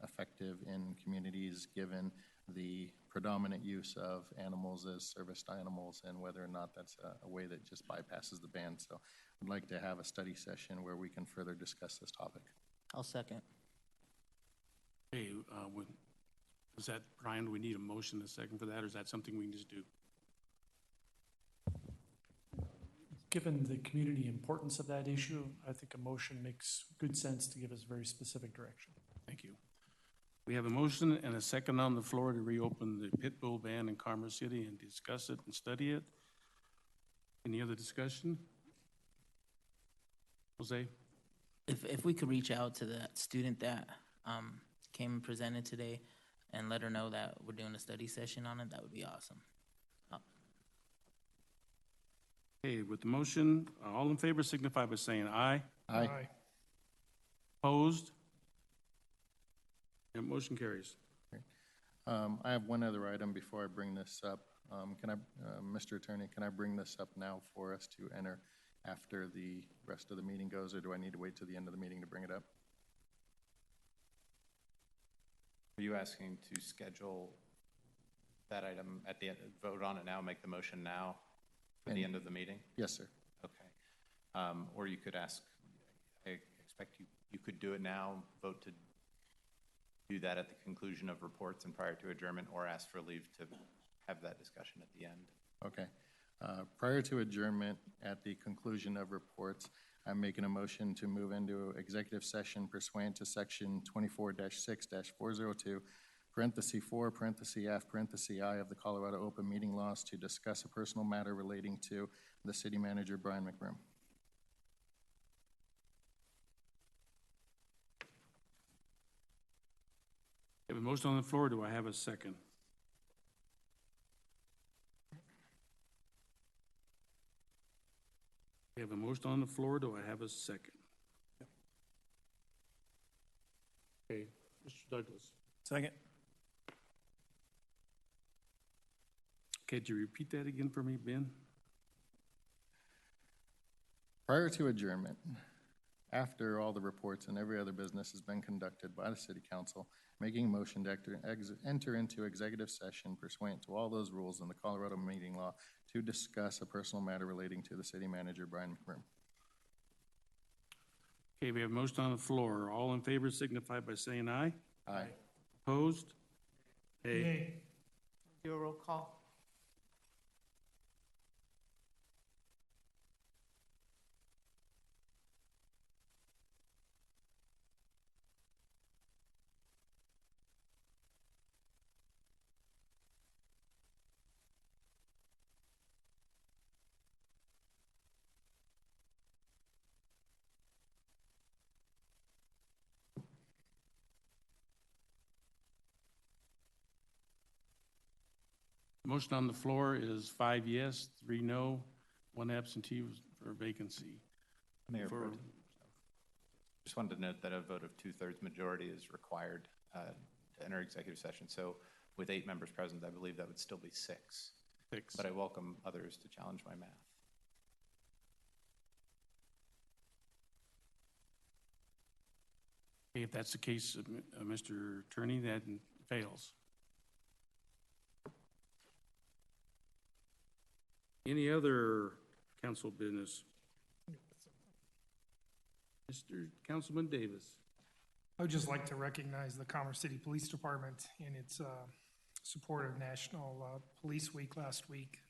effective in communities given the predominant use of animals as serviced animals and whether or not that's a way that just bypasses the ban. So I'd like to have a study session where we can further discuss this topic. I'll second. Hey, is that, Brian, do we need a motion a second for that, or is that something we can just do? Given the community importance of that issue, I think a motion makes good sense to give us very specific direction. Thank you. We have a motion and a second on the floor to reopen the pit bull ban in Commerce City and discuss it and study it. Any other discussion? Jose? If we could reach out to that student that came and presented today and let her know that we're doing a study session on it, that would be awesome. Okay, with the motion, all in favor signify by saying aye. Aye. Opposed? And motion carries. I have one other item before I bring this up. Mr. Attorney, can I bring this up now for us to enter after the rest of the meeting goes, or do I need to wait till the end of the meeting to bring it up? Are you asking to schedule that item at the end, vote on it now, make the motion now for the end of the meeting? Yes, sir. Okay. Or you could ask, I expect you could do it now, vote to do that at the conclusion of reports and prior to adjournment, or ask for leave to have that discussion at the end. Okay. Prior to adjournment, at the conclusion of reports, I'm making a motion to move into executive session pursuant to section 24-6-402, parenthesis 4, parenthesis F, parenthesis I of the Colorado Open Meeting Laws to discuss a personal matter relating to the city manager, Brian McBroom. I have a motion on the floor. Do I have a second? We have a motion on the floor. Do I have a second? Okay, Mr. Douglas. Second. Could you repeat that again for me, Ben? Prior to adjournment, after all the reports and every other business has been conducted by the city council, making a motion to enter into executive session pursuant to all those rules in the Colorado meeting law to discuss a personal matter relating to the city manager, Brian McBroom. Okay, we have a motion on the floor. All in favor signify by saying aye. Aye. Opposed? Nay. Yay. Do a roll call. Motion on the floor is 5 yes, 3 no, 1 absentee for vacancy. Mayor For- Pro Tem. Just wanted to note that a vote of 2/3 majority is required to enter executive session. So with 8 members present, I believe that would still be 6. 6. But I welcome others to challenge my math. Okay, if that's the case, Mr. Attorney, that fails. Any other council business? Mr. Councilman Davis. I would just like to recognize the Commerce City Police Department in its support of National Police Week last week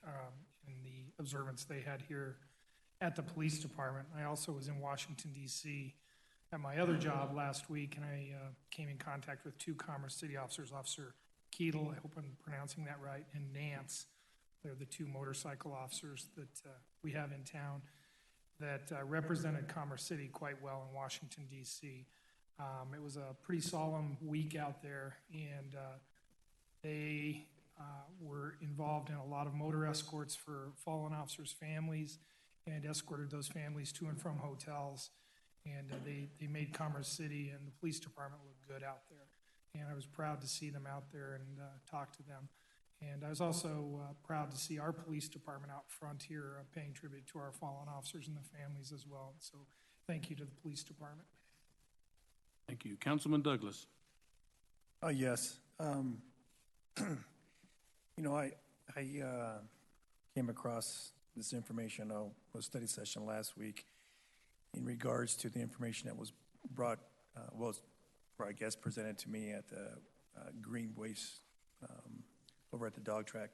and the observance they had here at the police department. I also was in Washington, D.C. at my other job last week, and I came in contact with 2 Commerce City officers, Officer Keedle, I hope I'm pronouncing that right, and Nance. They're the 2 motorcycle officers that we have in town that represented Commerce City quite well in Washington, D.C. It was a pretty solemn week out there, and they were involved in a lot of motor escorts for fallen officers' families and escorted those families to and from hotels. And they made Commerce City and the police department look good out there. And I was proud to see them out there and talk to them. And I was also proud to see our police department out front here paying tribute to our fallen officers and the families as well. So thank you to the police department. Thank you. Councilman Douglas. Yes. You know, I came across this information on a study session last week in regards to the information that was brought, or I guess presented to me at the green waste over at the dog track.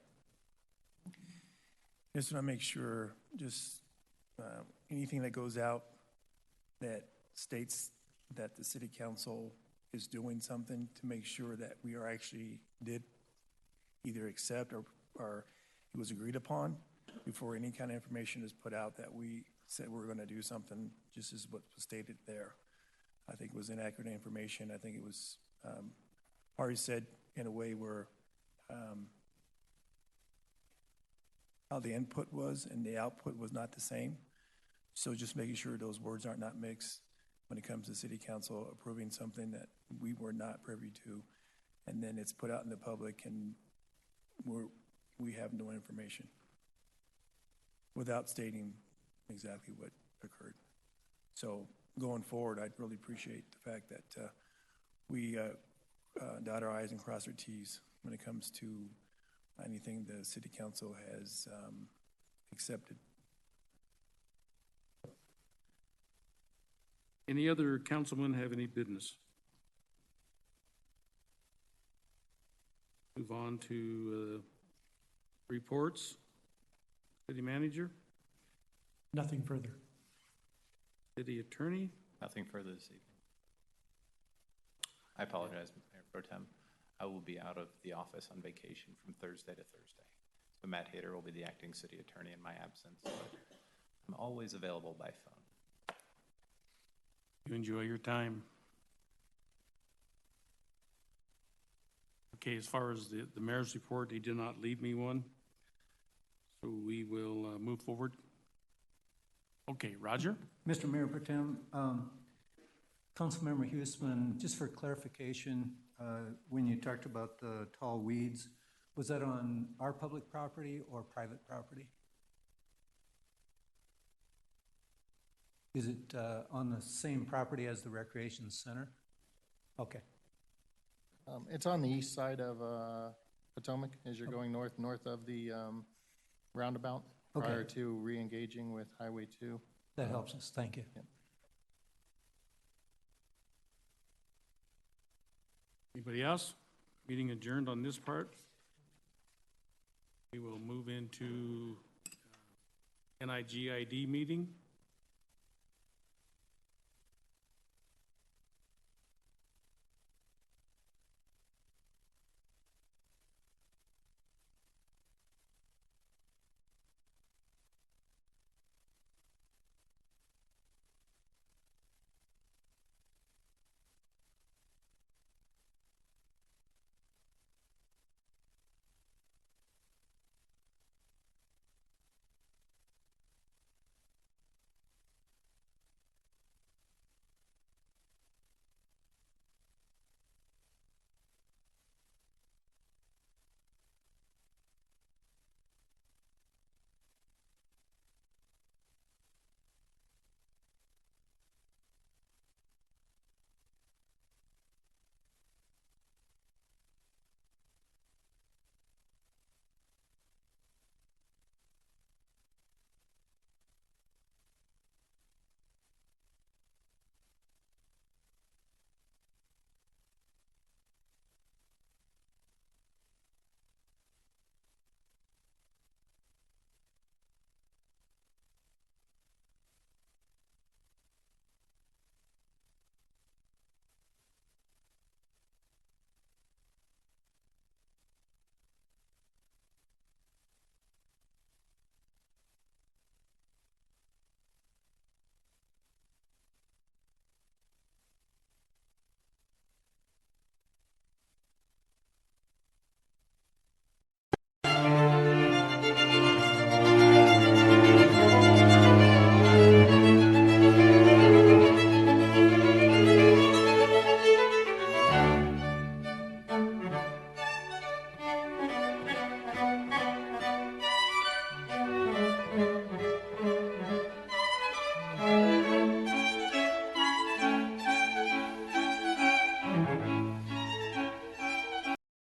Just want to make sure, anything that goes out that states that the city council is doing something to make sure that we are actually did either accept or it was agreed upon before any kind of information is put out that we said we're going to do something just as what was stated there. I think it was inaccurate information. I think it was already said in a way where how the input was and the output was not the same. So just making sure those words are not mixed when it comes to city council approving something that we were not privy to, and then it's put out in the public and we have no information without stating exactly what occurred. So going forward, I'd really appreciate the fact that we dot our I's and cross our T's when it comes to anything the city council has accepted. Any other councilman have any business? Move on to reports. City manager? Nothing further. City attorney? Nothing further this evening. I apologize, Mayor Pro Tem. I will be out of the office on vacation from Thursday to Thursday. So Matt Hader will be the acting city attorney in my absence, but I'm always available by phone. You enjoy your time. Okay, as far as the mayor's report, he did not leave me one. So we will move forward. Okay, Roger? Mr. Mayor Pro Tem, Councilmember Huesman, just for clarification, when you talked about the tall weeds, Was that on our public property or private property? Is it on the same property as the recreation center? Okay. It's on the east side of Potomac as you're going north of the roundabout prior Okay. to re-engaging with Highway 2. That helps us. Thank you. Anybody else? Meeting adjourned on this part. We will move into NIGID meeting.